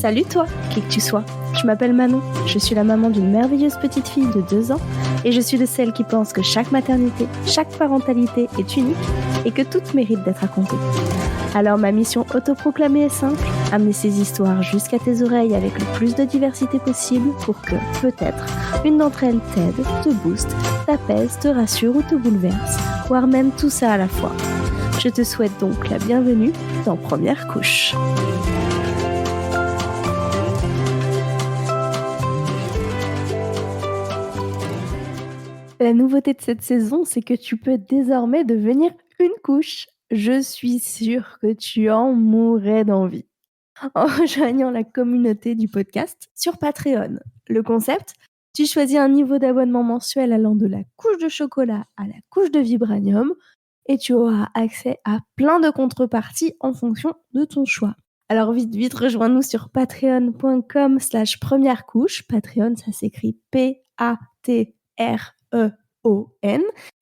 Salut toi, qui que tu sois. Je m'appelle Manon, je suis la maman d'une merveilleuse petite fille de 2 ans et je suis de celles qui pensent que chaque maternité, chaque parentalité est unique et que toutes méritent d'être racontées. Alors ma mission autoproclamée est simple, amener ces histoires jusqu'à tes oreilles avec le plus de diversité possible pour que, peut-être, une d'entre elles t'aide, te booste, t'apaise, te rassure ou te bouleverse, voire même tout ça à la fois. Je te souhaite donc la bienvenue dans Première Couche. La nouveauté de cette saison, c'est que tu peux désormais devenir une couche. Je suis sûre que tu en mourrais d'envie. En rejoignant la communauté du podcast sur Patreon. Le concept, tu choisis un niveau d'abonnement mensuel allant de la couche de chocolat à la couche de vibranium et tu auras accès à plein de contreparties en fonction de ton choix. Alors vite, rejoins-nous sur patreon.com/première couche. Patreon, ça s'écrit P-A-T-R-E-O-N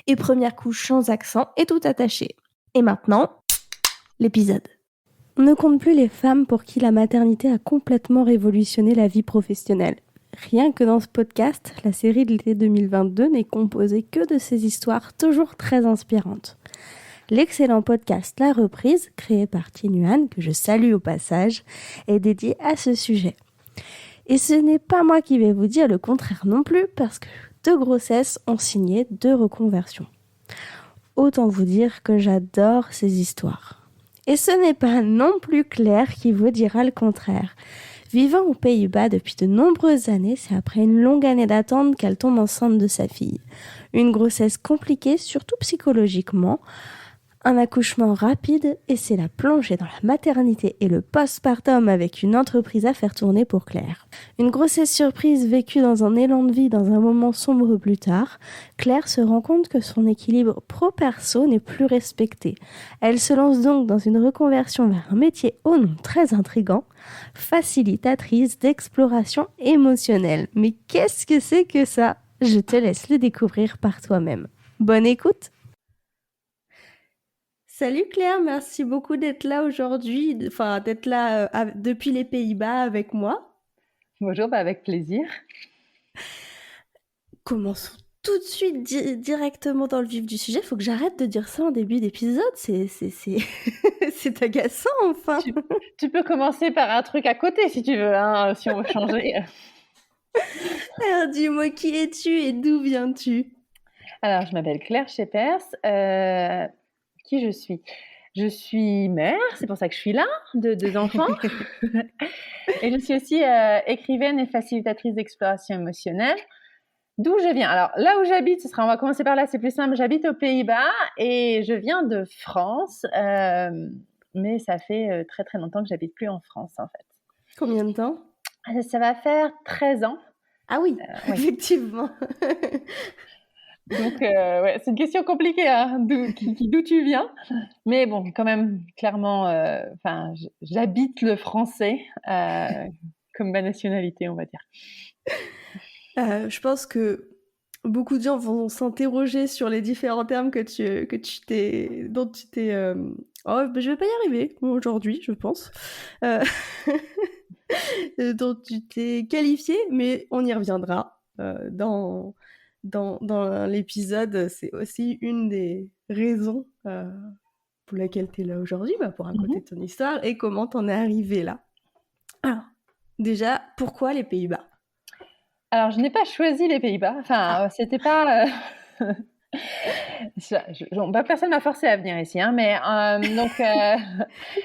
et première couche sans accent et tout attaché. Et maintenant, l'épisode. On ne compte plus les femmes pour qui la maternité a complètement révolutionné la vie professionnelle. Rien que dans ce podcast, la série de l'été 2022 n'est composée que de ces histoires toujours très inspirantes. L'excellent podcast La Reprise, créé par Tinuan, que je salue au passage, est dédié à ce sujet. Et ce n'est pas moi qui vais vous dire le contraire non plus, parce que 2 grossesses ont signé 2 reconversions. Autant vous dire que j'adore ces histoires. Et ce n'est pas non plus Claire qui vous dira le contraire. Vivant aux Pays-Bas depuis de nombreuses années, c'est après une longue année d'attente qu'elle tombe enceinte de sa fille. Une grossesse compliquée, surtout psychologiquement, un accouchement rapide et c'est la plongée dans la maternité et le postpartum avec une entreprise à faire tourner pour Claire. Une grossesse surprise vécue dans un élan de vie dans un moment sombre plus tard, Claire se rend compte que son équilibre pro-perso n'est plus respecté. Elle se lance donc dans une reconversion vers un métier au nom très intrigant, facilitatrice d'exploration émotionnelle. Mais qu'est-ce que c'est que ça ? Je te laisse le découvrir par toi-même. Bonne écoute! Salut Claire, merci beaucoup d'être là aujourd'hui, d'être là depuis les Pays-Bas avec moi. Bonjour, avec plaisir. Commençons tout de suite directement dans le vif du sujet. Il faut que j'arrête de dire ça en début d'épisode, c'est agaçant enfin. Tu peux commencer par un truc à côté si tu veux, hein, si on veut changer. Alors dis-moi, qui es-tu et d'où viens-tu ? Alors, je m'appelle Claire Schepers. Qui je suis ? Je suis mère, c'est pour ça que je suis là, de 2 enfants. Et je suis aussi écrivaine et facilitatrice d'exploration émotionnelle. D'où je viens ? Alors, là où j'habite, on va commencer par là, c'est plus simple. J'habite aux Pays-Bas et je viens de France. Mais ça fait très très longtemps que j'habite plus en France, en fait. Combien de temps ? Ça va faire 13 ans. Ah oui, effectivement. Donc, c'est une question compliquée, hein, d'où tu viens. Mais bon, quand même, clairement, j'habite le français comme ma nationalité, on va dire. Je pense que beaucoup de gens vont s'interroger sur les différents termes dont tu t'es... je vais pas y arriver aujourd'hui, je pense. Dont tu t'es qualifié, mais on y reviendra dans l'épisode. C'est aussi une des raisons pour laquelle tu es là aujourd'hui, pour raconter ton histoire et comment t'en es arrivé là. Alors, déjà, pourquoi les Pays-Bas ? Alors, je n'ai pas choisi les Pays-Bas. Enfin, c'était pas... personne m'a forcé à venir ici, hein, mais donc...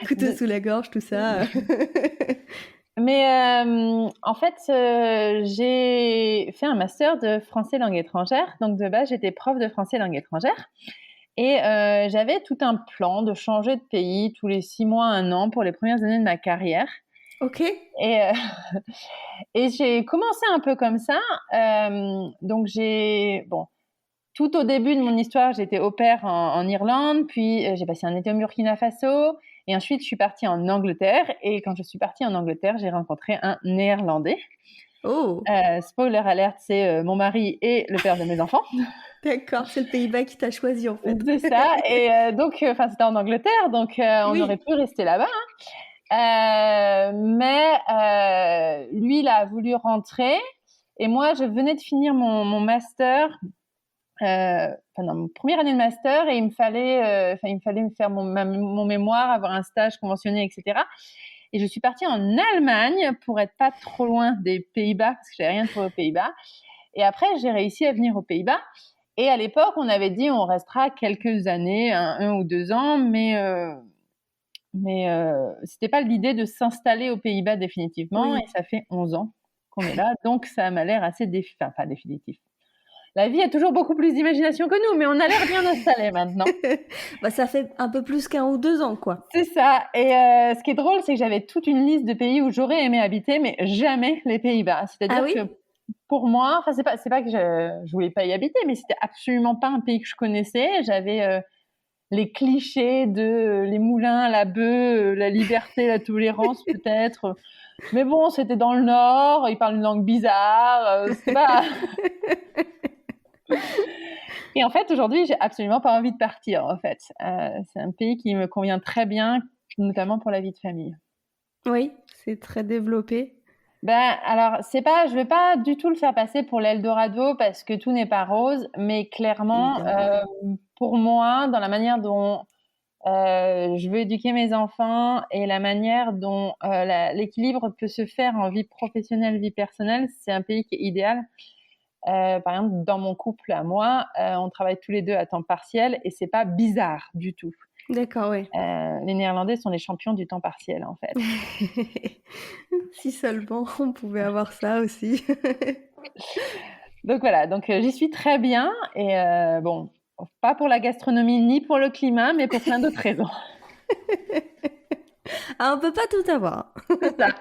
Couteau sous la gorge, tout ça. Mais en fait, j'ai fait un master de français langue étrangère. Donc, de base, j'étais prof de français langue étrangère. Et j'avais tout un plan de changer de pays tous les 6 mois, 1 an pour les premières années de ma carrière. Ok. Et j'ai commencé un peu comme ça. Donc, tout au début de mon histoire, j'étais au pair en Irlande. Puis, j'ai passé un été au Burkina Faso. Et ensuite, je suis partie en Angleterre. Et quand je suis partie en Angleterre, j'ai rencontré un Néerlandais. Oh. Spoiler alert, c'est mon mari et le père de mes enfants. D'accord, c'est le Pays-Bas qui t'a choisi en fait. C'est ça. Et donc, c'était en Angleterre, donc on aurait pu rester là-bas. Hein. Mais lui, il a voulu rentrer. Et moi, je venais de finir mon master, mon première année de master, et il me fallait faire mon mémoire, avoir un stage conventionné, etc. Et je suis partie en Allemagne pour être pas trop loin des Pays-Bas, parce que j'avais rien trouvé aux Pays-Bas. Et après, j'ai réussi à venir aux Pays-Bas. Et à l'époque, on avait dit on restera quelques années, 1 ou 2 ans, mais c'était pas l'idée de s'installer aux Pays-Bas définitivement. Oui. Et ça fait 11 ans qu'on est là, donc ça m'a l'air assez pas définitif. La vie a toujours beaucoup plus d'imagination que nous, mais on a l'air bien installé maintenant. Bah, ça fait un peu plus qu'1 ou 2 ans, quoi. C'est ça. Et ce qui est drôle, c'est que j'avais toute une liste de pays où j'aurais aimé habiter, mais jamais les Pays-Bas. C'est-à-dire que pour moi, c'est pas que je voulais pas y habiter, mais c'était absolument pas un pays que je connaissais. J'avais les clichés de les moulins, la bœuf, la liberté, la tolérance peut-être. Mais bon, c'était dans le Nord, ils parlent une langue bizarre, c'est pas... Et en fait, aujourd'hui, j'ai absolument pas envie de partir, en fait. C'est un pays qui me convient très bien, notamment pour la vie de famille. Oui, c'est très développé. Alors, je vais pas du tout le faire passer pour l'Eldorado parce que tout n'est pas rose, mais clairement, pour moi, dans la manière dont je veux éduquer mes enfants et la manière dont l'équilibre peut se faire en vie professionnelle, vie personnelle, c'est un pays qui est idéal. Par exemple, dans mon couple à moi, on travaille tous les deux à temps partiel et c'est pas bizarre du tout. D'accord, oui. Les Néerlandais sont les champions du temps partiel, en fait. Si seulement on pouvait avoir ça aussi. Donc voilà, j'y suis très bien et bon, pas pour la gastronomie ni pour le climat, mais pour plein d'autres raisons. Ah, on peut pas tout avoir. C'est ça.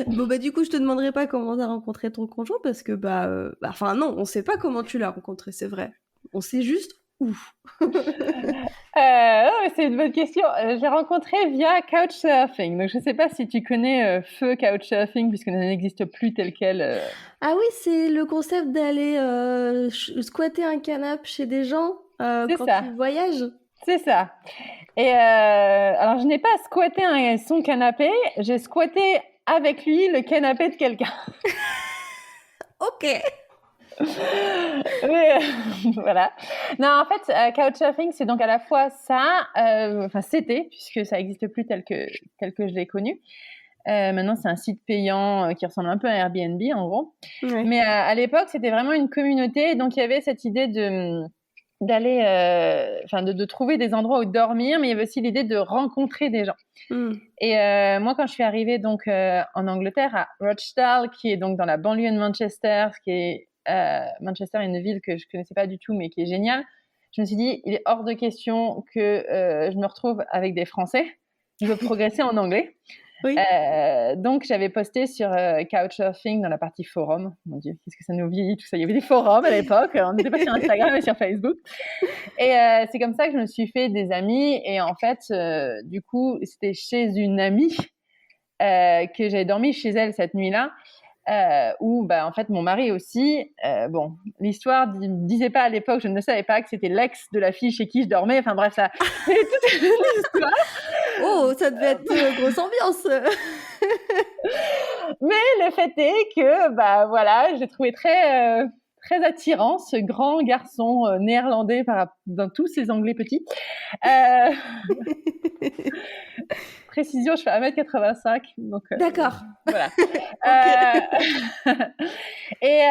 Bon, du coup, je te demanderai pas comment t'as rencontré ton conjoint parce que, non, on sait pas comment tu l'as rencontré, c'est vrai. On sait juste où. C'est une bonne question. Je l'ai rencontré via Couchsurfing. Donc, je sais pas si tu connais feu Couchsurfing puisque ça n'existe plus tel quel. Ah oui, c'est le concept d'aller squatter un canapé chez des gens quand tu voyages. C'est ça. Et alors, je n'ai pas squatté son canapé, j'ai squatté avec lui le canapé de quelqu'un. Ok. Mais, voilà. Non, en fait, Couchsurfing, c'est donc à la fois ça, c'était, puisque ça n'existe plus tel que je l'ai connu. Maintenant, c'est un site payant qui ressemble un peu à Airbnb, en gros. Ouais. Mais à l'époque, c'était vraiment une communauté. Donc, il y avait cette idée d'aller, de trouver des endroits où dormir, mais il y avait aussi l'idée de rencontrer des gens. Et moi, quand je suis arrivée donc en Angleterre, à Rochdale, qui est donc dans la banlieue de Manchester, Manchester est une ville que je connaissais pas du tout, mais qui est géniale. Je me suis dit, il est hors de question que je me retrouve avec des Français. Je veux progresser en anglais. Oui. Donc, j'avais posté sur Couchsurfing dans la partie forum. Mon Dieu, qu'est-ce que ça nous vieillit tout ça. Il y avait des forums à l'époque. On n'était pas sur Instagram, mais sur Facebook. Et c'est comme ça que je me suis fait des amis. Et en fait, du coup, c'était chez une amie que j'avais dormi chez elle cette nuit-là. Où en fait mon mari aussi, l'histoire disait pas à l'époque, je ne savais pas que c'était l'ex de la fille chez qui je dormais, enfin bref, ça c'est toute une histoire. Oh, ça devait être grosse ambiance. Mais le fait est que j'ai trouvé très très attirant ce grand garçon néerlandais dans tous ses anglais petits. Précision, je fais 1m85. Donc, d'accord. Voilà. Et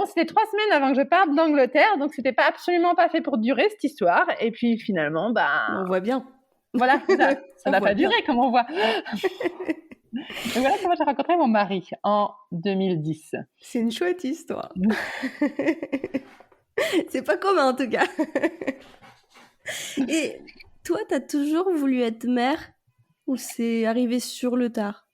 c'était 3 semaines avant que je parte d'Angleterre, donc c'était absolument pas fait pour durer cette histoire. Et puis finalement, on voit bien. Voilà, ça n'a pas duré, comme on voit. Donc voilà comment j'ai rencontré mon mari en 2010. C'est une chouette histoire. C'est pas commun en tout cas. Et toi, t'as toujours voulu être mère ou c'est arrivé sur le tard?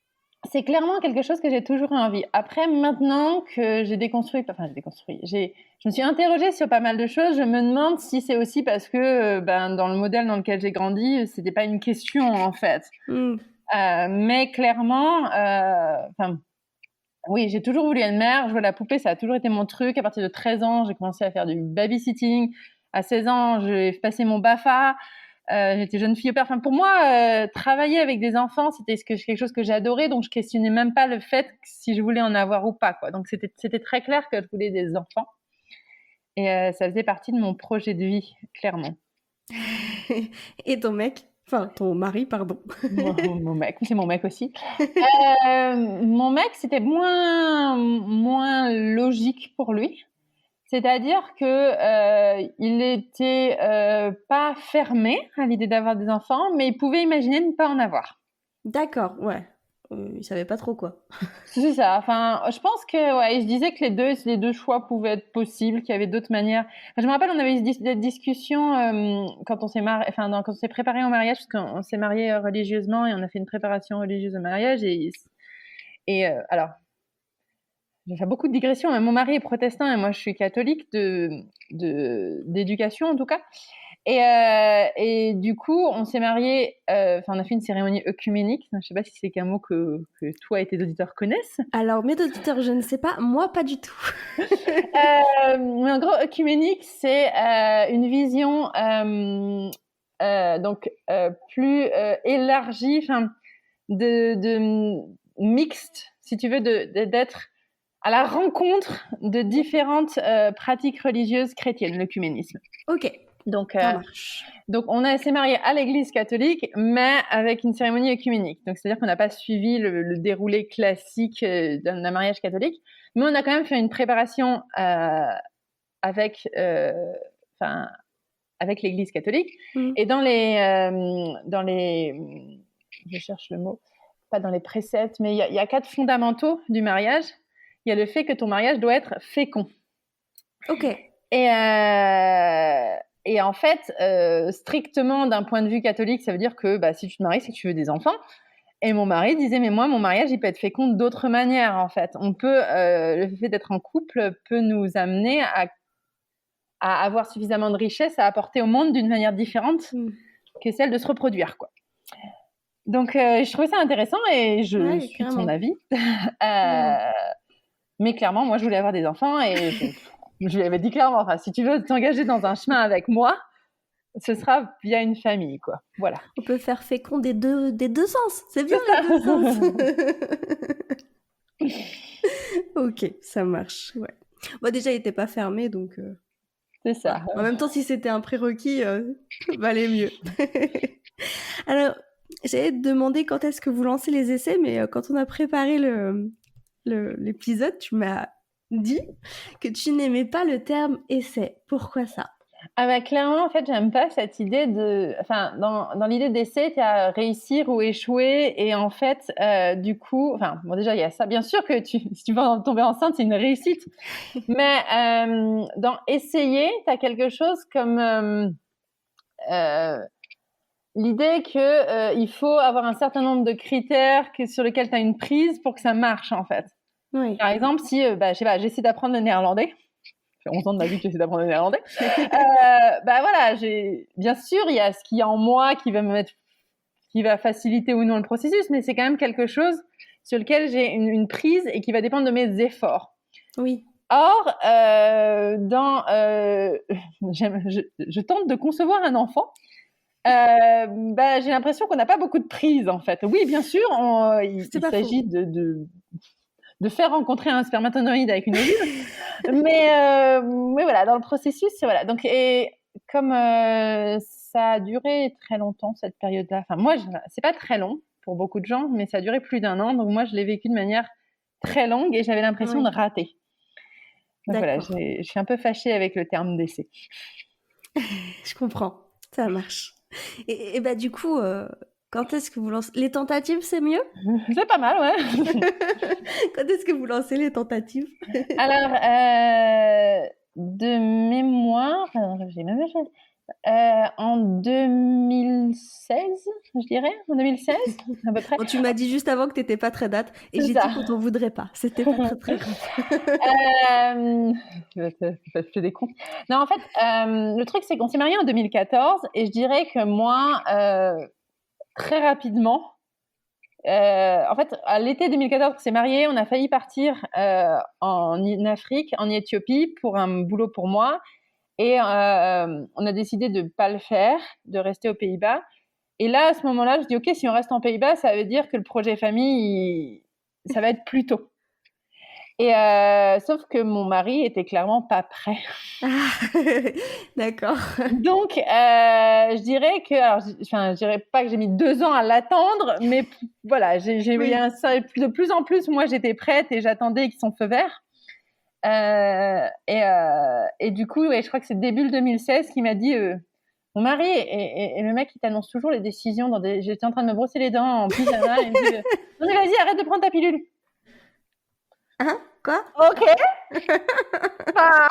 C'est clairement quelque chose que j'ai toujours eu envie. Après, maintenant que j'ai déconstruit, je me suis interrogée sur pas mal de choses. Je me demande si c'est aussi parce que dans le modèle dans lequel j'ai grandi, c'était pas une question en fait. Mais clairement, oui, j'ai toujours voulu être mère. Jouer à la poupée, ça a toujours été mon truc. À partir de 13 ans, j'ai commencé à faire du babysitting. À 16 ans, j'ai passé mon BAFA. J'étais jeune fille au père. Enfin, pour moi, travailler avec des enfants, c'était quelque chose que j'adorais. Donc, je questionnais même pas le fait si je voulais en avoir ou pas, quoi. Donc, c'était très clair que je voulais des enfants. Et ça faisait partie de mon projet de vie, clairement. Et ton mec? Enfin, ton mari, pardon. Mon mec, c'est mon mec aussi. Mon mec, c'était moins logique pour lui. C'est-à-dire que il était pas fermé à l'idée d'avoir des enfants, mais il pouvait imaginer ne pas en avoir. D'accord, ouais. Il savait pas trop quoi. C'est ça. Enfin, je pense que ouais, je disais que les deux choix pouvaient être possibles, qu'il y avait d'autres manières. Enfin, je me rappelle, on avait eu des discussions quand on s'est quand on s'est préparé au mariage, parce qu'on s'est marié religieusement et on a fait une préparation religieuse au mariage. Alors, je vais faire beaucoup de digressions. Mon mari est protestant et moi je suis catholique d'éducation en tout cas. Et du coup, on s'est mariés, on a fait une cérémonie œcuménique. Je ne sais pas si c'est qu'un mot que toi et tes auditeurs connaissent. Alors, mes auditeurs, je ne sais pas, moi pas du tout. Mais en gros, œcuménique, c'est une vision plus élargie, de mixte, si tu veux, d'être à la rencontre de différentes pratiques religieuses chrétiennes, l'œcuménisme. Ok. Donc, on s'est mariés à l'église catholique, mais avec une cérémonie œcuménique. Donc, c'est-à-dire qu'on n'a pas suivi le déroulé classique d'un mariage catholique, mais on a quand même fait une préparation avec l'église catholique. Et dans les, je cherche le mot, pas dans les préceptes, mais il y a 4 fondamentaux du mariage. Il y a le fait que ton mariage doit être fécond. Ok. Et en fait, strictement d'un point de vue catholique, ça veut dire que si tu te maries, c'est que tu veux des enfants. Et mon mari disait, mais moi, mon mariage, il peut être fécond d'autres manières, en fait. Le fait d'être en couple peut nous amener à avoir suffisamment de richesse à apporter au monde d'une manière différente que celle de se reproduire, quoi. Donc, je trouvais ça intéressant et je suis de son avis. Mais clairement, moi, je voulais avoir des enfants et je lui avais dit clairement, si tu veux t'engager dans un chemin avec moi, ce sera via une famille, quoi. Voilà. On peut faire fécond des deux sens. C'est bien les deux sens. Ok, ça marche. Ouais. Bon, déjà, il n'était pas fermé, donc... C'est ça. En même temps, si c'était un prérequis, valait mieux. Alors, j'allais te demander quand est-ce que vous lancez les essais, mais quand on a préparé l'épisode, tu m'as dit que tu n'aimais pas le terme essai. Pourquoi ça ? Clairement, en fait, j'aime pas cette idée dans l'idée d'essai, il y a réussir ou échouer, et en fait, du coup, déjà, il y a ça. Bien sûr que si tu vas tomber enceinte, c'est une réussite. Mais dans essayer, tu as quelque chose comme l'idée que il faut avoir un certain nombre de critères sur lesquels tu as une prise pour que ça marche, en fait. Oui. Par exemple, si j'essaie d'apprendre le néerlandais, ça fait 11 ans de ma vie que j'essaie d'apprendre le néerlandais, bien sûr, il y a ce qu'il y a en moi qui va faciliter ou non le processus, mais c'est quand même quelque chose sur lequel j'ai une prise et qui va dépendre de mes efforts. Oui. Or, je tente de concevoir un enfant. J'ai l'impression qu'on n'a pas beaucoup de prise, en fait. Oui, bien sûr, il s'agit de faire rencontrer un spermatozoïde avec une ovule, mais voilà, dans le processus, voilà. Donc, et comme ça a duré très longtemps cette période-là. Moi, c'est pas très long pour beaucoup de gens, mais ça a duré plus d'1 an. Donc moi, je l'ai vécu de manière très longue et j'avais l'impression de rater. Donc voilà, je suis un peu fâchée avec le terme d'essai. Je comprends, ça marche. Et du coup, quand est-ce que vous lancez les tentatives, c'est mieux ? C'est pas mal, ouais. Quand est-ce que vous lancez les tentatives ? Alors, de mémoire, j'ai même en 2016, je dirais, en 2016, à peu près. Bon, tu m'as dit juste avant que tu n'étais pas très date, et j'ai dit qu'on t'en voudrait pas. C'était pas très très grave. Je fais des comptes. Non, en fait, le truc, c'est qu'on s'est mariés en 2014, et je dirais que moi, très rapidement, en fait, à l'été 2014, on s'est mariés, on a failli partir en Afrique, en Éthiopie, pour un boulot pour moi. Et on a décidé de ne pas le faire, de rester aux Pays-Bas. Et là, à ce moment-là, je dis, OK, si on reste en Pays-Bas, ça veut dire que le projet famille, ça va être plus tôt. Et sauf que mon mari était clairement pas prêt. D'accord. Donc, je dirais que, alors, je dirais pas que j'ai mis 2 ans à l'attendre, mais voilà, j'ai Oui. de plus en plus, moi, j'étais prête et j'attendais qu'ils sont feu vert. Et du coup, ouais, je crois que c'est début 2016 qu'il m'a dit, mon mari et le mec, il t'annonce toujours les décisions j'étais en train de me brosser les dents en pyjama, il me dit, non mais vas-y, arrête de prendre ta pilule. Hein? Quoi? OK. Enfin...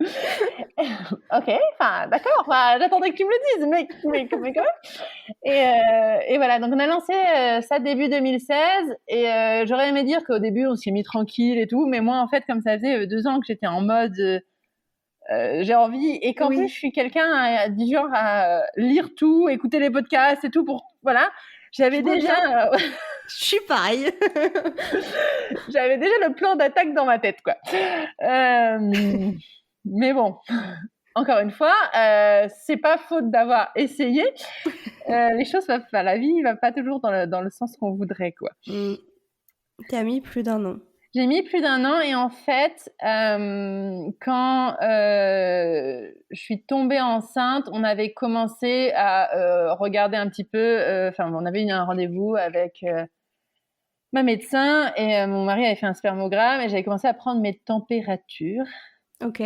OK, enfin, d'accord, enfin, j'attendais que tu me le dises, mais quand même. Et voilà, donc on a lancé ça début 2016, et j'aurais aimé dire qu'au début, on s'y est mis tranquille et tout, mais moi, en fait, comme ça faisait 2 ans que j'étais en mode j'ai envie, et qu'en plus, je suis quelqu'un du genre à lire tout, écouter les podcasts et tout, voilà. J'avais déjà... Je suis pareil. J'avais déjà le plan d'attaque dans ma tête, quoi. Mais bon, encore une fois, c'est pas faute d'avoir essayé. Les choses, la vie va pas toujours dans le sens qu'on voudrait, quoi. T'as mis plus d'1 an. J'ai mis plus d'1 an, et en fait, quand je suis tombée enceinte, on avait commencé à regarder un petit peu, on avait eu un rendez-vous avec ma médecin, et mon mari avait fait un spermogramme, et j'avais commencé à prendre mes températures. OK.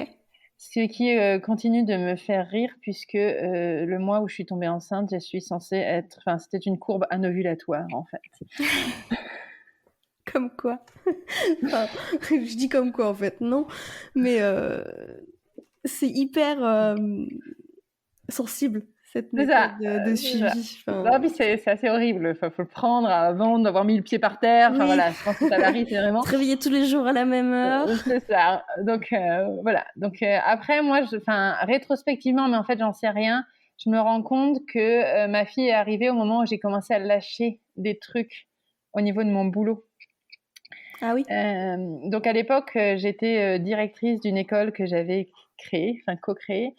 Ce qui continue de me faire rire, puisque le mois où je suis tombée enceinte, je suis censée être... Enfin, c'était une courbe anovulatoire, en fait. Comme quoi. Enfin, je dis comme quoi, en fait, non. Mais c'est hyper sensible, cette méthode de suivi. Non, puis c'est assez horrible. Faut le prendre avant d'avoir mis le pied par terre. Enfin, voilà, je pense que ça varie vraiment. Se réveiller tous les jours à la même heure. C'est ça. Donc, voilà. Donc, après, moi, rétrospectivement, mais en fait, j'en sais rien, je me rends compte que ma fille est arrivée au moment où j'ai commencé à lâcher des trucs au niveau de mon boulot. Ah oui. Donc, à l'époque, j'étais directrice d'une école que j'avais co-créée.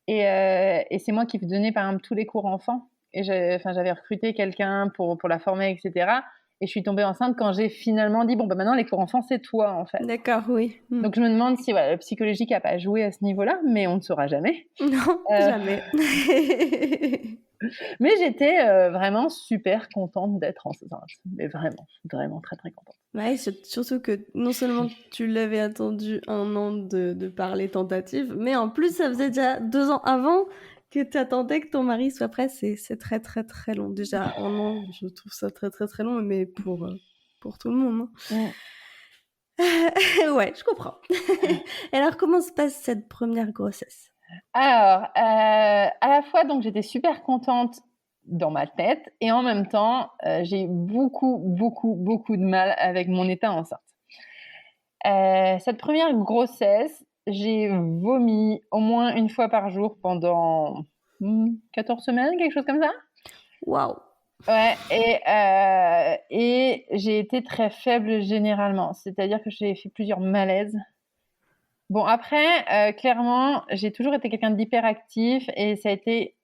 Et c'est moi qui donnais, par exemple, tous les cours enfants. Et j'avais recruté quelqu'un pour la former, etc. Et je suis tombée enceinte quand j'ai finalement dit, bon, maintenant, les cours enfants, c'est toi, en fait. D'accord, oui. Donc, je me demande si le psychologique n'a pas joué à ce niveau-là, mais on ne saura jamais. Non, jamais. Mais j'étais vraiment super contente d'être enceinte. Mais vraiment, vraiment très, très contente. Ouais, surtout que non seulement tu l'avais attendu 1 an de parler tentative, mais en plus, ça faisait déjà 2 ans avant que tu attendais que ton mari soit prêt. C'est très, très, très long. Déjà, 1 an, je trouve ça très, très, très long, mais pour tout le monde. Hein. Ouais, je comprends. Et alors, comment se passe cette première grossesse? Alors, à la fois, donc, j'étais super contente dans ma tête, et en même temps, j'ai eu beaucoup, beaucoup, beaucoup de mal avec mon état enceinte. Cette première grossesse, j'ai vomi au moins 1 fois par jour pendant 14 semaines, quelque chose comme ça. Waouh! Ouais, et j'ai été très faible généralement, c'est-à-dire que j'ai fait plusieurs malaises. Bon, après, clairement, j'ai toujours été quelqu'un d'hyperactif, et ça a été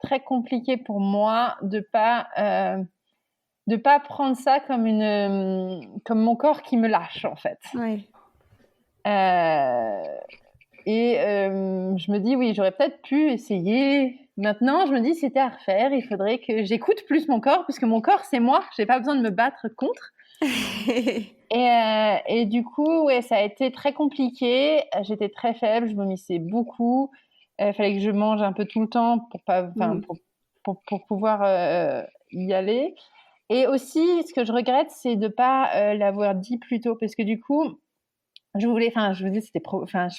très compliqué pour moi de pas prendre ça comme mon corps qui me lâche, en fait. Ouais. Je me dis, oui, j'aurais peut-être pu essayer. Maintenant, je me dis, c'était à refaire. Il faudrait que j'écoute plus mon corps, puisque mon corps, c'est moi. J'ai pas besoin de me battre contre. Et du coup, ouais, ça a été très compliqué. J'étais très faible, je vomissais beaucoup. Il fallait que je mange un peu tout le temps pour pouvoir y aller. Et aussi, ce que je regrette, c'est de pas l'avoir dit plus tôt, parce que du coup, je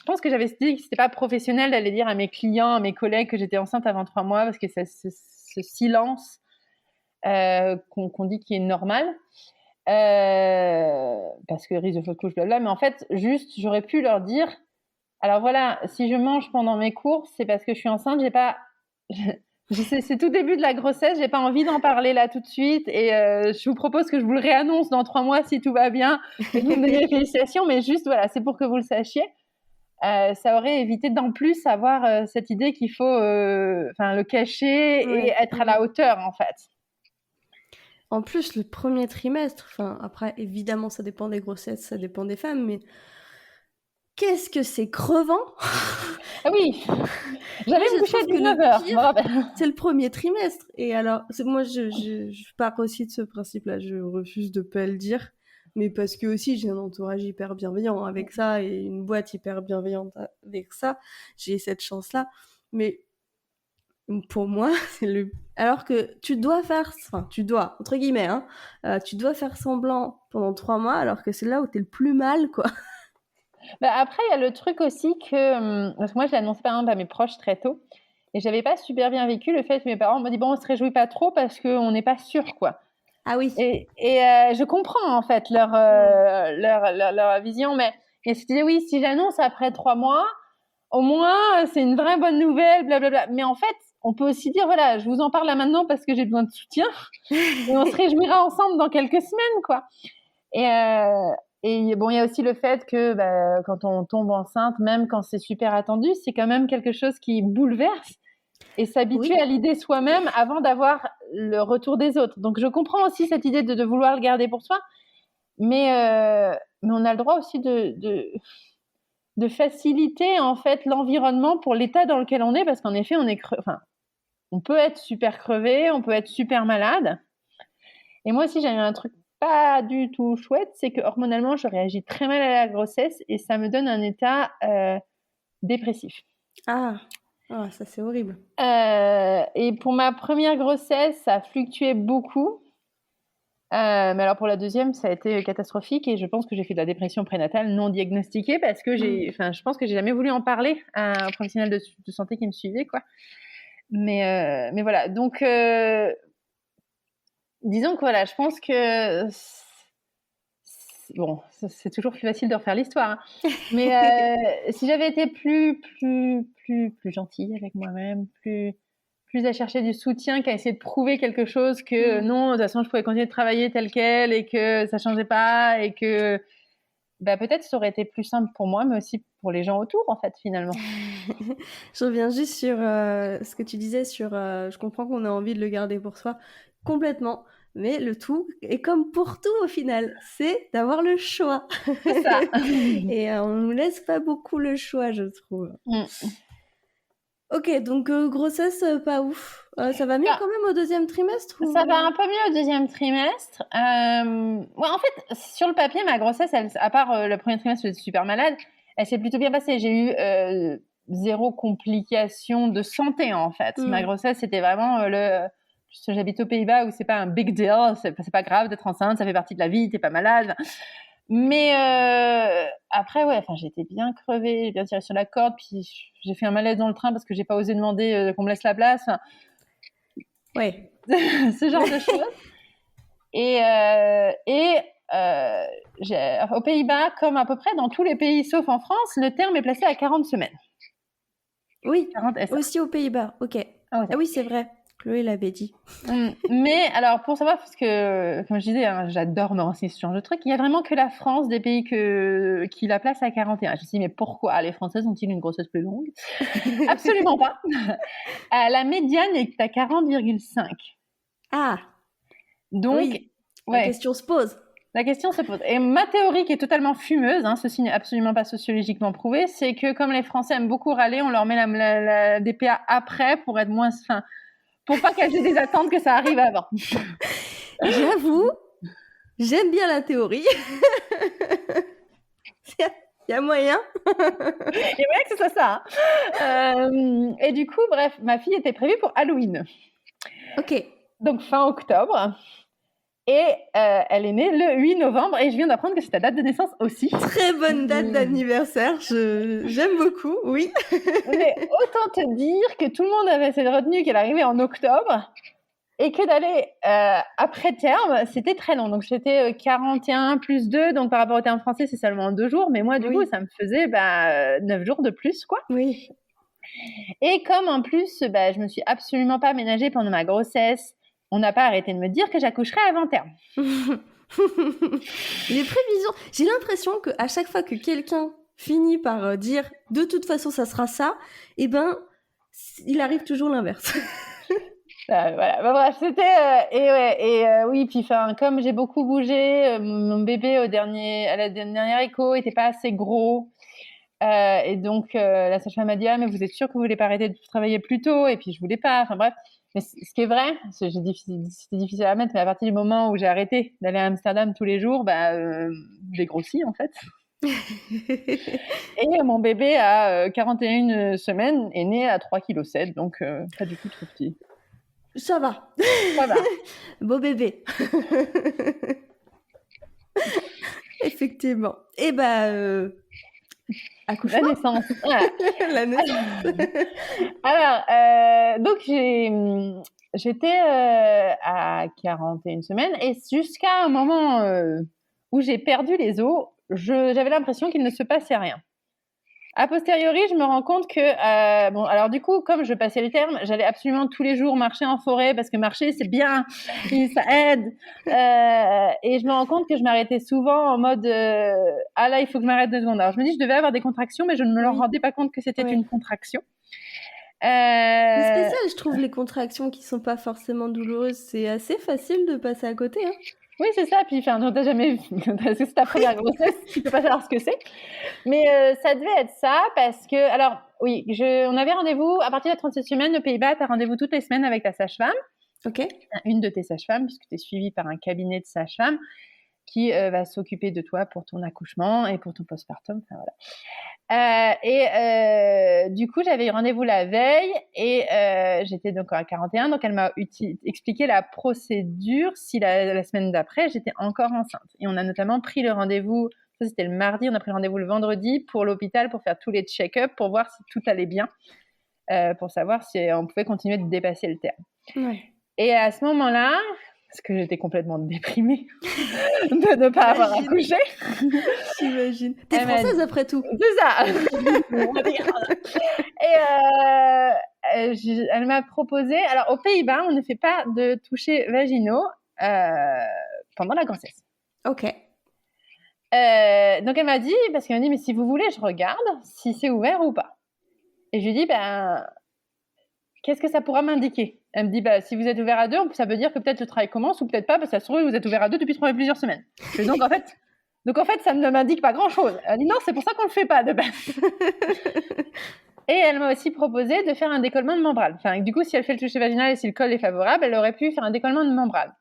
pense que j'avais dit que c'était pas professionnel d'aller dire à mes clients, à mes collègues que j'étais enceinte avant 3 mois, parce que c'est ce silence qu'on dit qui est normal. Parce que risque de fausse couche, blabla, mais en fait, juste, j'aurais pu leur dire, alors voilà, si je mange pendant mes cours, c'est parce que je suis enceinte, c'est tout début de la grossesse, j'ai pas envie d'en parler là tout de suite, et je vous propose que je vous le réannonce dans 3 mois si tout va bien, et que vous me donniez les félicitations, mais juste, voilà, c'est pour que vous le sachiez. ça aurait évité d'en plus avoir cette idée qu'il faut le cacher et être à la hauteur, en fait. En plus, le premier trimestre, après, évidemment, ça dépend des grossesses, ça dépend des femmes, mais qu'est-ce que c'est crevant! Ah oui, j'allais me coucher à 19h. C'est le premier trimestre. Et alors, moi, je pars aussi de ce principe-là. Je refuse de pas le dire. Mais parce que aussi, j'ai un entourage hyper bienveillant avec ça et une boîte hyper bienveillante avec ça. J'ai cette chance-là. Mais pour moi, alors que tu dois, entre guillemets, tu dois faire semblant pendant 3 mois, alors que c'est là où t'es le plus mal, quoi. Après, il y a le truc aussi parce que moi, je l'ai annoncé par exemple à mes proches très tôt, et j'avais pas super bien vécu le fait que mes parents m'ont dit, bon, on se réjouit pas trop parce qu'on n'est pas sûr, quoi. Ah oui. Et je comprends, en fait, leur vision, mais ils se disaient, oui, si j'annonce après 3 mois, au moins, c'est une vraie bonne nouvelle, blablabla. Mais en fait, on peut aussi dire, voilà, je vous en parle là maintenant parce que j'ai besoin de soutien, et on se réjouira ensemble dans quelques semaines, quoi. Et bon, il y a aussi le fait que quand on tombe enceinte, même quand c'est super attendu, c'est quand même quelque chose qui bouleverse, et s'habituer à l'idée soi-même avant d'avoir le retour des autres. Donc, je comprends aussi cette idée de vouloir le garder pour soi, mais on a le droit aussi de faciliter, en fait, l'environnement pour l'état dans lequel on est, parce qu'en effet, on peut être super crevé, on peut être super malade. Et moi aussi, j'ai eu un truc pas du tout chouette, c'est que hormonalement, je réagis très mal à la grossesse et ça me donne un état dépressif. Ah, ça c'est horrible. Et pour ma première grossesse, ça a fluctué beaucoup. Mais alors pour la deuxième, ça a été catastrophique, et je pense que j'ai fait de la dépression prénatale non diagnostiquée parce que je pense que j'ai jamais voulu en parler à un professionnel de santé qui me suivait, quoi. Mais voilà. Donc, disons que voilà, je pense que bon, c'est toujours plus facile de refaire l'histoire, hein. Mais si j'avais été plus gentille avec moi-même, plus à chercher du soutien qu'à essayer de prouver quelque chose que non, de toute façon, je pouvais continuer de travailler tel quel et que ça changeait pas, et que peut-être ça aurait été plus simple pour moi, mais aussi pour les gens autour, en fait, finalement. Je reviens juste sur ce que tu disais sur je comprends qu'on a envie de le garder pour soi complètement, mais le tout est comme pour tout au final, c'est d'avoir le choix. C'est ça. Et on nous laisse pas beaucoup le choix, je trouve. Ok, donc grossesse pas ouf. Ça va mieux quand même au deuxième trimestre ou... Ça va un peu mieux au deuxième trimestre. Ouais, en fait, sur le papier, ma grossesse, à part le premier trimestre, j'étais super malade, elle s'est plutôt bien passée. J'ai eu 0 complication de santé, en fait. Ma grossesse, c'était vraiment j'habite aux Pays-Bas où c'est pas un big deal, c'est pas grave d'être enceinte, ça fait partie de la vie, t'es pas malade. Mais après, ouais, j'étais bien crevée, j'ai bien tiré sur la corde, puis j'ai fait un malaise dans le train parce que j'ai pas osé demander qu'on me laisse la place. Ouais. Ce genre de choses. Et aux Pays-Bas, comme à peu près dans tous les pays sauf en France, le terme est placé à 40 semaines. Oui, 40 aussi aux Pays-Bas, ok. Ah oui, c'est vrai. Chloé l'avait dit. Mais alors, pour savoir, parce que, comme je disais, j'adore me renseigner sur ce genre de truc, il n'y a vraiment que la France des pays qui la place à 41. Je me suis dit, mais pourquoi les Françaises ont-ils une grossesse plus longue? Absolument pas. La médiane est à 40,5. Ah. Donc, oui, la question se pose. La question se pose. Et ma théorie, qui est totalement fumeuse, ceci n'est absolument pas sociologiquement prouvé, c'est que comme les Français aiment beaucoup râler, on leur met la DPA après pour être moins... pour pas qu'elles aient des attentes que ça arrive avant. J'avoue, j'aime bien la théorie. Il y a moyen. Il y a moyen que ce soit ça. Et du coup, bref, ma fille était prévue pour Halloween. Ok. Donc fin octobre. Et elle est née le 8 novembre, et je viens d'apprendre que c'est ta date de naissance aussi. Très bonne date d'anniversaire, j'aime beaucoup, oui. Mais autant te dire que tout le monde avait cette retenue qu'elle arrivait en octobre, et que d'aller après terme, c'était très long. Donc c'était 41 plus 2, donc par rapport au terme français, c'est seulement 2 jours, mais moi du coup, ça me faisait 9 jours de plus, quoi. Oui. Et comme en plus, je me suis absolument pas ménagée pendant ma grossesse, on n'a pas arrêté de me dire que j'accoucherais avant terme. Les prévisions. J'ai l'impression qu'à chaque fois que quelqu'un finit par dire de toute façon ça sera ça, et ben il arrive toujours l'inverse. Voilà. Bah, bref, c'était oui, puis enfin comme j'ai beaucoup bougé, mon bébé à la dernière écho était pas assez gros. Et donc la sage-femme m'a dit: ah, mais vous êtes sûre que vous voulez pas arrêter de travailler plus tôt? Et puis je voulais pas, enfin bref. Mais ce qui est vrai, c'était difficile à mettre, mais à partir du moment où j'ai arrêté d'aller à Amsterdam tous les jours, j'ai grossi en fait. Et mon bébé à 41 semaines est né à 3,7 kg, donc pas du tout trop petit. Ça va. Ça va. Beau bébé. Effectivement. Et accouchement. La naissance. Voilà. La naissance. Alors, donc j'étais à 41 semaines et jusqu'à un moment où j'ai perdu les os, j'avais l'impression qu'il ne se passait rien. A posteriori, je me rends compte que, alors du coup, comme je passais le terme, j'allais absolument tous les jours marcher en forêt parce que marcher, c'est bien, et ça aide. Et je me rends compte que je m'arrêtais souvent en mode, ah là, il faut que je m'arrête 2 secondes. Alors je me dis, je devais avoir des contractions, mais je ne me rendais pas compte que c'était une contraction. C'est spécial, je trouve, les contractions qui sont pas forcément douloureuses. C'est assez facile de passer à côté, hein. Oui, c'est ça. Puis, enfin, t'as jamais, parce que c'est ta première grossesse, tu peux pas savoir ce que c'est. Mais ça devait être ça parce que, alors, oui, on avait rendez-vous à partir de 37 semaines aux Pays-Bas. T'as rendez-vous toutes les semaines avec ta sage-femme. Ok. Une de tes sages-femmes, puisque t'es suivie par un cabinet de sage-femme qui va s'occuper de toi pour ton accouchement et pour ton postpartum. Enfin, voilà. Du coup, j'avais eu rendez-vous la veille et j'étais donc à 41. Donc, elle m'a expliqué la procédure si la semaine d'après, j'étais encore enceinte. Et on a notamment pris le rendez-vous, ça c'était le mardi, on a pris le rendez-vous le vendredi pour l'hôpital pour faire tous les check-ups, pour voir si tout allait bien, pour savoir si on pouvait continuer de dépasser le terme. Ouais. Et à ce moment-là, parce que j'étais complètement déprimée de ne pas avoir accouché. J'imagine. T'es française après tout. C'est ça. Et elle m'a proposé. Alors aux Pays-Bas, on ne fait pas de toucher vaginaux pendant la grossesse. Ok. Donc elle m'a dit, parce qu'elle m'a dit, mais si vous voulez, je regarde si c'est ouvert ou pas. Et je lui dis, qu'est-ce que ça pourra m'indiquer? Elle me dit, si vous êtes ouvert à 2, ça veut dire que peut-être le travail commence ou peut-être pas, parce que ça se trouve, vous êtes ouvert à 2 depuis plusieurs semaines. Et donc en fait, ça ne m'indique pas grand-chose. Elle dit, non, c'est pour ça qu'on ne le fait pas de base. Et elle m'a aussi proposé de faire un décollement de membrane. Enfin, du coup, si elle fait le toucher vaginal et si le col est favorable, elle aurait pu faire un décollement de membrane.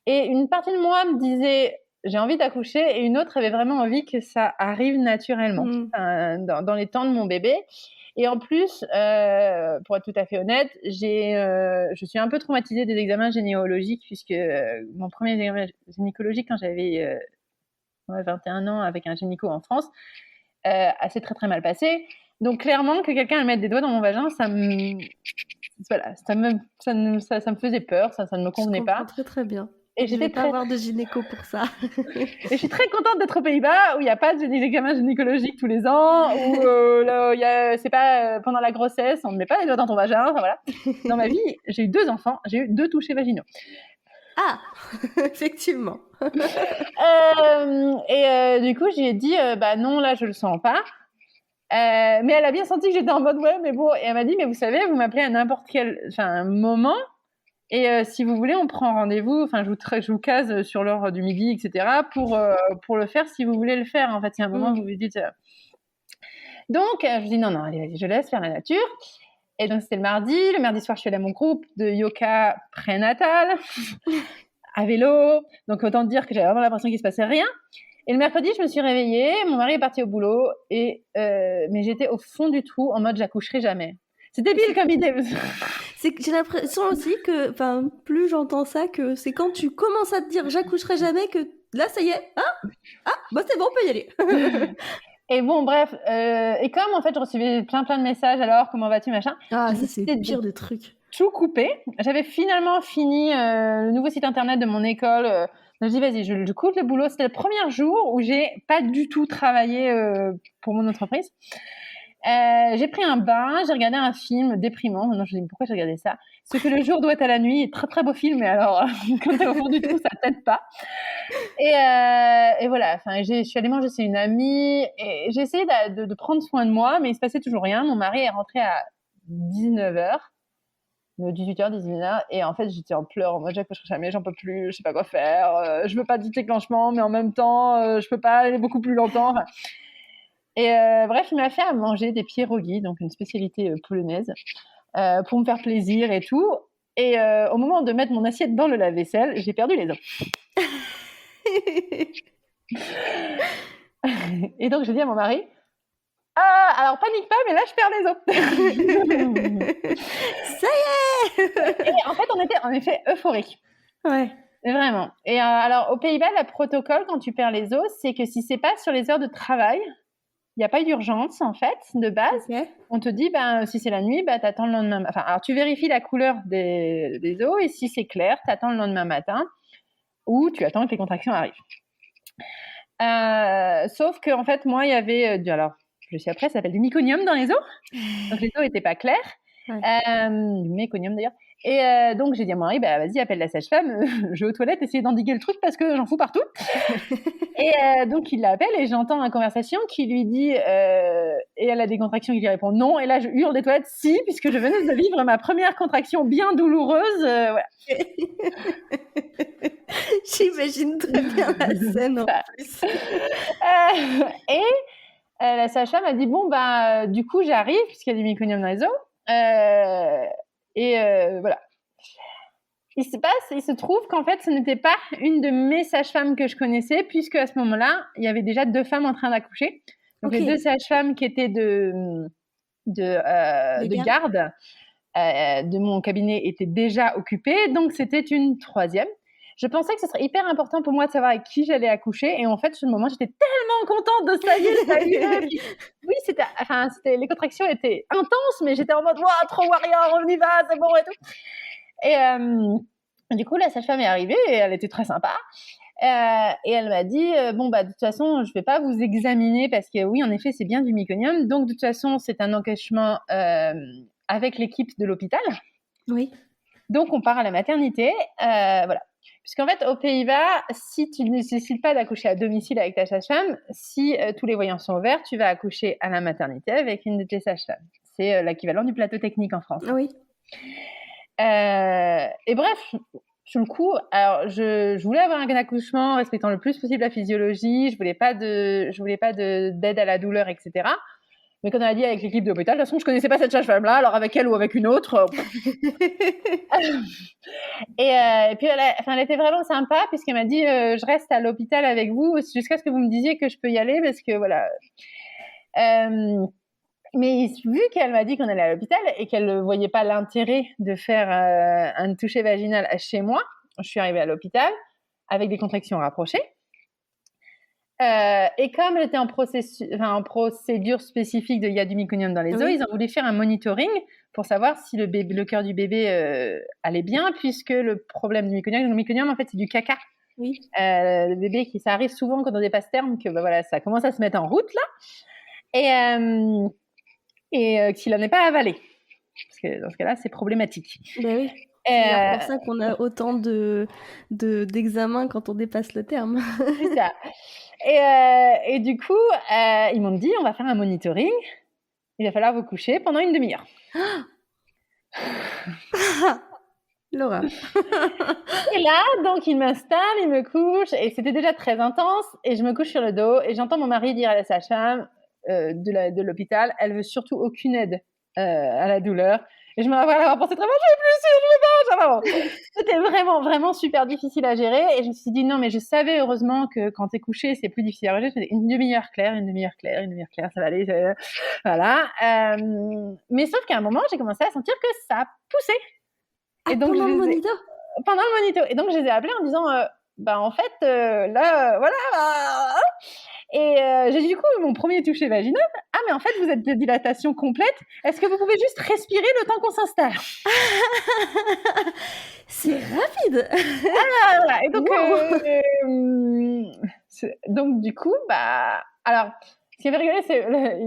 Et une partie de moi me disait, j'ai envie d'accoucher, et une autre avait vraiment envie que ça arrive naturellement, dans les temps de mon bébé. Et en plus, pour être tout à fait honnête, je suis un peu traumatisée des examens gynécologiques, puisque mon premier examen gynécologique, quand j'avais 21 ans avec un gynéco en France, s'est très très mal passé. Donc clairement, que quelqu'un mette des doigts dans mon vagin, ça me faisait peur, ça ne me convenait pas. Je comprends très très bien. Et je vais pas avoir de gynéco pour ça. Et je suis très contente d'être aux Pays-Bas où il n'y a pas d'examen gynécologique tous les ans, où c'est pas pendant la grossesse, on ne met pas les doigts dans ton vagin. Enfin, voilà. Dans ma vie, j'ai eu 2 enfants, j'ai eu 2 touchés vaginaux. Ah, effectivement. Du coup, j'ai dit, non, là, je le sens pas. Mais elle a bien senti que j'étais en mode, ouais, mais bon. Et elle m'a dit, mais vous savez, vous m'appelez à n'importe quel moment. Et si vous voulez, on prend rendez-vous. Enfin, je vous case sur l'heure du midi, etc. pour le faire si vous voulez le faire. En fait, il y a un moment où vous vous dites. Donc, je dis non, allez, vas-y, je laisse faire la nature. Et donc, c'était le mardi. Le mardi soir, je suis allée à mon groupe de yoga prénatal à vélo. Donc, autant dire que j'avais vraiment l'impression qu'il se passait rien. Et le mercredi, je me suis réveillée. Mon mari est parti au boulot. Mais j'étais au fond du trou en mode j'accoucherai jamais. C'est débile comme idée. C'est que j'ai l'impression aussi que, plus j'entends ça, que c'est quand tu commences à te dire j'accoucherai jamais que là, ça y est, c'est bon, on peut y aller. Et bon, bref, et comme en fait, je recevais plein de messages, alors comment vas-tu, machin. Ah, ça c'est le pire des trucs. Tout coupé. J'avais finalement fini le nouveau site internet de mon école. Je dis vas-y, je coupe le boulot. C'était le premier jour où j'ai pas du tout travaillé pour mon entreprise. J'ai pris un bain, j'ai regardé un film déprimant. Non, je me dis pourquoi j'ai regardé ça? Ce que le jour doit à la nuit, très très beau film, mais alors quand t'es au fond du trou, ça t'aide pas. Et voilà, enfin, je suis allée manger chez une amie et j'ai essayé de prendre soin de moi, mais il se passait toujours rien. Mon mari est rentré à 19h, 18h, 19h, et en fait, j'étais en pleurs. Moi, j'accroche jamais, j'en peux plus, je sais pas quoi faire. Je veux pas du déclenchement, mais en même temps, je peux pas aller beaucoup plus longtemps. Enfin, bref, il m'a fait à manger des pierogi, donc une spécialité polonaise, pour me faire plaisir et tout. Et au moment de mettre mon assiette dans le lave-vaisselle, j'ai perdu les os. Et donc, j'ai dit à mon mari, alors panique pas, mais là, je perds les os. Ça y est. Et en fait, on était en effet euphoriques. Ouais. Vraiment. Et alors, aux Pays-Bas, le protocole, quand tu perds les os, c'est que si c'est pas sur les heures de travail, il n'y a pas d'urgence, en fait, de base. Okay. On te dit, si c'est la nuit, t'attends le lendemain. Enfin, alors, tu vérifies la couleur des os, et si c'est clair, t'attends le lendemain matin, ou tu attends que les contractions arrivent. Sauf que, en fait, moi, il y avait, alors, je sais après, ça s'appelle du myconium dans les os. Donc, les os n'étaient pas clairs. Ouais. Du méconium, d'ailleurs. Et donc, j'ai dit à mon mari, vas-y, appelle la sage-femme. Je vais aux toilettes essayer d'endiguer le truc parce que j'en fous partout. Et donc, il l'appelle et j'entends une conversation qui lui dit, et elle a des contractions, qui lui répond non. Et là, je hurle des toilettes, si, puisque je venais de vivre ma première contraction bien douloureuse. Voilà. J'imagine très bien la scène en plus. La sage-femme a dit, du coup, j'arrive, puisqu'il y a du myconium dans les os. Voilà. Il se trouve qu'en fait, ce n'était pas une de mes sages-femmes que je connaissais, puisque à ce moment-là, il y avait déjà 2 femmes en train d'accoucher. Donc, les 2 sages-femmes qui étaient de garde de mon cabinet étaient déjà occupées, donc c'était une 3e. Je pensais que ce serait hyper important pour moi de savoir avec qui j'allais accoucher, et en fait, sur le moment, j'étais tellement contente de ça y est. Oui, les contractions étaient intenses, mais j'étais en mode, wow, trop warrior, on y va, c'est bon et tout. Et du coup, la sage-femme est arrivée et elle était très sympa. Et elle m'a dit, de toute façon, je vais pas vous examiner parce que oui, en effet, c'est bien du myconium. Donc, de toute façon, c'est un encaissement avec l'équipe de l'hôpital. Oui. Donc, on part à la maternité. Voilà. Puisqu'en fait, aux Pays-Bas, si tu ne nécessites pas d'accoucher à domicile avec ta sage-femme, si tous les voyants sont ouverts, tu vas accoucher à la maternité avec une de tes sages-femmes. C'est l'équivalent du plateau technique en France. Oui. Et bref, sur le coup, alors je voulais avoir un accouchement respectant le plus possible la physiologie. Je voulais pas d'aide à la douleur, etc. Mais quand on a dit avec l'équipe de l'hôpital, de toute façon, je connaissais pas cette sage-femme-là, alors avec elle ou avec une autre. Et puis elle était vraiment sympa puisqu'elle m'a dit, je reste à l'hôpital avec vous jusqu'à ce que vous me disiez que je peux y aller parce que voilà. Mais vu qu'elle m'a dit qu'on allait à l'hôpital et qu'elle ne voyait pas l'intérêt de faire un toucher vaginal chez moi, je suis arrivée à l'hôpital avec des contractions rapprochées. Et comme elle était en procédure spécifique il y a du myconium dans les os, ils ont voulu faire un monitoring pour savoir si le cœur du bébé allait bien, puisque le problème du myconium, en fait, c'est du caca. Oui. Le bébé, ça arrive souvent quand on dépasse terme, que ça commence à se mettre en route là. Et qu'il n'en est pas avalé. Parce que dans ce cas-là, c'est problématique. Oui. C'est pour ça qu'on a autant d'examens quand on dépasse le terme. C'est ça. Et du coup, ils m'ont dit, on va faire un monitoring. Il va falloir vous coucher pendant une demi-heure. Laura. Et là, donc, il m'installe, il me couche, et c'était déjà très intense. Et je me couche sur le dos, et j'entends mon mari dire à la sage-femme de l'hôpital, elle veut surtout aucune aide à la douleur. Et je me rappelle avoir pensé très bien, je vais plus. C'était vraiment, vraiment super difficile à gérer. Et je me suis dit, non, mais je savais heureusement que quand t'es couché, c'est plus difficile à gérer. Je faisais une demi-heure claire, ça va aller. Voilà. Mais sauf qu'à un moment, j'ai commencé à sentir que ça poussait. Et donc, pendant le monito. Pendant le monito. Et donc, je les ai appelés en disant, en fait, là, voilà. Et j'ai dit, du coup, mon premier toucher vaginal, mais en fait, vous êtes de dilatation complète. Est-ce que vous pouvez juste respirer le temps qu'on s'installe? C'est rapide. Voilà. Et donc, donc, du coup, alors, Ce qui avait rigolé,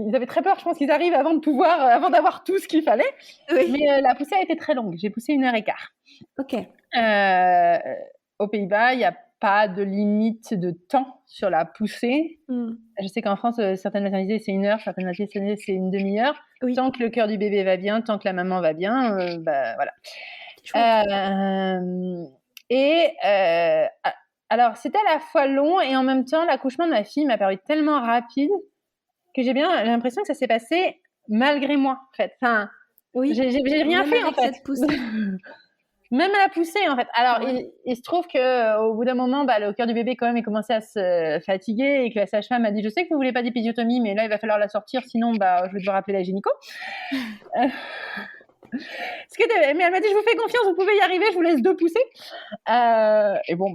ils avaient très peur, je pense qu'ils arrivent avant d'avoir tout ce qu'il fallait. Oui. Mais la poussée a été très longue. J'ai poussé 1h15. Ok. Aux Pays-Bas, il n'y a pas de limite de temps sur la poussée. Je sais qu'en France, certaines maternités, c'est 1 heure, certaines maternités, c'est une demi-heure. Oui. Tant que le cœur du bébé va bien, tant que la maman va bien, voilà. Alors, c'était à la fois long et en même temps, l'accouchement de ma fille m'a paru tellement rapide que j'ai bien l'impression que ça s'est passé malgré moi, en fait. Enfin, oui. J'ai rien fait, en fait. Même à la poussée, en fait. Alors, il se trouve qu'au bout d'un moment, le cœur du bébé, quand même, il commençait à se fatiguer et que la sage-femme m'a dit « Je sais que vous voulez pas d'épisiotomie, mais là, il va falloir la sortir, sinon, je vais devoir appeler la gynéco. » Mais elle m'a dit « Je vous fais confiance, vous pouvez y arriver, je vous laisse 2 poussées. » Et bon,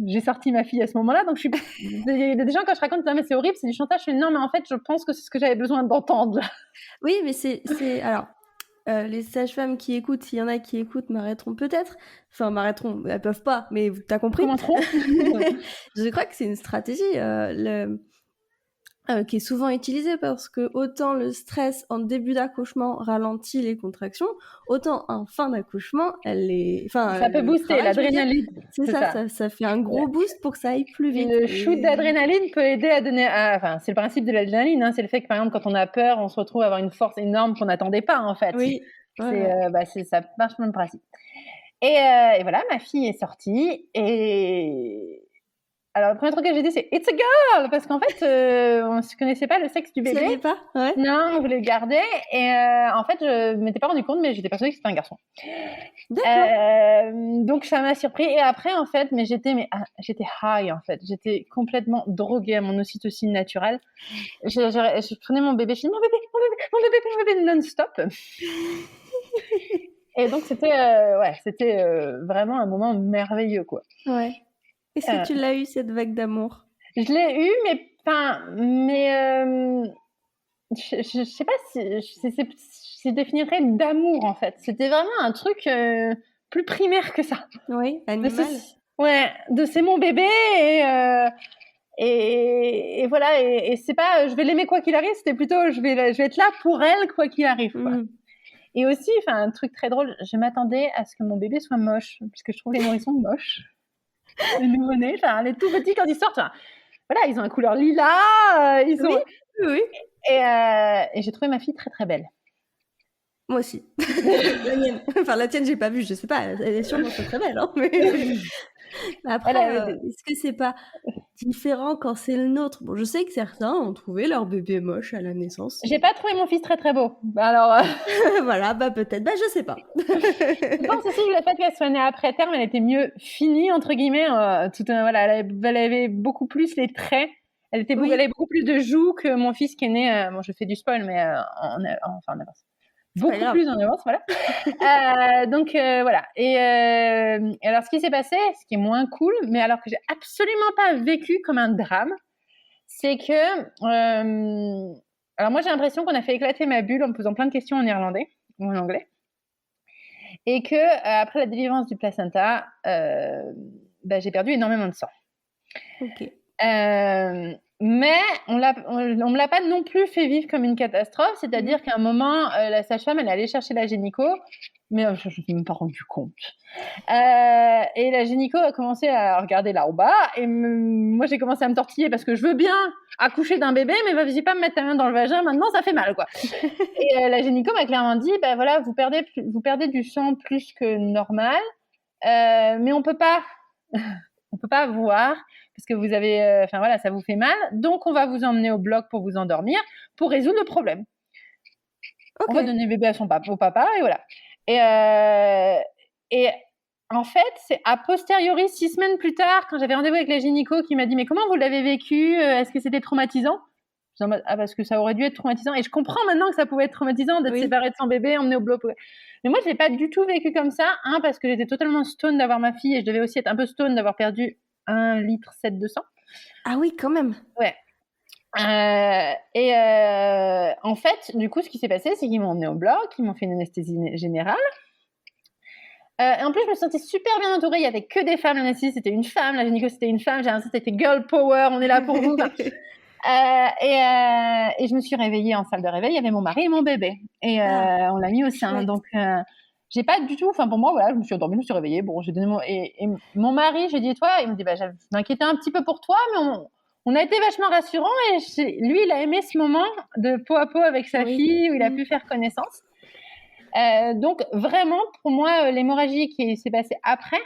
j'ai sorti ma fille à ce moment-là, donc il y a des gens quand je raconte mais c'est horrible, c'est du chantage. Je fais non, mais en fait, je pense que c'est ce que j'avais besoin d'entendre. Oui, mais c'est alors les sages-femmes qui écoutent, s'il y en a qui écoutent, m'arrêteront peut-être. Enfin, m'arrêteront, elles peuvent pas, mais t'as compris. Je crois que c'est une stratégie qui est souvent utilisée parce que autant le stress en début d'accouchement ralentit les contractions, autant en fin d'accouchement, ça peut booster l'adrénaline. C'est ça fait un gros boost pour que ça aille plus vite. Le shoot d'adrénaline peut aider à donner... c'est le principe de l'adrénaline, hein, c'est le fait que par exemple quand on a peur, on se retrouve à avoir une force énorme qu'on n'attendait pas en fait. Oui. Ça marche même principe. Et voilà, ma fille est sortie et... Alors, le premier truc que j'ai dit, c'est « It's a girl !» parce qu'en fait, on ne se connaissait pas le sexe du bébé. Tu savais pas ? Ouais. Non, on voulait le garder. Et en fait, je ne m'étais pas rendu compte, mais j'étais persuadée que c'était un garçon. D'accord. Donc, ça m'a surpris. Et après, en fait, j'étais high, en fait. J'étais complètement droguée à mon ocytocine naturelle. Je prenais mon bébé, je disais « Mon bébé, non-stop !» Et donc, c'était vraiment un moment merveilleux, quoi. Ouais. Est-ce que tu l'as eu, cette vague d'amour ? Je l'ai eu, je sais pas si je définirais d'amour, en fait. C'était vraiment un truc plus primaire que ça. Oui, animal. C'est mon bébé et voilà. Et c'est pas je vais l'aimer quoi qu'il arrive, c'était plutôt je vais être là pour elle quoi qu'il arrive, quoi. Et aussi, un truc très drôle, je m'attendais à ce que mon bébé soit moche, parce que je trouve les nourrissons moches. Les nouveau-nés, les tout petits quand ils sortent, voilà, ils ont une couleur lilas, Oui. Et j'ai trouvé ma fille très très belle. Moi aussi. La mienne. Enfin, la tienne, j'ai pas vue, je sais pas, elle est sûrement très très belle, hein, mais... Après, est-ce que c'est pas différent quand c'est le nôtre ? Bon, je sais que certains ont trouvé leur bébé moche à la naissance. J'ai pas trouvé mon fils très très beau. Alors voilà, peut-être, je sais pas. Je pense aussi que le fait qu'elle soit née après terme, elle était mieux finie entre guillemets. Elle avait beaucoup plus les traits. Elle avait beaucoup plus de joues que mon fils qui est né. Bon, je fais du spoil, mais en avance. Beaucoup plus en avance, voilà. Donc voilà. Et alors, ce qui s'est passé, ce qui est moins cool, mais alors que j'ai absolument pas vécu comme un drame, c'est que alors moi j'ai l'impression qu'on a fait éclater ma bulle en me posant plein de questions en néerlandais ou en anglais, et que après la délivrance du placenta, j'ai perdu énormément de sang. Ok. Mais on me l'a pas non plus fait vivre comme une catastrophe, c'est-à-dire qu'à un moment, la sage-femme, elle est allée chercher la gynéco, mais je ne me suis même pas rendu compte. Et la gynéco a commencé à regarder là au bas, et moi j'ai commencé à me tortiller parce que je veux bien accoucher d'un bébé, mais vas-y pas me mettre ta main dans le vagin, maintenant ça fait mal, quoi. Et la gynéco m'a clairement dit, voilà, vous perdez du sang plus que normal, mais on peut pas voir parce que vous avez, ça vous fait mal, donc on va vous emmener au bloc pour vous endormir, pour résoudre le problème. Okay. On va donner bébé au papa, et voilà. Et en fait, c'est a posteriori, 6 semaines plus tard, quand j'avais rendez-vous avec la gynéco qui m'a dit « Mais comment vous l'avez vécu ? Est-ce que c'était traumatisant ?» Je dis « parce que ça aurait dû être traumatisant. » Et je comprends maintenant que ça pouvait être traumatisant d'être séparé de son bébé, emmené au bloc. Mais moi, je l'ai pas du tout vécu comme ça, parce que j'étais totalement stone d'avoir ma fille, et je devais aussi être un peu stone d'avoir perdu 1,7 litre de sang. Ah oui, quand même. Ouais. En fait, du coup, ce qui s'est passé, c'est qu'ils m'ont emmené au bloc, ils m'ont fait une anesthésie générale. Et en plus, je me sentais super bien entourée. Il y avait que des femmes. L'anesthésie, c'était une femme. La gynéco, c'était une femme. J'ai l'impression que c'était girl power. On est là pour vous. Et je me suis réveillée en salle de réveil. Il y avait mon mari et mon bébé. Et on l'a mis au sein. chouette. Donc, j'ai pas du tout. Enfin, pour moi, voilà, je me suis endormie, je me suis réveillée. Bon, j'ai donné et mon mari, j'ai dit, et toi? Il me dit, je m'inquiétais un petit peu pour toi, mais on a été vachement rassurants. Et lui, il a aimé ce moment de peau à peau avec sa fille où il a pu faire connaissance. Donc, vraiment, pour moi, l'hémorragie qui s'est passée après,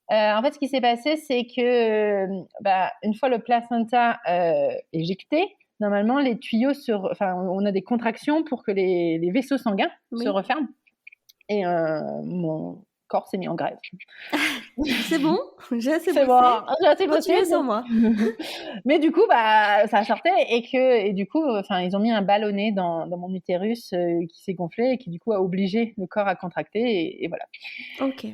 en fait, ce qui s'est passé, c'est que une fois le placenta éjecté, normalement, les tuyaux on a des contractions pour que les vaisseaux sanguins se referment. Et mon corps s'est mis en grève. C'est bon, j'ai assez bossé. J'ai assez bossé sans moi. Mais du coup, ça sortait et du coup, ils ont mis un ballonnet dans mon utérus qui s'est gonflé et qui du coup a obligé le corps à contracter et voilà. Ok.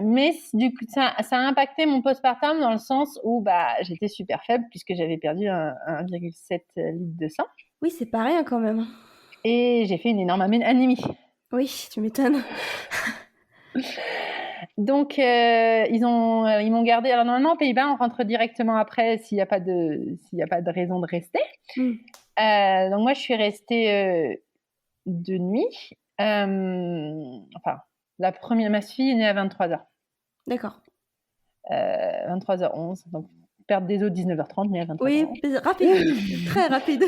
Mais du coup, ça a impacté mon postpartum dans le sens où j'étais super faible puisque j'avais perdu 1,7 litre de sang. Oui, c'est pas rien quand même. Et j'ai fait une énorme anémie. Oui, tu m'étonnes. Donc, ils m'ont gardé. Alors, normalement, aux Pays-Bas, on rentre directement après s'il n'y a pas de raison de rester. Donc, moi, je suis restée de nuit. Ma fille est née à 23h. D'accord. 23h11. Donc, perte des os 19h30, mais à 23h. Oui, rapide. Très rapide.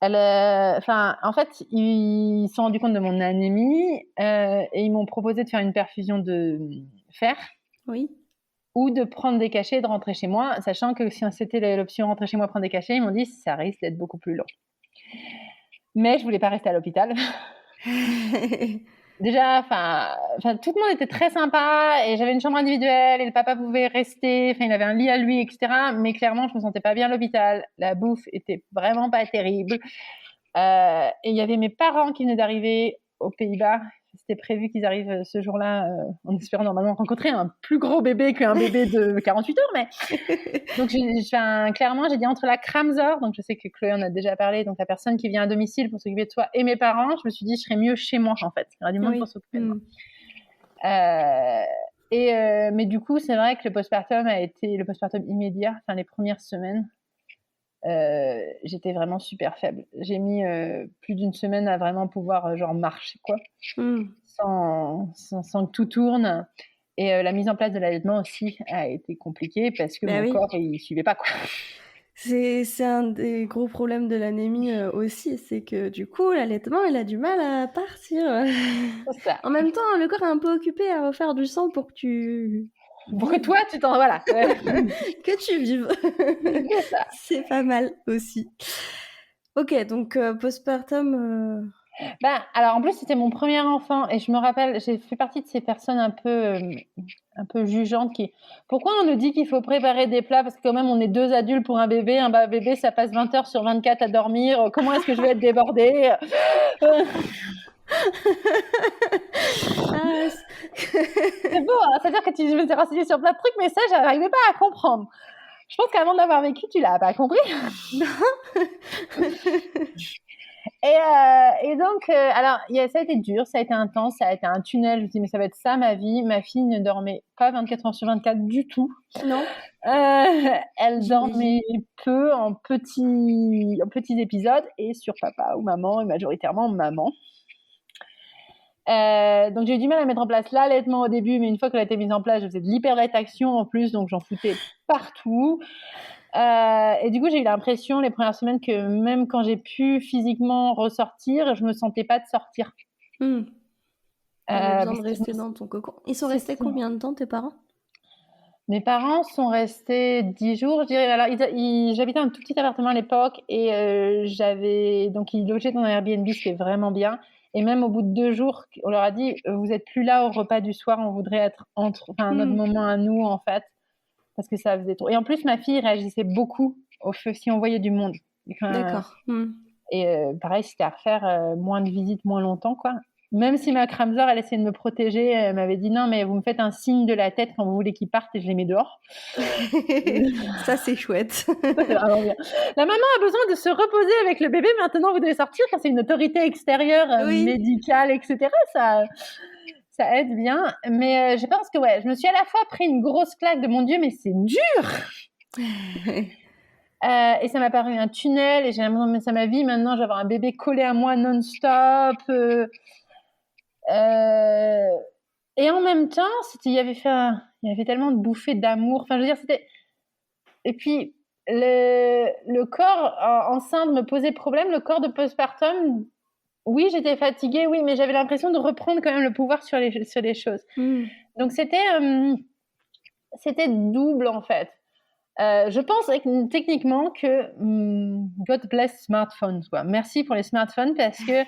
En fait, ils se sont rendus compte de mon anémie et ils m'ont proposé de faire une perfusion de fer. Oui. Ou de prendre des cachets et de rentrer chez moi, sachant que si c'était l'option rentrer chez moi prendre des cachets, ils m'ont dit ça risque d'être beaucoup plus long. Mais je voulais pas rester à l'hôpital. Déjà, tout le monde était très sympa et j'avais une chambre individuelle et le papa pouvait rester, il avait un lit à lui, etc. Mais clairement, je me sentais pas bien à l'hôpital. La bouffe était vraiment pas terrible. Et il y avait mes parents qui venaient d'arriver aux Pays-Bas. C'était prévu qu'ils arrivent ce jour-là en espérant normalement rencontrer un plus gros bébé qu'un bébé de 48 heures. Mais donc, clairement, j'ai dit entre la Kramzor, donc je sais que Chloé en a déjà parlé, donc la personne qui vient à domicile pour s'occuper de toi, et mes parents, je me suis dit je serais mieux chez moi en fait. Il y aura du monde pour s'occuper de moi. Mais du coup, c'est vrai que le postpartum immédiat, les premières semaines. J'étais vraiment super faible. J'ai mis plus d'une semaine à vraiment pouvoir marcher quoi, sans que tout tourne. Et la mise en place de l'allaitement aussi a été compliquée parce que mon corps il suivait pas quoi. C'est un des gros problèmes de l'anémie aussi, c'est que du coup l'allaitement il a du mal à partir. C'est ça. En même temps, le corps est un peu occupé à refaire du sang pour que toi tu t'en voilà que tu vives. C'est ça. C'est pas mal aussi. Ok, donc postpartum. Alors en plus c'était mon premier enfant et je me rappelle, j'ai fait partie de ces personnes un peu jugeantes pourquoi on nous dit qu'il faut préparer des plats parce que quand même on est 2 adultes pour un bébé ça passe 20 heures sur 24 à dormir, comment est-ce que je vais être débordée? C'est beau, hein, c'est-à-dire que je me suis renseignée sur plein de trucs mais ça j'arrivais pas à comprendre. Je pense qu'avant de l'avoir vécu tu l'as pas compris. Et donc, ça a été dur, ça a été intense, ça a été un tunnel. Je me dis, mais ça va être ça ma vie. Ma fille ne dormait pas 24 heures sur 24 du tout. Non. Elle dormait peu en petits épisodes et sur papa ou maman, et majoritairement maman. Donc j'ai eu du mal à mettre en place l'allaitement au début, mais une fois qu'elle a été mise en place, je faisais de l'hyperlactation en plus, donc j'en foutais partout. Et du coup, j'ai eu l'impression les premières semaines que même quand j'ai pu physiquement ressortir, je me sentais pas de sortir. T'avais besoin de rester dans ton cocon. Ils sont restés combien de temps, tes parents? Mes parents sont restés 10 jours, je dirais. Alors, j'habitais un tout petit appartement à l'époque et donc ils logeaient dans un Airbnb, c'était vraiment bien. Et même au bout de 2 jours, on leur a dit, vous êtes plus là au repas du soir, on voudrait être notre moment à nous en fait. Parce que ça faisait trop. Et en plus, ma fille réagissait beaucoup au feu si on voyait du monde. D'accord. Et pareil, c'était à refaire moins de visites, moins longtemps, quoi. Même si ma Kramzor, elle essayait de me protéger, elle m'avait dit non, mais vous me faites un signe de la tête quand vous voulez qu'ils partent et je les mets dehors. Ça, c'est chouette. Ça, c'est vraiment bien. La maman a besoin de se reposer avec le bébé. Maintenant, vous devez sortir quand c'est une autorité extérieure, médicale, etc. Ça aide bien, mais je pense que je me suis à la fois pris une grosse claque de mon Dieu, mais c'est dur. Et ça m'a paru un tunnel et j'ai l'impression de mettre ma vie. Maintenant, je vais avoir un bébé collé à moi non-stop. Et en même temps, il y avait tellement de bouffées d'amour. Enfin, je veux dire, c'était. Et puis, le corps enceinte me posait problème. Le corps de postpartum, oui, j'étais fatiguée, oui, mais j'avais l'impression de reprendre quand même le pouvoir sur les choses. Donc, c'était double, en fait. Je pense techniquement que God bless smartphones, quoi. Merci pour les smartphones parce que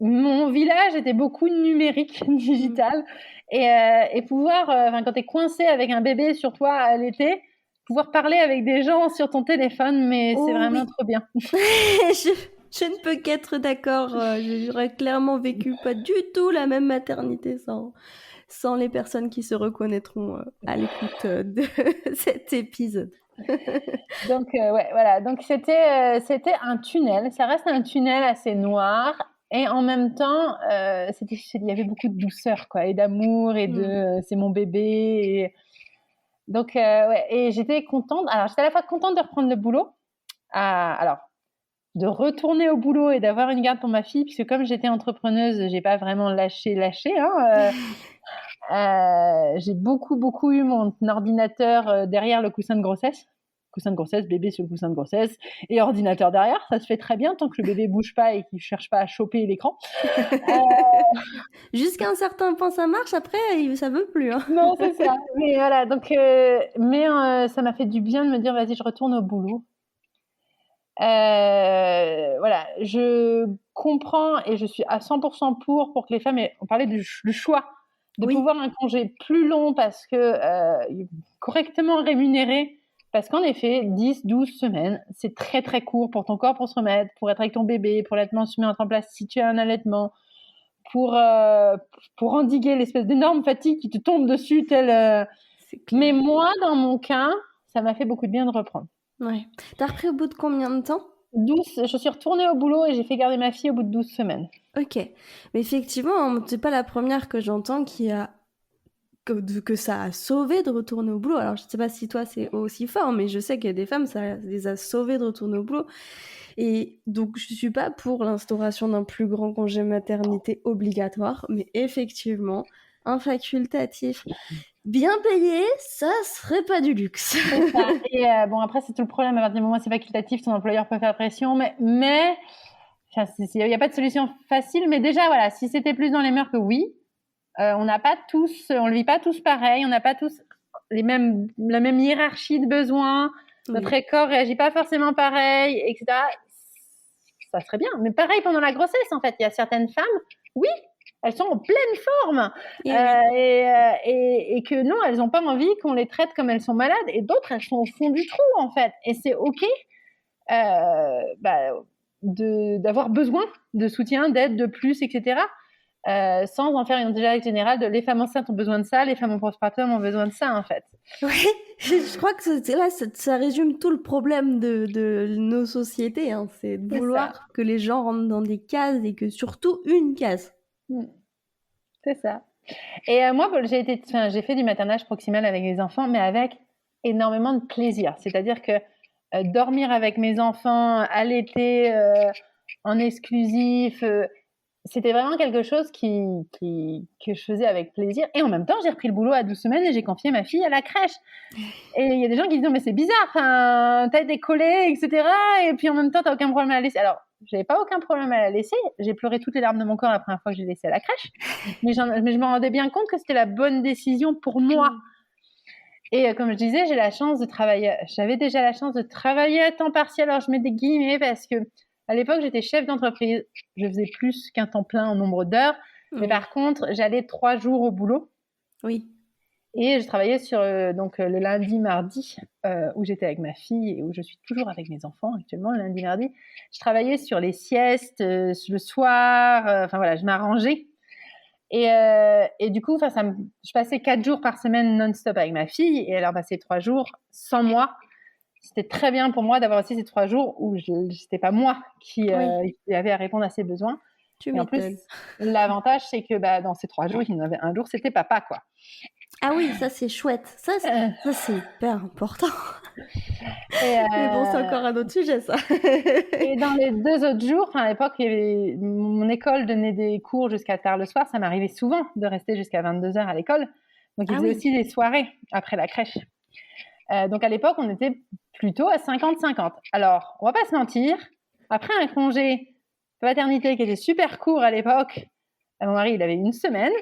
mon village était beaucoup numérique, digital, et pouvoir, quand t'es coincé avec un bébé sur toi à l'été, pouvoir parler avec des gens sur ton téléphone, mais c'est vraiment trop bien. Je ne peux qu'être d'accord. J'aurais clairement vécu pas du tout la même maternité sans les personnes qui se reconnaîtront à l'écoute de cet épisode. Donc, voilà. Donc, c'était un tunnel. Ça reste un tunnel assez noir. Et en même temps, il y avait beaucoup de douceur, quoi, et d'amour, et c'est mon bébé. Et... Donc, et j'étais contente. Alors, j'étais à la fois contente de reprendre le boulot. Alors, de retourner au boulot et d'avoir une garde pour ma fille, puisque comme j'étais entrepreneuse, j'ai pas vraiment lâché. J'ai beaucoup eu mon ordinateur derrière le coussin de grossesse. Coussin de grossesse, bébé sur le coussin de grossesse et ordinateur derrière, ça se fait très bien tant que le bébé bouge pas et qu'il cherche pas à choper l'écran. Jusqu'à un certain point ça marche, après ça veut plus. Hein. Non, c'est ça. Mais voilà, donc ça m'a fait du bien de me dire vas-y, je retourne au boulot. Voilà, je comprends et je suis à 100% pour que les femmes on parlait du choix de pouvoir un congé plus long parce que correctement rémunéré. Parce qu'en effet, 10, 12 semaines, c'est très très court pour ton corps pour se remettre, pour être avec ton bébé, pour l'allaitement se mettre en place si tu as un allaitement, pour endiguer l'espèce d'énorme fatigue qui te tombe dessus. Mais moi, dans mon cas, ça m'a fait beaucoup de bien de reprendre. Ouais. T'as repris au bout de combien de temps ? 12, je suis retournée au boulot et j'ai fait garder ma fille au bout de 12 semaines. Ok. Mais effectivement, t'es pas la première que j'entends que ça a sauvé de retourner au boulot. Alors, je sais pas si toi, c'est aussi fort, mais je sais qu'il y a des femmes, ça les a sauvées de retourner au boulot. Et donc, je suis pas pour l'instauration d'un plus grand congé maternité obligatoire, mais effectivement, un facultatif bien payé, ça serait pas du luxe. C'est ça. Et après, c'est tout le problème. À partir du moment où c'est facultatif, ton employeur peut faire pression, mais il n'y a pas de solution facile. Mais déjà, voilà, si c'était plus dans les mœurs que oui, on le vit pas tous pareil, on n'a pas tous la même hiérarchie de besoins, notre corps réagit pas forcément pareil, etc. Ça serait bien. Mais pareil pendant la grossesse, en fait, il y a certaines femmes, oui, elles sont en pleine forme et que non, elles n'ont pas envie qu'on les traite comme elles sont malades, et d'autres, elles sont au fond du trou, en fait. Et c'est OK d'avoir besoin de soutien, d'aide, de plus, etc. Sans en faire une généralité générale de les femmes enceintes ont besoin de ça, les femmes en postpartum ont besoin de ça, en fait. Oui, je crois que ça résume tout le problème de nos sociétés, hein. C'est de vouloir que les gens rentrent dans des cases et que surtout une case. C'est ça. Et moi, j'ai fait du maternage proximal avec les enfants, mais avec énormément de plaisir. C'est-à-dire que dormir avec mes enfants, allaiter en exclusif, c'était vraiment quelque chose que je faisais avec plaisir. Et en même temps, j'ai repris le boulot à 12 semaines et j'ai confié ma fille à la crèche. Et il y a des gens qui disent non, mais c'est bizarre, t'as été collée, etc. Et puis en même temps, t'as aucun problème à la laisser. Alors, j'avais pas aucun problème à la laisser. J'ai pleuré toutes les larmes de mon corps la première fois que j'ai laissé à la crèche. Mais je me rendais bien compte que c'était la bonne décision pour moi. Et comme je disais, j'ai la chance de travailler. J'avais déjà la chance de travailler à temps partiel. Alors, je mets des guillemets parce que à l'époque, j'étais chef d'entreprise. Je faisais plus qu'un temps plein en nombre d'heures. Mais par contre, j'allais 3 jours au boulot. Oui. Et je travaillais sur le lundi, mardi, où j'étais avec ma fille et où je suis toujours avec mes enfants actuellement, le lundi, mardi. Je travaillais sur les siestes, le soir. Voilà, je m'arrangeais. Et du coup, je passais 4 jours par semaine non-stop avec ma fille et elle en passait 3 jours sans moi. C'était très bien pour moi d'avoir aussi ces 3 jours où c'était pas moi qui avait à répondre à ses besoins. Et en plus, l'avantage, c'est que dans ces 3 jours, il y en avait un jour, c'était papa, quoi. Ah oui, ça c'est chouette. Ça c'est hyper important. Et, Mais bon, c'est encore un autre sujet, ça. et dans les 2 autres jours, à l'époque, mon école donnait des cours jusqu'à tard le soir. Ça m'arrivait souvent de rester jusqu'à 22h à l'école. Donc, ils faisaient aussi des soirées après la crèche. Donc, à l'époque, on était plutôt à 50-50. Alors, on va pas se mentir. Après un congé de paternité qui était super court à l'époque, mon mari, il avait 1 semaine.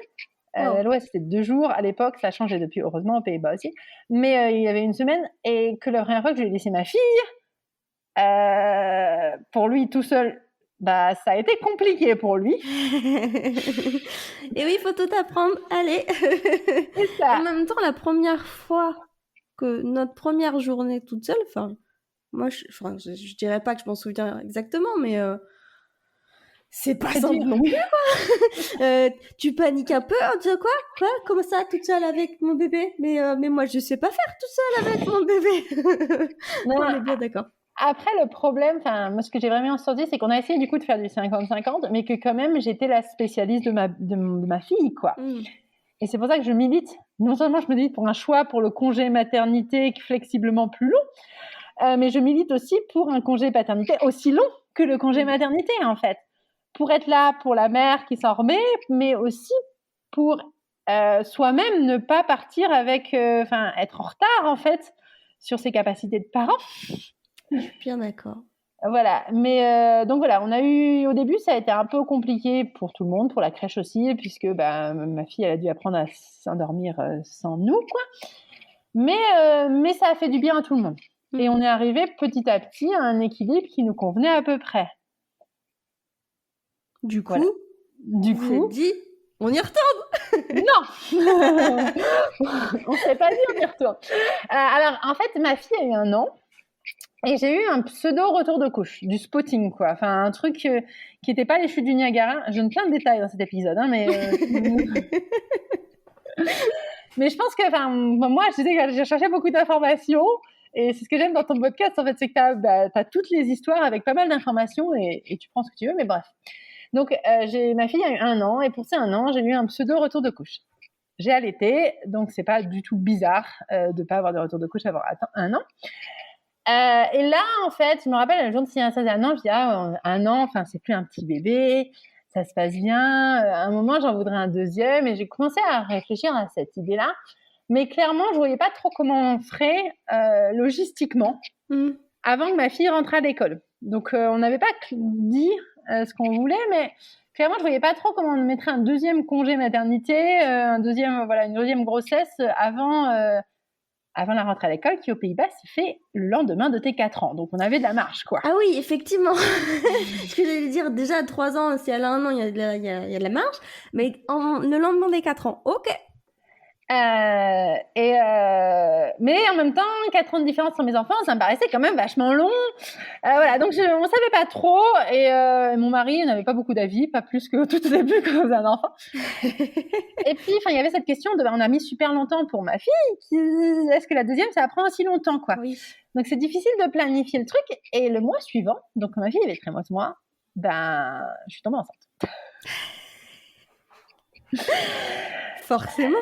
La loi, c'était 2 jours. À l'époque, ça a changé depuis, heureusement, aux Pays-Bas aussi. Mais il y avait 1 semaine. Et que la première fois que je lui ai laissé ma fille, pour lui tout seul, ça a été compliqué pour lui. Et oui, il faut tout apprendre. Allez. C'est ça. En même temps, la première fois que notre première journée toute seule, moi, je dirais pas que je m'en souviens exactement, mais c'est pas simple non plus, quoi. Tu paniques un peu, en disant quoi, comment ça, toute seule avec mon bébé, mais moi, je sais pas faire toute seule avec mon bébé. Non, on est bien d'accord. Après, le problème, moi, ce que j'ai vraiment sorti, c'est qu'on a essayé du coup de faire du 50-50, mais que quand même, j'étais la spécialiste de ma fille, quoi. Et c'est pour ça que je milite. Non seulement je milite pour un choix pour le congé maternité flexiblement plus long, mais je milite aussi pour un congé paternité aussi long que le congé maternité, en fait. Pour être là pour la mère qui s'en remet, mais aussi pour soi-même ne pas partir avec, être en retard, en fait, sur ses capacités de parent. Je suis bien d'accord. Voilà, mais donc voilà, on a eu au début, ça a été un peu compliqué pour tout le monde, pour la crèche aussi, puisque ma fille, elle a dû apprendre à s'endormir sans nous, quoi. Mais ça a fait du bien à tout le monde. Et on est arrivé petit à petit à un équilibre qui nous convenait à peu près. Du coup, vous êtes dit, on y retourne. Non. On s'est pas dit on y retourne. Alors, en fait, ma fille a eu 1 an. Et j'ai eu un pseudo retour de couche, du spotting, quoi. Enfin, un truc qui n'était pas les chutes du Niagara. Je donne plein de détails dans cet épisode, hein, mais mais je pense que, moi, je disais que j'ai cherché beaucoup d'informations. Et c'est ce que j'aime dans ton podcast, en fait, c'est que t'as toutes les histoires avec pas mal d'informations et tu prends ce que tu veux, mais bref. Donc, ma fille a eu 1 an et pour ces 1 an, j'ai eu un pseudo retour de couche. J'ai allaité, donc c'est pas du tout bizarre de pas avoir de retour de couche avant 1 an. Et là, en fait, je me rappelle le jour de signer ça, 1 an, je dis 1 an, c'est plus un petit bébé, ça se passe bien. À un moment, j'en voudrais un 2e, et j'ai commencé à réfléchir à cette idée-là. Mais clairement, je voyais pas trop comment on ferait logistiquement avant que ma fille rentre à l'école. Donc, on n'avait pas dit ce qu'on voulait, mais clairement, je voyais pas trop comment on mettrait un 2e congé maternité, une 2e grossesse avant la rentrée à l'école, qui aux Pays-Bas se fait le lendemain de tes 4 ans. Donc, on avait de la marge, quoi. Ah oui, effectivement. Ce que j'allais dire, déjà à 3 ans, si elle a 1 an, il y a de la marge. Mais le lendemain des 4 ans, ok. Mais en même temps, 4 ans de différence entre mes enfants, ça me paraissait quand même vachement long. Voilà, donc on savait pas trop. Et mon mari n'avait pas beaucoup d'avis, pas plus que tout au début quand on faisait un enfant. Et puis, il y avait cette question on a mis super longtemps pour ma fille. Est-ce que la 2e, ça prend aussi longtemps, quoi. Oui. Donc, c'est difficile de planifier le truc. Et le mois suivant, donc quand ma fille avait 13 mois, je suis tombée enceinte. Forcément.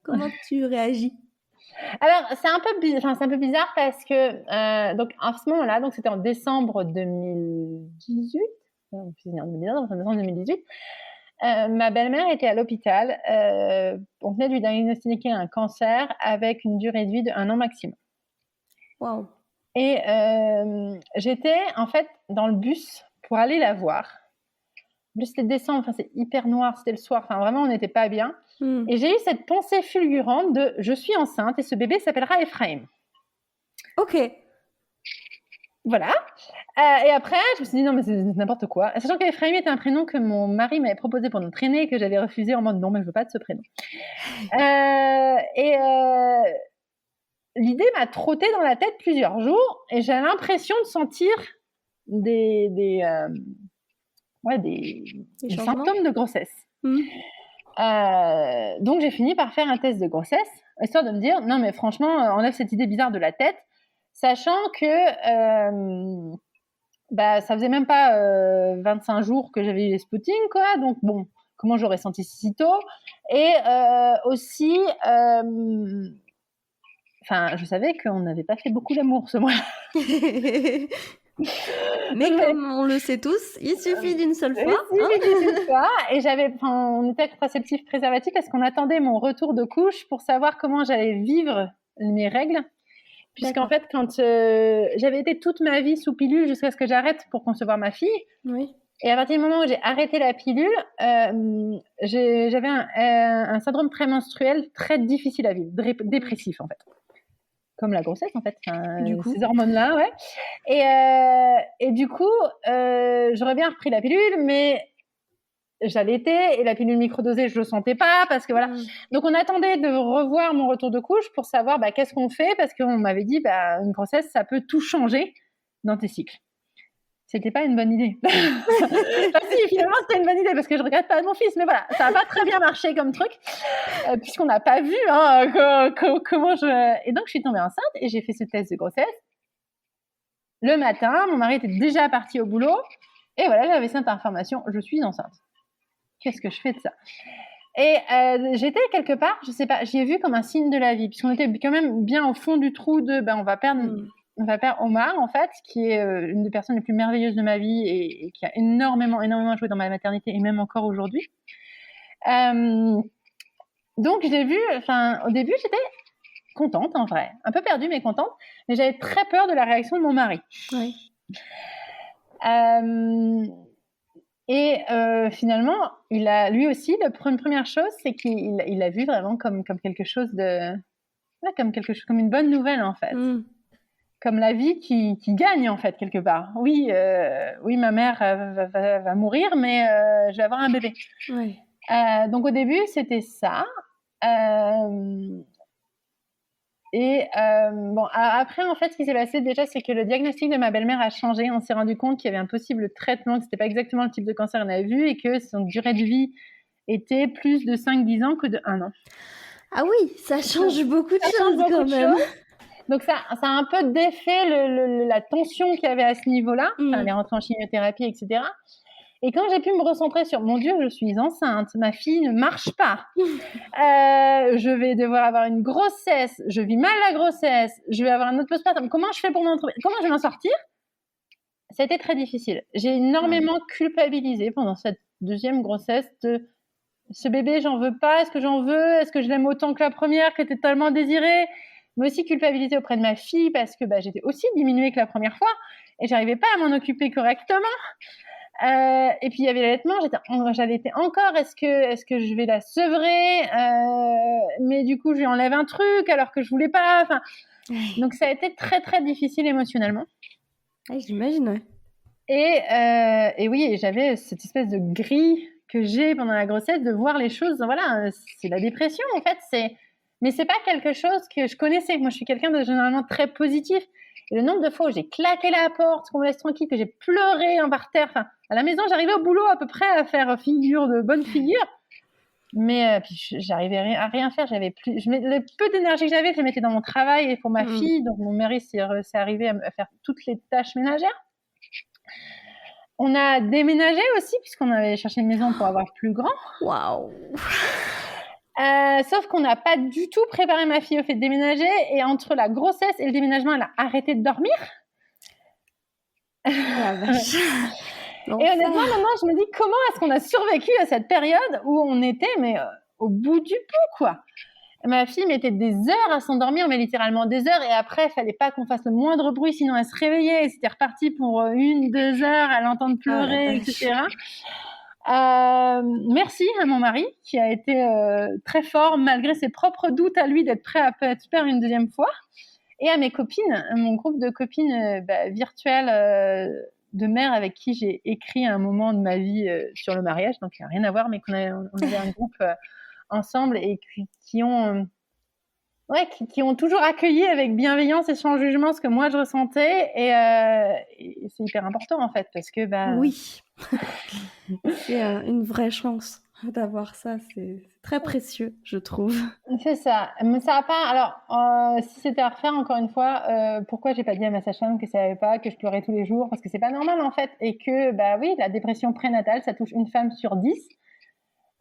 Comment tu réagis? Alors, c'est un peu bizarre parce que donc à ce moment-là, donc c'était en décembre 2018, on finit en 2019, donc en décembre 2018, ma belle-mère était à l'hôpital. On venait de lui diagnostiquer un cancer avec une durée de vie de 1 an maximum. Wow. Et j'étais en fait dans le bus pour aller la voir. C'était décembre, c'est hyper noir, c'était le soir, vraiment on n'était pas bien. Et j'ai eu cette pensée fulgurante de je suis enceinte et ce bébé s'appellera Ephraim. Ok. Voilà. Et après, je me suis dit non mais c'est n'importe quoi. Sachant qu'Ephraim était un prénom que mon mari m'avait proposé pour notre aîné et que j'avais refusé en mode non mais je veux pas de ce prénom. L'idée m'a trotté dans la tête plusieurs jours et j'ai l'impression de sentir des symptômes de grossesse. Donc j'ai fini par faire un test de grossesse, histoire de me dire non mais franchement enlève cette idée bizarre de la tête, sachant que ça faisait même pas 25 jours que j'avais eu les spottings, quoi. Donc bon, comment j'aurais senti si tôt. Et aussi, je savais qu'on n'avait pas fait beaucoup d'amour ce mois-là. Mais comme on le sait tous, il suffit d'une seule fois. Et on était contraceptif préservatif parce qu'on attendait mon retour de couche pour savoir comment j'allais vivre mes règles. Puisqu'en fait, quand j'avais été toute ma vie sous pilule jusqu'à ce que j'arrête pour concevoir ma fille. Oui. Et à partir du moment où j'ai arrêté la pilule, j'avais un syndrome prémenstruel très difficile à vivre, dépressif en fait. Comme la grossesse en fait, ces hormones-là, ouais. Et du coup, j'aurais bien repris la pilule, mais j'allaitais et la pilule microdosée, je le sentais pas parce que voilà. Donc on attendait de revoir mon retour de couche pour savoir qu'est-ce qu'on fait parce qu'on m'avait dit une grossesse, ça peut tout changer dans tes cycles. C'était pas une bonne idée. Si, finalement, c'était une bonne idée parce que je regrette pas mon fils, mais voilà, ça n'a pas très bien marché comme truc, puisqu'on n'a pas vu comment je... Et donc, je suis tombée enceinte et j'ai fait ce test de grossesse. Le matin, mon mari était déjà parti au boulot et voilà, j'avais cette information, je suis enceinte. Qu'est-ce que je fais de ça? Et j'étais quelque part, je sais pas, j'y ai vu comme un signe de la vie, puisqu'on était quand même bien au fond du trou de on va perdre Omar, en fait, qui est une des personnes les plus merveilleuses de ma vie et qui a énormément joué dans ma maternité et même encore aujourd'hui. Donc, j'ai vu, au début, j'étais contente, en vrai. Un peu perdue, mais contente. Mais j'avais très peur de la réaction de mon mari. Oui. Finalement, il a, lui aussi, la première chose, c'est qu'il a vu vraiment comme quelque chose de... Ouais, comme une bonne nouvelle, en fait. Comme la vie qui gagne, en fait, quelque part. Oui, ma mère va mourir, mais je vais avoir un bébé. Oui. Donc, au début, c'était ça. Après, en fait, ce qui s'est passé déjà, c'est que le diagnostic de ma belle-mère a changé. On s'est rendu compte qu'il y avait un possible traitement, que ce n'était pas exactement le type de cancer qu'on avait vu et que son durée de vie était plus de 5-10 ans que de 1 an. Ah oui, ça change beaucoup de choses quand même. Donc, ça a un peu défait la tension qu'il y avait à ce niveau-là. Elle est rentrée en chimiothérapie, etc. Et quand j'ai pu me recentrer sur « Mon Dieu, je suis enceinte, ma fille ne marche pas, je vais devoir avoir une grossesse, je vis mal la grossesse, je vais avoir un autre postpartum, comment je fais pour comment je vais m'en sortir ?» Ça a été très difficile. J'ai énormément culpabilisé pendant cette deuxième grossesse de « Ce bébé, j'en veux pas, est-ce que j'en veux? Est-ce que je l'aime autant que la première, qui était tellement désirée ?» Mais aussi culpabilisé auprès de ma fille parce que j'étais aussi diminuée que la première fois et j'arrivais pas à m'en occuper correctement. Et puis il y avait l'allaitement, j'allaitais encore, est-ce que je vais la sevrer, mais du coup je lui enlève un truc alors que je voulais pas, donc ça a été très très difficile émotionnellement. J'imagine, ouais. Et oui, j'avais cette espèce de grille que j'ai pendant la grossesse de voir les choses, voilà, c'est la dépression en fait, mais c'est pas quelque chose que je connaissais. Moi je suis quelqu'un de généralement très positif. Et le nombre de fois où j'ai claqué la porte, qu'on me laisse tranquille, que j'ai pleuré par terre. À la maison, j'arrivais au boulot à peu près à faire bonne figure. Mais puis j'arrivais à rien faire. Le peu d'énergie que j'avais, je le mettais dans mon travail et pour ma fille. Donc mon mari s'est arrivé à faire toutes les tâches ménagères. On a déménagé aussi, puisqu'on avait cherché une maison pour avoir plus grand. Waouh! Sauf qu'on n'a pas du tout préparé ma fille au fait de déménager et entre la grossesse et le déménagement, elle a arrêté de dormir. La vache. Et honnêtement, maintenant, je me dis comment est-ce qu'on a survécu à cette période où on était au bout du bout, quoi. Ma fille mettait des heures à s'endormir, mais littéralement des heures, et après, il fallait pas qu'on fasse le moindre bruit, sinon elle se réveillait, et c'était reparti pour 1-2 heures à l'entendre pleurer, etc. Merci à mon mari qui a été très fort malgré ses propres doutes à lui d'être prêt à être père une deuxième fois, et à mes copines, mon groupe de copines virtuelles de mères avec qui j'ai écrit un moment de ma vie sur le mariage, donc il n'y a rien à voir, mais on avait un groupe ensemble et qui ont toujours accueilli avec bienveillance et sans jugement ce que moi je ressentais, et c'est hyper important en fait parce que oui. C'est une vraie chance d'avoir ça, c'est très précieux, je trouve. C'est ça, mais ça va pas. Alors, si c'était à refaire encore une fois, pourquoi j'ai pas dit à ma sage-femme que ça savait pas, que je pleurais tous les jours, parce que c'est pas normal en fait, et que oui, la dépression prénatale, ça touche une femme sur 10.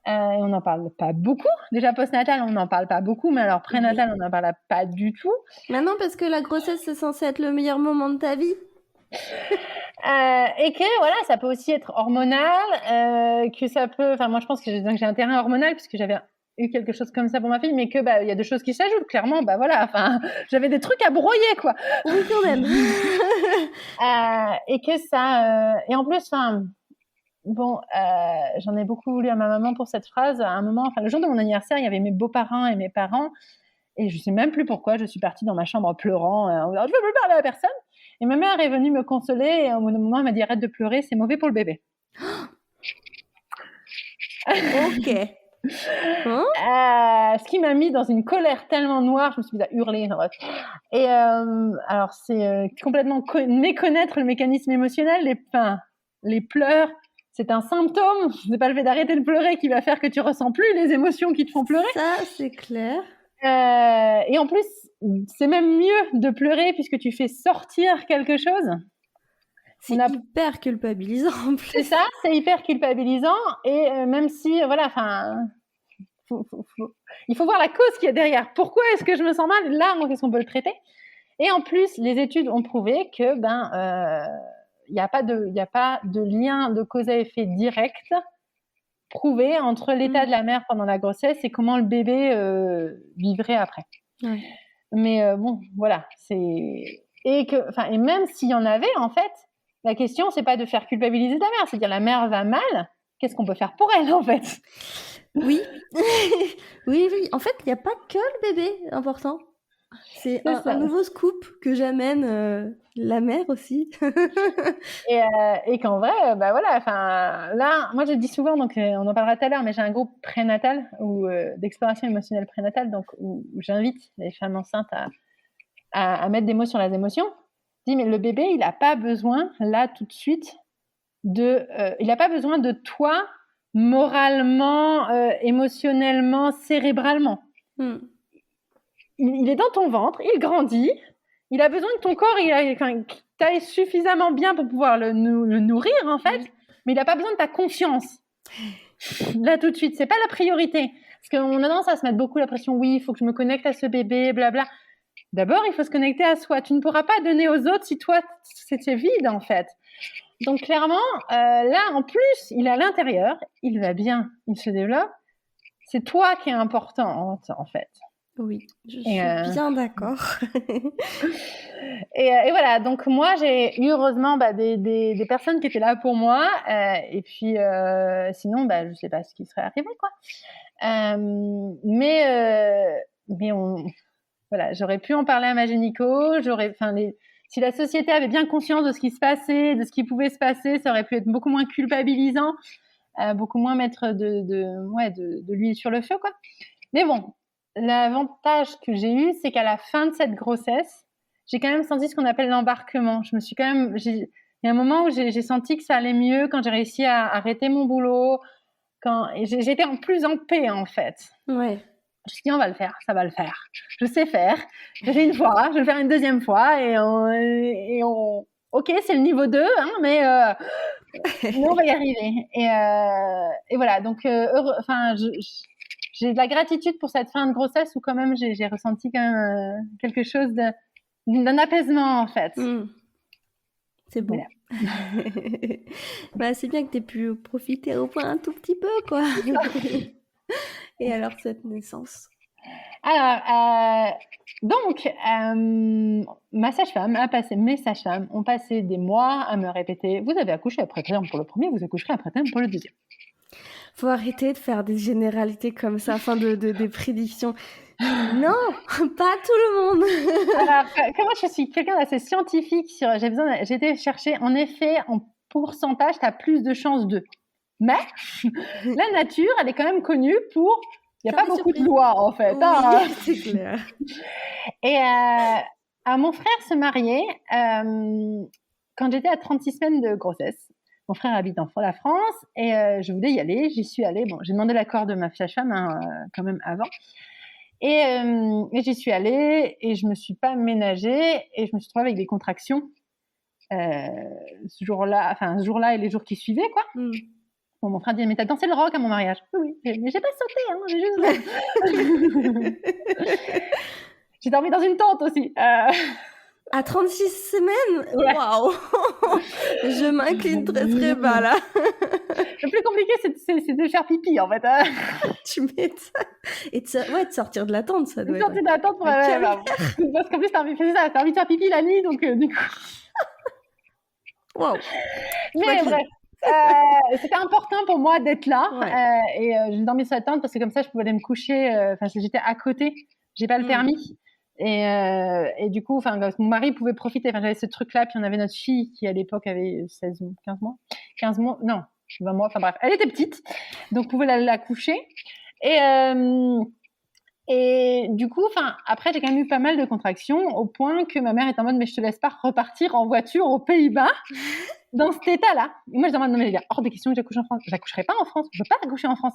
Et on n'en parle pas beaucoup. Déjà postnatal, on n'en parle pas beaucoup, mais alors prénatal, on n'en parle pas du tout. Maintenant, parce que la grossesse, c'est censé être le meilleur moment de ta vie. Et que voilà, ça peut aussi être hormonal, que ça peut. Enfin, moi, je pense que j'ai un terrain hormonal puisque j'avais eu quelque chose comme ça pour ma fille, mais que il y a des choses qui s'ajoutent. Clairement, voilà. Enfin, j'avais des trucs à broyer, quoi. Oui, quand même. Et que ça. Et en plus, enfin. Bon, j'en ai beaucoup voulu à ma maman pour cette phrase. À un moment, enfin, le jour de mon anniversaire, il y avait mes beaux-parents et mes parents. Et je ne sais même plus pourquoi, je suis partie dans ma chambre en pleurant. En disant, je ne veux plus parler à personne. Et ma mère est venue me consoler. Et au bout d'un moment, elle m'a dit, arrête de pleurer, c'est mauvais pour le bébé. Ok. Ce qui m'a mis dans une colère tellement noire, je me suis mise à hurler. Et alors, c'est complètement méconnaître le mécanisme émotionnel. Les pleurs, c'est un symptôme. C'est pas le fait d'arrêter de pleurer qui va faire que tu ressens plus les émotions qui te font pleurer. Ça, c'est clair. Et en plus, c'est même mieux de pleurer puisque tu fais sortir quelque chose. C'est hyper culpabilisant en plus. C'est ça, c'est hyper culpabilisant. Et même si, voilà, enfin, il faut voir la cause qu'il y a derrière. Pourquoi est-ce que je me sens mal? Là, qu'est-ce qu'on peut le traiter? Et en plus, les études ont prouvé que il n'y a pas de lien de cause à effet direct prouvé entre l'état de la mère pendant la grossesse et comment le bébé vivrait après. Ouais. Mais bon, voilà, et même s'il y en avait, en fait, la question c'est pas de faire culpabiliser ta mère, c'est-à-dire la mère va mal, qu'est-ce qu'on peut faire pour elle, en fait? Oui, oui. En fait, il n'y a pas que le bébé important. C'est un nouveau scoop que j'amène la mère aussi. Et qu'en vrai, voilà, enfin, là, moi je dis souvent, donc on en parlera tout à l'heure, mais j'ai un groupe prénatal ou d'exploration émotionnelle prénatale, donc où j'invite les femmes enceintes à mettre des mots sur les émotions. Je dis, mais le bébé, il n'a pas besoin, là, tout de suite, il n'a pas besoin de toi moralement, émotionnellement, cérébralement. Il est dans ton ventre, il grandit, il a besoin de ton corps, que tu ailles suffisamment bien pour pouvoir le nourrir, en fait, mais il n'a pas besoin de ta confiance. Là, tout de suite, c'est pas la priorité. Parce qu'on a tendance à se mettre beaucoup la pression, oui, il faut que je me connecte à ce bébé, blabla. D'abord, il faut se connecter à soi. Tu ne pourras pas donner aux autres si toi, c'est vide, en fait. Donc, clairement, là, en plus, il est à l'intérieur, il va bien, il se développe. C'est toi qui est important, en fait. Oui, je suis bien d'accord. Et voilà, donc moi, j'ai eu heureusement des personnes qui étaient là pour moi. Et puis, sinon, je ne sais pas ce qui serait arrivé, quoi. Mais voilà, j'aurais pu en parler à ma gynéco. Si la société avait bien conscience de ce qui se passait, de ce qui pouvait se passer, ça aurait pu être beaucoup moins culpabilisant, beaucoup moins mettre de l'huile sur le feu, quoi. Mais bon, l'avantage que j'ai eu, c'est qu'à la fin de cette grossesse, j'ai quand même senti ce qu'on appelle l'embarquement. Il y a un moment où j'ai senti que ça allait mieux quand j'ai réussi à arrêter mon boulot, j'étais plus en paix, en fait. Ouais. Je me suis dit, on va le faire, ça va le faire. Je sais faire. J'ai fait une fois, je vais le faire une deuxième fois ok, c'est le niveau 2, hein, mais on va y arriver. Et voilà, donc, j'ai de la gratitude pour cette fin de grossesse où quand même j'ai ressenti quand même quelque chose d'un apaisement, en fait. C'est bon. Voilà. C'est bien que tu aies pu profiter au moins un tout petit peu, quoi. Et alors, cette naissance? Alors, donc, mes sages-femmes ont passé des mois à me répéter, vous avez accouché après terme pour le premier, vous accoucherez après terme pour le deuxième. Faut arrêter de faire des généralités comme ça, des prédictions. Non, pas tout le monde. Alors, comment je suis quelqu'un d'assez scientifique, j'ai été chercher, en effet, en pourcentage, tu as plus de chances de. Mais la nature, elle est quand même connue pour. Il n'y a pas beaucoup de lois, en fait. Oui, c'est clair. Et mon frère se mariait quand j'étais à 36 semaines de grossesse. Mon frère habite en la France et je voulais y aller. J'y suis allée. Bon, j'ai demandé l'accord de ma sage-femme quand même avant. Et j'y suis allée et je me suis pas ménagée et je me suis retrouvée avec des contractions ce jour-là et les jours qui suivaient, quoi. Bon, mon frère dit, mais t'as dansé le rock à mon mariage? Oui, mais j'ai pas sauté, hein, j'ai juste... J'ai dormi dans une tente aussi. À 36 semaines? Ouais. Waouh! Je m'incline très très bas là. Le plus compliqué, c'est de faire pipi en fait. Tu m'étonnes. Et de sortir de la tente, ça doit être. Sortir de la tente pour parce qu'en plus t'as envie de faire pipi la nuit, donc du coup. Waouh! Mais bref. C'était important pour moi d'être là. Ouais. Et j'ai dormi sur la tente parce que comme ça je pouvais aller me coucher. Enfin, j'étais à côté. J'ai pas le permis. Et du coup, mon mari pouvait profiter. J'avais ce truc-là. Puis on avait notre fille qui à l'époque avait 15 mois. Non, 20 mois. Enfin bref, elle était petite, donc pouvait la coucher. Et du coup, après, j'ai quand même eu pas mal de contractions au point que ma mère est en mode, mais je te laisse pas repartir en voiture aux Pays-Bas dans cet état-là. Et moi, je demande, non, mais il y a hors de question que j'accouche en France. J'accoucherai pas en France. Je veux pas accoucher en France.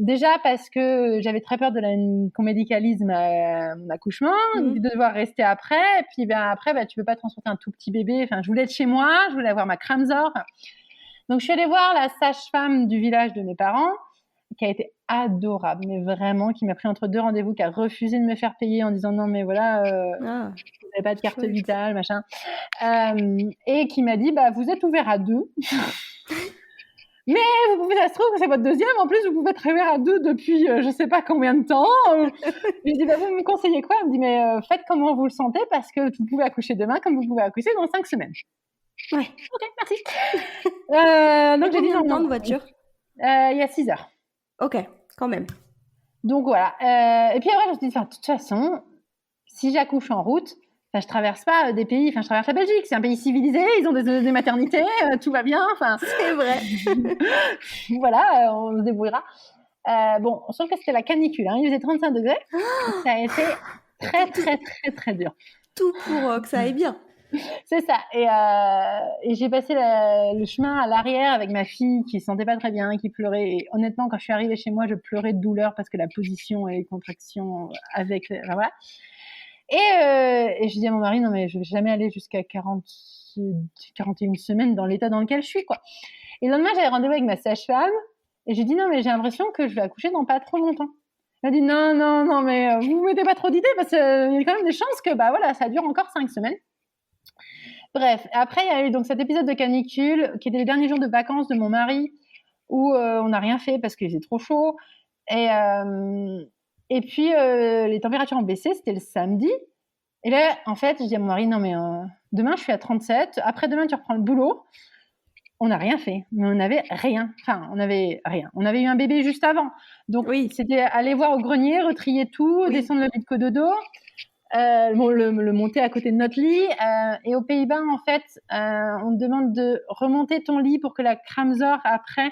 Déjà parce que j'avais très peur qu'on médicalise mon accouchement, de devoir rester après. Et puis, après, tu peux pas transporter un tout petit bébé. Enfin, je voulais être chez moi. Je voulais avoir ma Kramzor. Donc, je suis allée voir la sage-femme du village de mes parents, qui a été adorable, mais vraiment, qui m'a pris entre deux rendez-vous, qui a refusé de me faire payer en disant non, mais voilà, vous n'avez pas de carte vitale, machin. Et qui m'a dit, vous êtes ouvert à 2. Mais vous pouvez, ça se trouve que c'est votre deuxième. En plus, vous pouvez être ouvert à 2 depuis je sais pas combien de temps. Je dis, vous me conseillez quoi? Elle me dit, mais faites comment vous le sentez parce que vous pouvez accoucher demain comme vous pouvez accoucher dans 5 semaines. Ouais. Ok, merci. Donc, j'ai dit combien de temps de voiture? Il y a 6 heures. Ok, quand même. Donc voilà. Et puis après, je me suis dit, de toute façon, si j'accouche en route, je traverse pas des pays. Je traverse la Belgique. C'est un pays civilisé. Ils ont des maternités. Tout va bien. C'est vrai. Voilà, on se débrouillera. Bon, sauf que c'était la canicule. Il faisait 35 degrés. Ça a été très, très, très, très dur. Tout pour que ça aille bien. C'est ça. Et j'ai passé le chemin à l'arrière avec ma fille qui se sentait pas très bien, qui pleurait. Et honnêtement, quand je suis arrivée chez moi, je pleurais de douleur parce que la position et les contractions avec... voilà. Et je dis à mon mari, non mais je vais jamais aller jusqu'à 41 semaines dans l'état dans lequel je suis, quoi. Et le lendemain, j'avais rendez-vous avec ma sage-femme et j'ai dit, non mais j'ai l'impression que je vais accoucher dans pas trop longtemps. Elle a dit, non, mais vous mettez pas trop d'idées parce qu'il y a quand même des chances que ça dure encore 5 semaines. Bref, après, il y a eu donc cet épisode de canicule qui était les derniers jours de vacances de mon mari où on n'a rien fait parce qu'il faisait trop chaud. Et puis, les températures ont baissé, c'était le samedi. Et là, en fait, je dis à mon mari, non mais demain, je suis à 37. Après-demain, tu reprends le boulot. On n'a rien fait, mais on n'avait rien. On n'avait rien. On avait eu un bébé juste avant. Donc, c'était aller voir au grenier, retrier tout, descendre le vide-cododo. Le monter à côté de notre lit. Et aux Pays-Bas, en fait, on te demande de remonter ton lit pour que la Kramzor, après,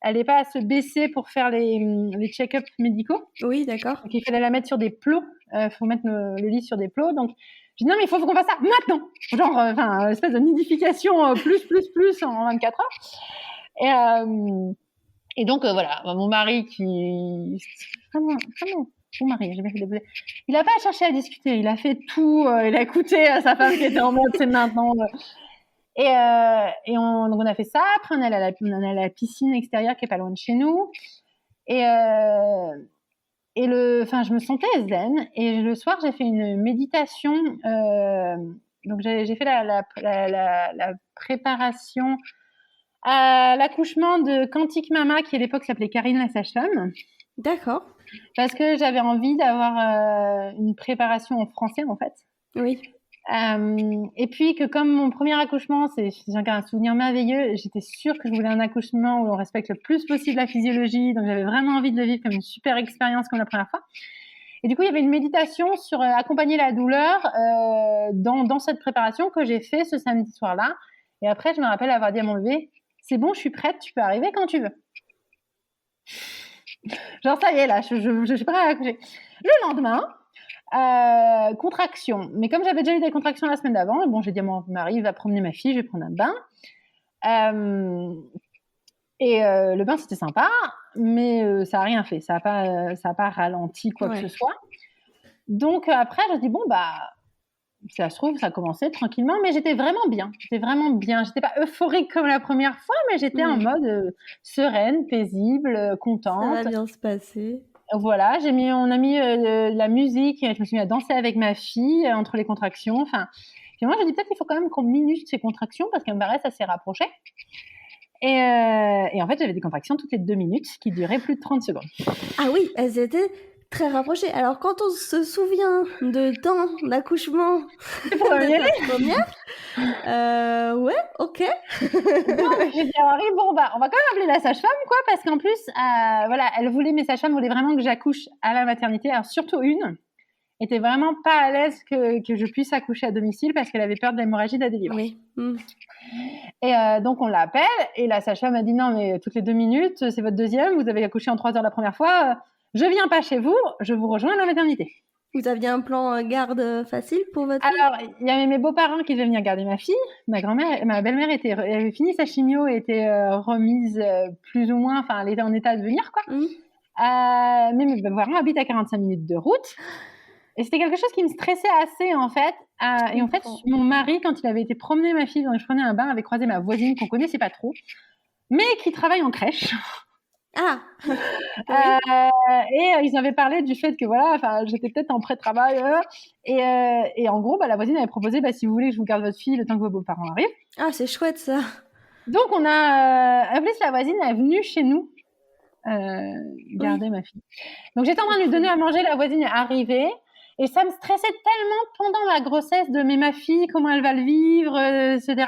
elle n'ait pas à se baisser pour faire les check-ups médicaux. Oui, d'accord. Donc, il fallait la mettre sur des plots. Il faut mettre le lit sur des plots. Donc, je dis non, mais il faut qu'on fasse ça maintenant. Genre, espèce de nidification plus en 24 heures. Et donc, voilà, mon mari qui... Vraiment, mon mari, j'ai bien fait déposer. Il n'a pas cherché à discuter, il a fait tout, il a écouté sa femme qui était en mode c'est maintenant. Donc on a fait ça. Après, on est allé à la piscine extérieure qui est pas loin de chez nous. Et je me sentais zen. Et le soir, j'ai fait une méditation. Donc j'ai fait la préparation à l'accouchement de Quantique Mama, qui à l'époque s'appelait Karine la sage-femme. D'accord. Parce que j'avais envie d'avoir une préparation en français, en fait. Oui. Et puis que comme mon premier accouchement, j'ai encore un souvenir merveilleux, j'étais sûre que je voulais un accouchement où on respecte le plus possible la physiologie, donc j'avais vraiment envie de le vivre comme une super expérience comme la première fois. Et du coup, il y avait une méditation sur accompagner la douleur dans cette préparation que j'ai fait ce samedi soir-là. Et après, je me rappelle avoir dit à mon bébé, c'est bon, je suis prête, tu peux arriver quand tu veux. Genre, ça y est, là, je suis prête à accoucher. Le lendemain, contraction. Mais comme j'avais déjà eu des contractions la semaine d'avant, j'ai dit à mon mari, va promener ma fille, je vais prendre un bain. Le bain, c'était sympa, mais ça n'a rien fait. Ça n'a pas ralenti quoi que ce soit. Donc, après, je dis, ça se trouve, ça a commencé tranquillement, mais j'étais vraiment bien. J'étais pas euphorique comme la première fois, mais j'étais en mode sereine, paisible, contente. Ça va bien se passer. Voilà, on a mis la musique, je me suis mis à danser avec ma fille entre les contractions. Enfin, puis moi, je dis peut-être qu'il faut quand même qu'on minute ces contractions parce qu'elles me paraissent assez rapprochées. Et en fait, j'avais des contractions toutes les 2 minutes qui duraient plus de 30 secondes. Ah oui, elles étaient très rapprochées. Alors, quand on se souvient de temps d'accouchement de ta première, ouais, ok. Non, j'ai dit à Henri, bon, bah, on va quand même appeler la sage-femme, quoi, parce qu'en plus, voilà, mes sages-femmes voulaient vraiment que j'accouche à la maternité. Alors, surtout une était vraiment pas à l'aise que je puisse accoucher à domicile parce qu'elle avait peur de l'hémorragie de la délivrance. Oui. Et donc, on l'appelle et la sage-femme a dit non, mais toutes les 2 minutes, c'est votre deuxième, vous avez accouché en 3 heures la première fois, je viens pas chez vous, je vous rejoins à la maternité. Vous aviez un plan garde facile pour votre fille? Alors, il y avait mes beaux-parents qui devaient venir garder ma fille. Ma belle-mère avait fini sa chimio et était remise plus ou moins, enfin, elle était en état de venir, quoi. Mais mes beaux-parents habitent à 45 minutes de route. Et c'était quelque chose qui me stressait assez, en fait. Et en fait, mon mari, quand il avait été promener ma fille, je prenais un bain, avait croisé ma voisine qu'on connaissait pas trop, mais qui travaille en crèche. Ah. Et ils avaient parlé du fait que voilà, enfin, j'étais peut-être en pré-travail. Et en gros, la voisine avait proposé, si vous voulez que je vous garde votre fille le temps que vos beaux-parents arrivent. Ah, c'est chouette ça. Donc on a, en plus la voisine est venue chez nous garder ma fille. Donc j'étais en train de lui donner à manger, la voisine est arrivée. Et ça me stressait tellement pendant la grossesse de mais ma fille, comment elle va le vivre, etc.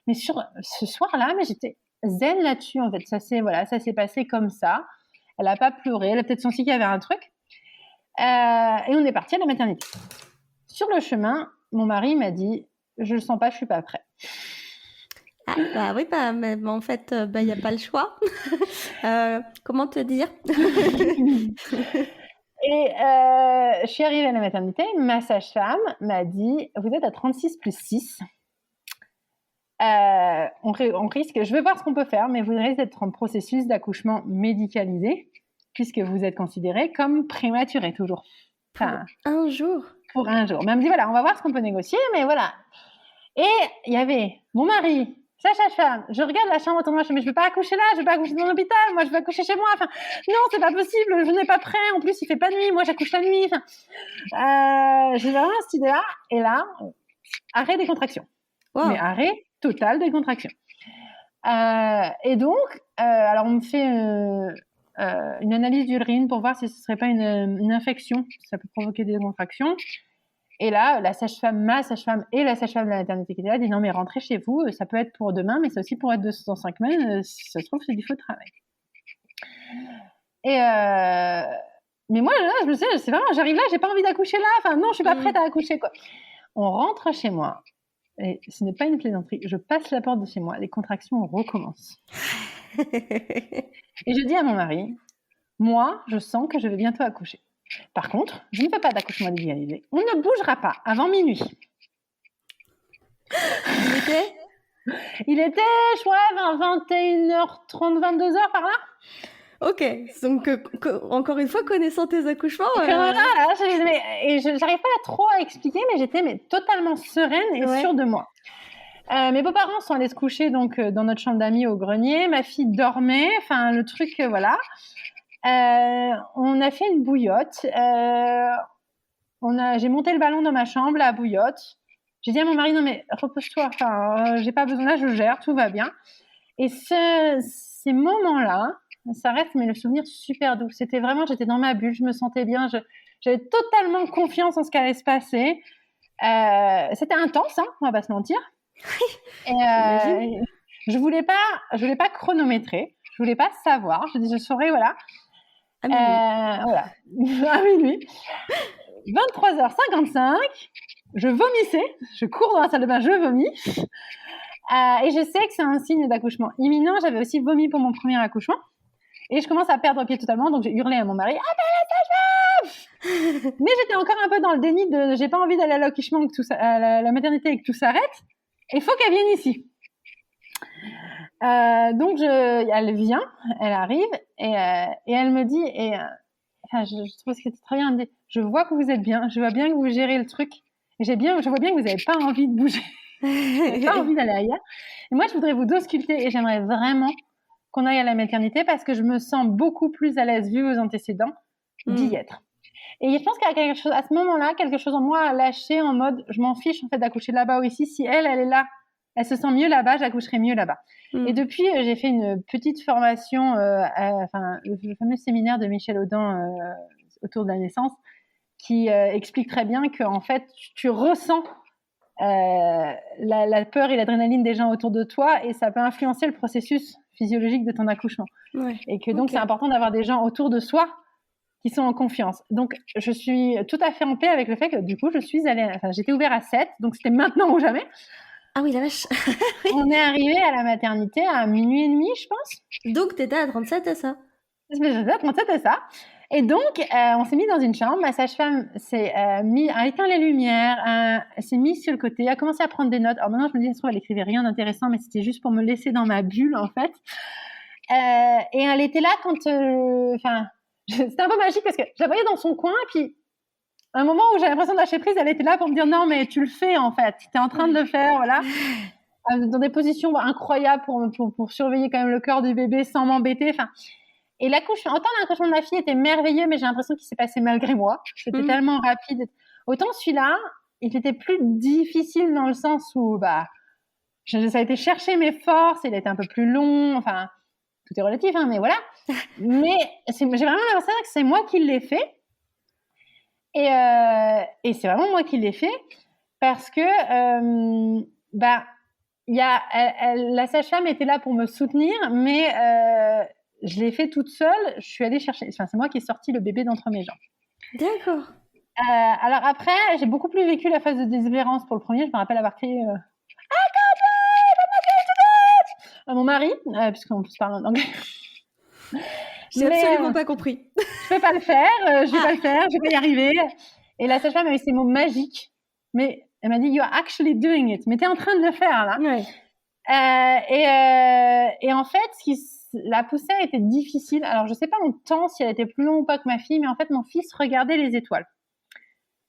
Mais sur ce soir-là, mais j'étais zen là-dessus en fait. Ça s'est passé comme ça. Elle n'a pas pleuré, elle a peut-être senti qu'il y avait un truc. Et on est parti à la maternité. Sur le chemin, mon mari m'a dit je le sens pas, je suis pas prêt. Ah, bah oui, mais en fait, il n'y a pas le choix. Comment te dire? Et je suis arrivée à la maternité, ma sage-femme m'a dit vous êtes à 36 plus 6. On risque, je vais voir ce qu'on peut faire, mais vous risquez d'être en processus d'accouchement médicalisé, puisque vous êtes considéré comme prématuré toujours. Enfin, un jour. Pour un jour. Mais elle me dit voilà, on va voir ce qu'on peut négocier, mais voilà. Et il y avait mon mari, sa sage-femme, je regarde la chambre autour de moi, je me dis, mais je ne veux pas accoucher là, je ne veux pas accoucher dans l'hôpital, moi je veux accoucher chez moi. Enfin, non, c'est pas possible, je n'ai pas prêt. En plus, il fait pas nuit, moi j'accouche la nuit. Enfin, j'ai vraiment cette idée-là. Et là, arrêt des contractions. Wow. Mais arrêt total des contractions. Et donc, alors on me fait une analyse d'urine pour voir si ce serait pas une infection, si ça peut provoquer des contractions. Et là, ma sage-femme et la sage-femme de la maternité qui était là dit non mais rentrez chez vous, ça peut être pour demain, mais c'est aussi pour être dans 5 semaines, si ça se trouve c'est du faux travail. Et mais moi là, je me suis dit, c'est vraiment, j'arrive là, j'ai pas envie d'accoucher là, enfin non, je suis pas prête à accoucher quoi. On rentre chez moi, et ce n'est pas une plaisanterie, je passe la porte de chez moi, les contractions recommencent. Et je dis à mon mari, moi, je sens que je vais bientôt accoucher. Par contre, je ne fais pas d'accouchement médicalisé. On ne bougera pas avant minuit. Il était, je crois, vers 21h30, 22h par là. Ok, donc encore une fois, connaissant tes accouchements... Et je n'arrive pas trop à expliquer, mais j'étais totalement sereine et sûre de moi. Mes beaux-parents sont allés se coucher donc, dans notre chambre d'amis au grenier. Ma fille dormait, enfin le truc, voilà. On a fait une bouillotte. J'ai monté le ballon dans ma chambre, la bouillotte. J'ai dit à mon mari, non mais repose-toi, j'ai pas besoin, là je gère, tout va bien. Et ces moments-là, ça reste mais le souvenir super doux. C'était vraiment, j'étais dans ma bulle, je me sentais bien, j'avais totalement confiance en ce qui allait se passer. C'était intense, on va pas se mentir. Et je voulais pas chronométrer, je voulais pas savoir. Je dis, je saurais, voilà. Voilà, à minuit. 23h55, je vomissais, je cours dans la salle de bain, je vomis. Et je sais que c'est un signe d'accouchement imminent. J'avais aussi vomi pour mon premier accouchement. Et je commence à perdre pied totalement, donc j'ai hurlé à mon mari, appelle la sage-femme. Mais j'étais encore un peu dans le déni de j'ai pas envie d'aller à l'accouchement, à la maternité et que tout s'arrête. Il faut qu'elle vienne ici. Donc elle vient, elle arrive et elle me dit je trouve que c'était très bien. Elle me dit, je vois que vous êtes bien, je vois bien que vous gérez le truc Je vois bien que vous n'avez pas envie de bouger. Vous n'avez pas envie d'aller ailleurs. Et moi, je voudrais vous ausculter et j'aimerais vraiment qu'on aille à la maternité parce que je me sens beaucoup plus à l'aise, vu vos antécédents, d'y être. Et je pense qu'il y a quelque chose, à ce moment-là, quelque chose en moi a lâché en mode, je m'en fiche en fait d'accoucher là-bas ou ici. Si elle est là, elle se sent mieux là-bas, j'accoucherai mieux là-bas. Et depuis, j'ai fait une petite formation, le fameux séminaire de Michel Audin autour de la naissance, qui explique très bien que en fait, tu ressens la peur et l'adrénaline des gens autour de toi et ça peut influencer le processus physiologique de ton accouchement. Et que donc, c'est important d'avoir des gens autour de soi qui sont en confiance. Donc, je suis tout à fait en paix avec le fait que, du coup, j'étais ouverte à 7, donc c'était maintenant ou jamais. Ah oui, la vache. On est arrivé à la maternité à minuit et demi, je pense. Donc, t'étais à 37 à ça. J'étais à 37 à ça. Et donc, on s'est mis dans une chambre. Ma sage-femme a éteint les lumières, s'est mise sur le côté, a commencé à prendre des notes. Alors maintenant, je me dis, elle écrivait rien d'intéressant, mais c'était juste pour me laisser dans ma bulle, en fait. Et elle était là quand... c'était un peu magique parce que je la voyais dans son coin, puis à un moment où j'avais l'impression de lâcher prise, elle était là pour me dire non, mais tu le fais en fait, tu es en train de le faire, voilà. Dans des positions incroyables pour surveiller quand même le cœur du bébé sans m'embêter. Et l'accouchement de ma fille était merveilleux, mais j'ai l'impression qu'il s'est passé malgré moi. C'était tellement rapide. Autant celui-là, il était plus difficile dans le sens où ça a été chercher mes forces, il a été un peu plus long, enfin, tout est relatif, hein, mais voilà. Mais j'ai vraiment l'impression que c'est moi qui l'ai fait. Et c'est vraiment moi qui l'ai fait parce que la sage-femme était là pour me soutenir, mais je l'ai fait toute seule. Je suis allée chercher. Enfin, c'est moi qui ai sorti le bébé d'entre mes jambes. D'accord. Alors après, j'ai beaucoup plus vécu la phase de désespérance pour le premier. Je me rappelle avoir crié à mon mari, puisqu'on se parle en anglais. J'ai absolument pas compris. Je vais pas le faire, je vais pas y arriver. Et la sage-femme avait ces mots magiques, mais elle m'a dit "You're actually doing it", mais t'es en train de le faire là. Ouais. Et en fait, la poussée a été difficile. Alors je sais pas en temps si elle était plus longue ou pas que ma fille, mais en fait mon fils regardait les étoiles.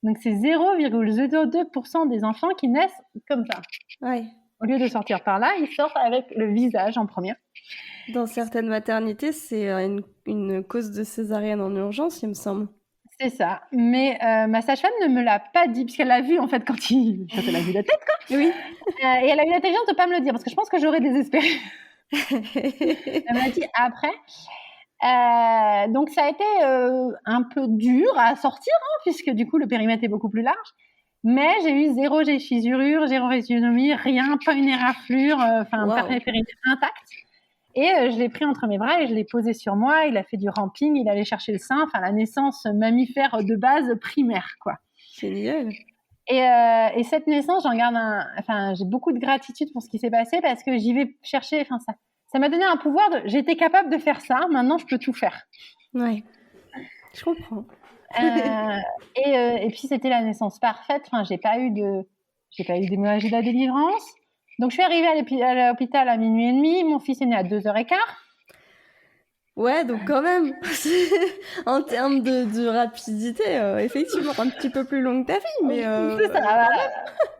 Donc c'est 0,02% des enfants qui naissent comme ça. Ouais. Au lieu de sortir par là, ils sortent avec le visage en première. Dans certaines maternités, c'est une cause de césarienne en urgence, il me semble. C'est ça. Mais ma sage-femme ne me l'a pas dit, puisqu'elle l'a vu, en fait, quand elle a vu la tête, quoi. Oui. Et elle a eu l'intelligence de ne pas me le dire, parce que je pense que j'aurais désespéré. Elle m'a dit après. Donc, ça a été un peu dur à sortir, hein, puisque du coup, le périmètre est beaucoup plus large. Mais j'ai eu 0 fissurure, 0 rhizotomie, rien, pas une éraflure, périmètre intact. Et je l'ai pris entre mes bras et je l'ai posé sur moi. Il a fait du ramping, il allait chercher le sein. Enfin, la naissance mammifère de base primaire, quoi. Génial. Et cette naissance, j'ai beaucoup de gratitude pour ce qui s'est passé parce que j'y vais chercher. Enfin, ça m'a donné un pouvoir j'étais capable de faire ça. Maintenant, je peux tout faire. Ouais. Je comprends. Et puis c'était la naissance parfaite. Enfin, j'ai pas eu d'hémorragie de la délivrance. Donc je suis arrivée à l'hôpital à minuit et demi. Mon fils est né à 2h15. Ouais, donc quand même, en termes de rapidité, effectivement, un petit peu plus long que ta fille, mais... C'est ça.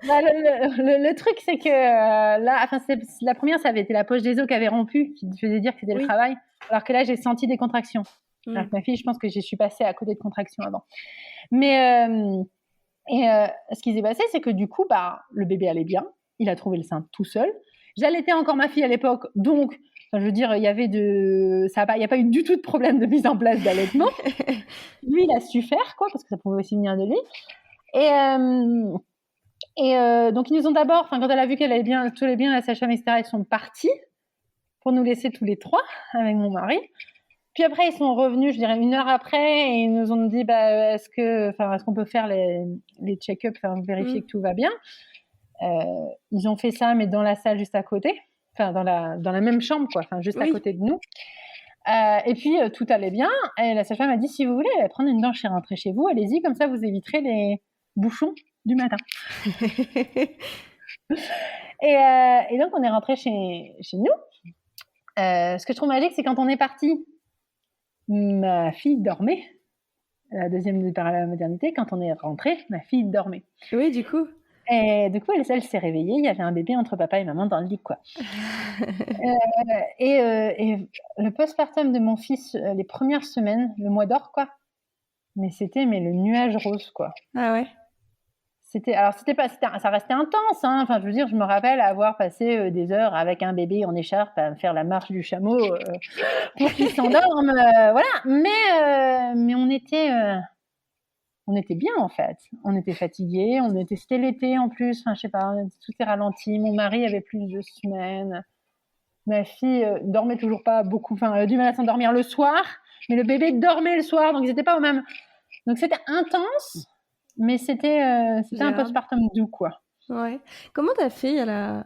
Le truc, c'est que la première, ça avait été la poche des os qui avait rompu, qui faisait dire que c'était le travail, alors que là, j'ai senti des contractions. Alors que ma fille, je pense que je suis passée à côté de contractions avant. Mais ce qui s'est passé, c'est que du coup, le bébé allait bien, il a trouvé le sein tout seul. J'allaitais encore ma fille à l'époque, donc... Enfin, je veux dire, il n'y a pas eu du tout de problème de mise en place d'allaitement. Lui, il a su faire, quoi, parce que ça pouvait aussi venir de lui. Et donc, ils nous ont d'abord, quand elle a vu qu'elle allait bien, tout allait bien, la sage-femme, etc., ils sont partis pour nous laisser tous les trois avec mon mari. Puis après, ils sont revenus, je dirais, 1 heure après, et ils nous ont dit, est-ce qu'on peut faire les check-ups, vérifier que tout va bien. Ils ont fait ça, mais dans la salle juste à côté. Enfin, dans la même chambre, quoi, juste à côté de nous. Et puis, tout allait bien. Et la sage-femme a dit, si vous voulez prendre une douche et rentrer chez vous, allez-y, comme ça, vous éviterez les bouchons du matin. Et donc, on est rentré chez nous. Ce que je trouve magique, c'est quand on est parti, ma fille dormait. la deuxième départ à la maternité, quand on est rentré, ma fille dormait. Oui, du coup. Et du coup, elle s'est réveillée. Il y avait un bébé entre papa et maman dans le lit, quoi. Et le postpartum de mon fils, les premières semaines, le mois d'or, quoi. Mais c'était le nuage rose, quoi. Ah ouais. Ça restait intense, hein. Enfin, je veux dire, je me rappelle avoir passé des heures avec un bébé en écharpe à faire la marche du chameau pour qu'il s'endorme, voilà. Mais on était bien, en fait. On était fatigués, c'était l'été en plus. Enfin, je sais pas, tout est ralenti. Mon mari avait plus de semaines. Ma fille dormait toujours pas beaucoup. Enfin, elle a du mal à s'endormir le soir, mais le bébé dormait le soir, donc ils n'étaient pas au même. Donc c'était intense. Mais c'était un postpartum doux, quoi. Ouais. Comment ta fille, elle a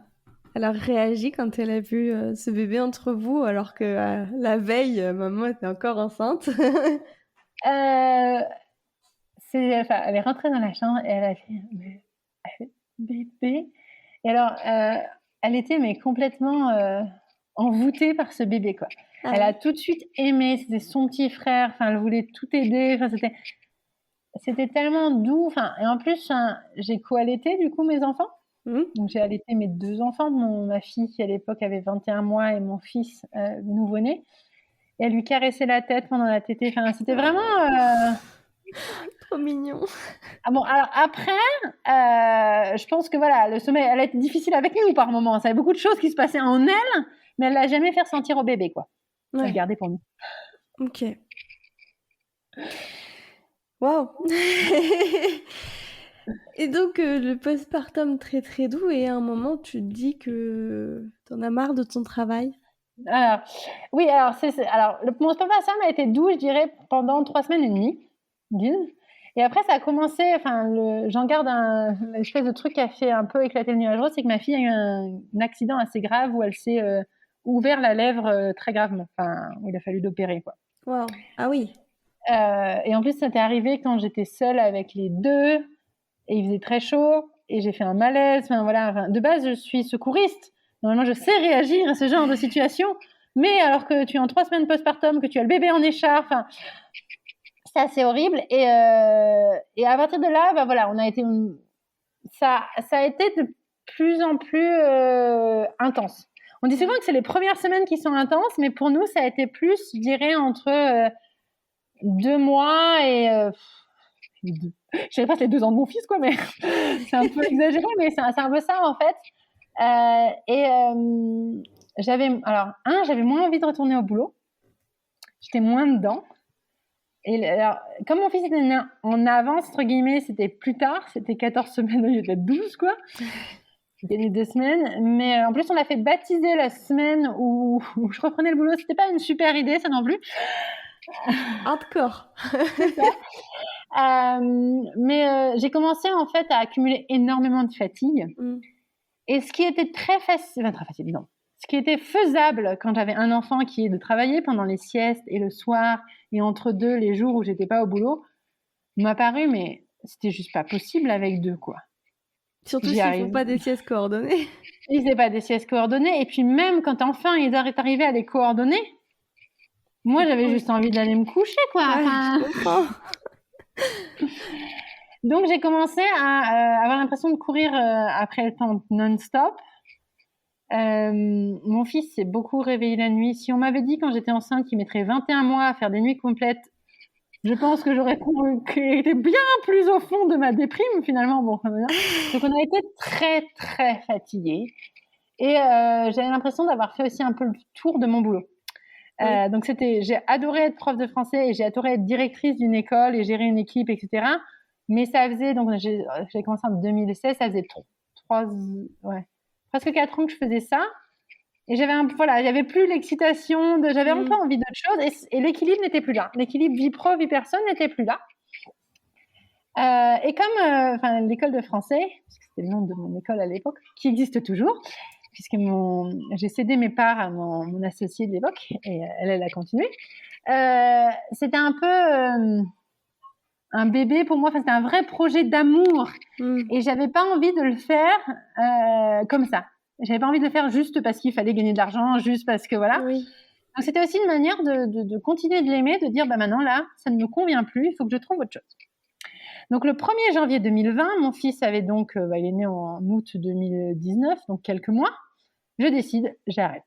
réagi quand elle a vu ce bébé entre vous, alors que la veille, maman était encore enceinte? Elle est rentrée dans la chambre et elle a fait bébé. Et alors, elle était complètement envoûtée par ce bébé, quoi. Elle a tout de suite aimé. C'était son petit frère. Enfin, elle voulait tout aider. Enfin, c'était tellement doux. Enfin, et en plus, j'ai co-allaité du coup mes enfants. Donc j'ai allaité mes 2 enfants, ma fille qui à l'époque avait 21 mois et mon fils nouveau-né. Et elle lui caressait la tête pendant la tétée. Enfin, c'était vraiment trop mignon. Ah bon, alors après, je pense que voilà, le sommeil, elle a été difficile avec nous par moments. Ça avait beaucoup de choses qui se passaient en elle, mais elle l'a jamais fait ressentir au bébé, quoi. Ouais. Elle le gardait pour nous. Ok. Waouh. Et donc, le postpartum très très doux, et à un moment, tu te dis que t'en as marre de ton travail? Alors, oui, alors le postpartum a été doux, je dirais, pendant 3 semaines et demie. Et après, ça a commencé, j'en garde une espèce de truc qui a fait un peu éclater le nuage rose, c'est que ma fille a eu un accident assez grave où elle s'est ouvert la lèvre très gravement, où il a fallu l'opérer, quoi. Wow. Ah oui. Et en plus, ça t'est arrivé quand j'étais seule avec les 2, et il faisait très chaud, et j'ai fait un malaise. Voilà. De base, je suis secouriste. Normalement, je sais réagir à ce genre de situation. Mais alors que tu es en 3 semaines postpartum, que tu as le bébé en écharpe, c'est assez horrible. Et à partir de là, voilà, ça a été de plus en plus intense. On dit souvent que c'est les premières semaines qui sont intenses, mais pour nous, ça a été plus, je dirais, entre 2 mois et... je sais pas, c'est les 2 ans de mon fils, quoi, mais c'est un peu exagéré, mais c'est un peu ça, en fait. J'avais moins envie de retourner au boulot. J'étais moins dedans. Et alors, comme mon fils était né en avance, entre guillemets, c'était plus tard, c'était 14 semaines au lieu d'être 12, quoi. C'était les 2 semaines. Mais en plus, on l'a fait baptiser la semaine où je reprenais le boulot. C'était pas une super idée, ça non plus. Hardcore. C'est ça. Mais j'ai commencé en fait à accumuler énormément de fatigue. Et ce qui était très facile, non. Ce qui était faisable quand j'avais un enfant, qui est de travailler pendant les siestes et le soir et entre deux les jours où j'étais pas au boulot, m'a paru, mais c'était juste pas possible avec 2, quoi. Surtout s'ils font pas des siestes coordonnées. Ils faisaient pas des siestes coordonnées, et puis même quand enfin ils arrivaient à les coordonner, moi j'avais juste envie d'aller me coucher, quoi. Ouais, je comprends. Donc j'ai commencé à avoir l'impression de courir après le temps non-stop. Mon fils s'est beaucoup réveillé la nuit. Si on m'avait dit quand j'étais enceinte qu'il mettrait 21 mois à faire des nuits complètes, je pense que j'aurais été bien plus au fond de ma déprime, finalement. Bon, donc on a été très très fatigués, et j'avais l'impression d'avoir fait aussi un peu le tour de mon boulot. Donc j'ai adoré être prof de français, et j'ai adoré être directrice d'une école et gérer une équipe, etc. Mais ça faisait, donc j'ai commencé en 2016, ça faisait presque 4 ans que je faisais ça. Et il y avait plus l'excitation, j'avais un peu envie d'autre chose, et l'équilibre n'était plus là. L'équilibre vie pro, vie perso n'était plus là. Et comme l'école de français, parce que c'était le nom de mon école à l'époque, qui existe toujours, puisque j'ai cédé mes parts à mon associée de l'époque, et elle a continué. C'était un peu un bébé pour moi. C'était un vrai projet d'amour, et j'avais pas envie de le faire comme ça. J'avais pas envie de le faire juste parce qu'il fallait gagner de l'argent, juste parce que voilà. Oui. Donc, c'était aussi une manière de continuer de l'aimer, de dire, maintenant, là, ça ne me convient plus, il faut que je trouve autre chose. Donc, le 1er janvier 2020, mon fils avait donc, il est né en août 2019, donc quelques mois. Je décide, j'arrête.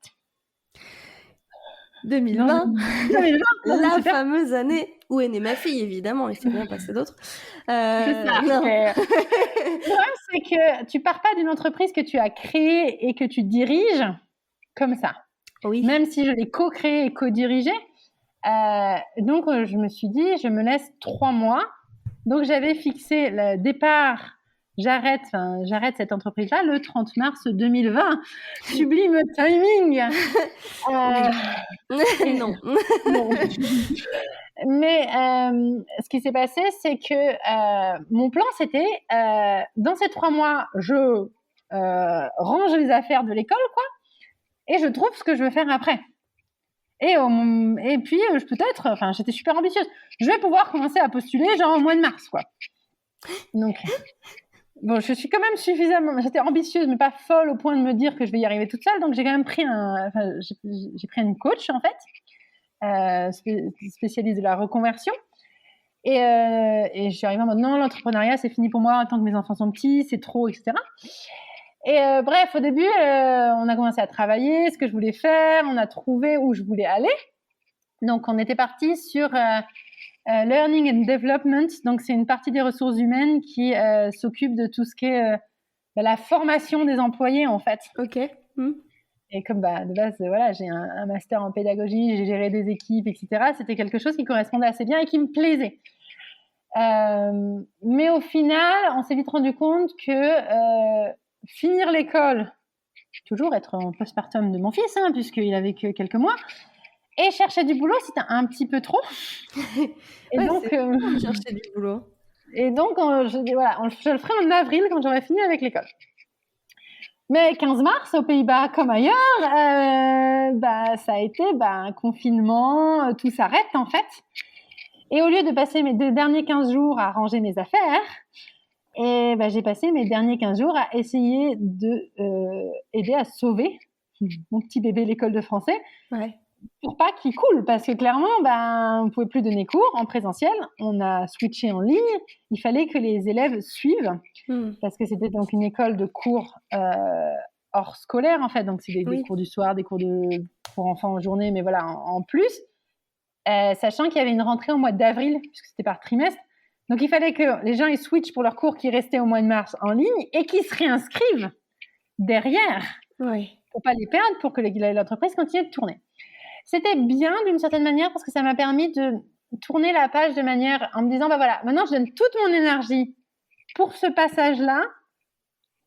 2020, 2020, la super. fameuse année où est née ma fille, évidemment, il s'est rien passé d'autre. C'est ça. Le problème, c'est que tu pars pas d'une entreprise que tu as créée et que tu diriges comme ça. Oui. Même si je l'ai co-créée et co-dirigée. Donc, je me suis dit, je me laisse 3 mois. Donc, j'avais fixé le départ. J'arrête cette entreprise-là le 30 mars 2020. Sublime timing. Non. Mais ce qui s'est passé, c'est que mon plan, c'était dans ces 3 mois, je range les affaires de l'école, quoi, et je trouve ce que je veux faire après. Et puis, j'étais super ambitieuse. Je vais pouvoir commencer à postuler, genre au mois de mars, quoi. Donc, bon, je suis quand même suffisamment. J'étais ambitieuse, mais pas folle au point de me dire que je vais y arriver toute seule. Donc, j'ai quand même pris j'ai pris une coach, en fait, spécialiste de la reconversion. Et je suis arrivée en mode, non, l'entrepreneuriat, c'est fini pour moi tant que mes enfants sont petits, c'est trop, etc. Et bref, au début, on a commencé à travailler, ce que je voulais faire, on a trouvé où je voulais aller. Donc, on était parti sur Learning and Development. Donc, c'est une partie des ressources humaines qui s'occupe de tout ce qui est la formation des employés, en fait. Ok. Et comme de base, voilà, j'ai un master en pédagogie, j'ai géré des équipes, etc. C'était quelque chose qui correspondait assez bien et qui me plaisait. Mais au final, on s'est vite rendu compte que finir l'école, toujours être en postpartum de mon fils, puisqu'il avait que quelques mois, et chercher du boulot, c'était un petit peu trop. Et donc, chercher du boulot. Et donc, je le ferai en avril quand j'aurai fini avec l'école. Mais 15 mars, aux Pays-Bas comme ailleurs, ça a été un confinement, tout s'arrête en fait. Et au lieu de passer mes 2 derniers 15 jours à ranger mes affaires, j'ai passé mes derniers 15 jours à essayer d'aider à sauver mon petit bébé l'école de français. Ouais. Pour pas qu'il coule, parce que clairement, on ne pouvait plus donner cours en présentiel. On a switché en ligne. Il fallait que les élèves suivent, parce que c'était donc une école de cours hors scolaire, en fait. Donc, c'est des cours du soir, des cours pour enfants en journée, mais voilà, en plus. Sachant qu'il y avait une rentrée au mois d'avril, puisque c'était par trimestre. Donc, il fallait que les gens ils switchent pour leurs cours qui restaient au mois de mars en ligne et qu'ils se réinscrivent derrière pour pas les perdre, pour que l'entreprise continue de tourner. C'était bien d'une certaine manière parce que ça m'a permis de tourner la page de manière en me disant, voilà, maintenant je donne toute mon énergie pour ce passage-là,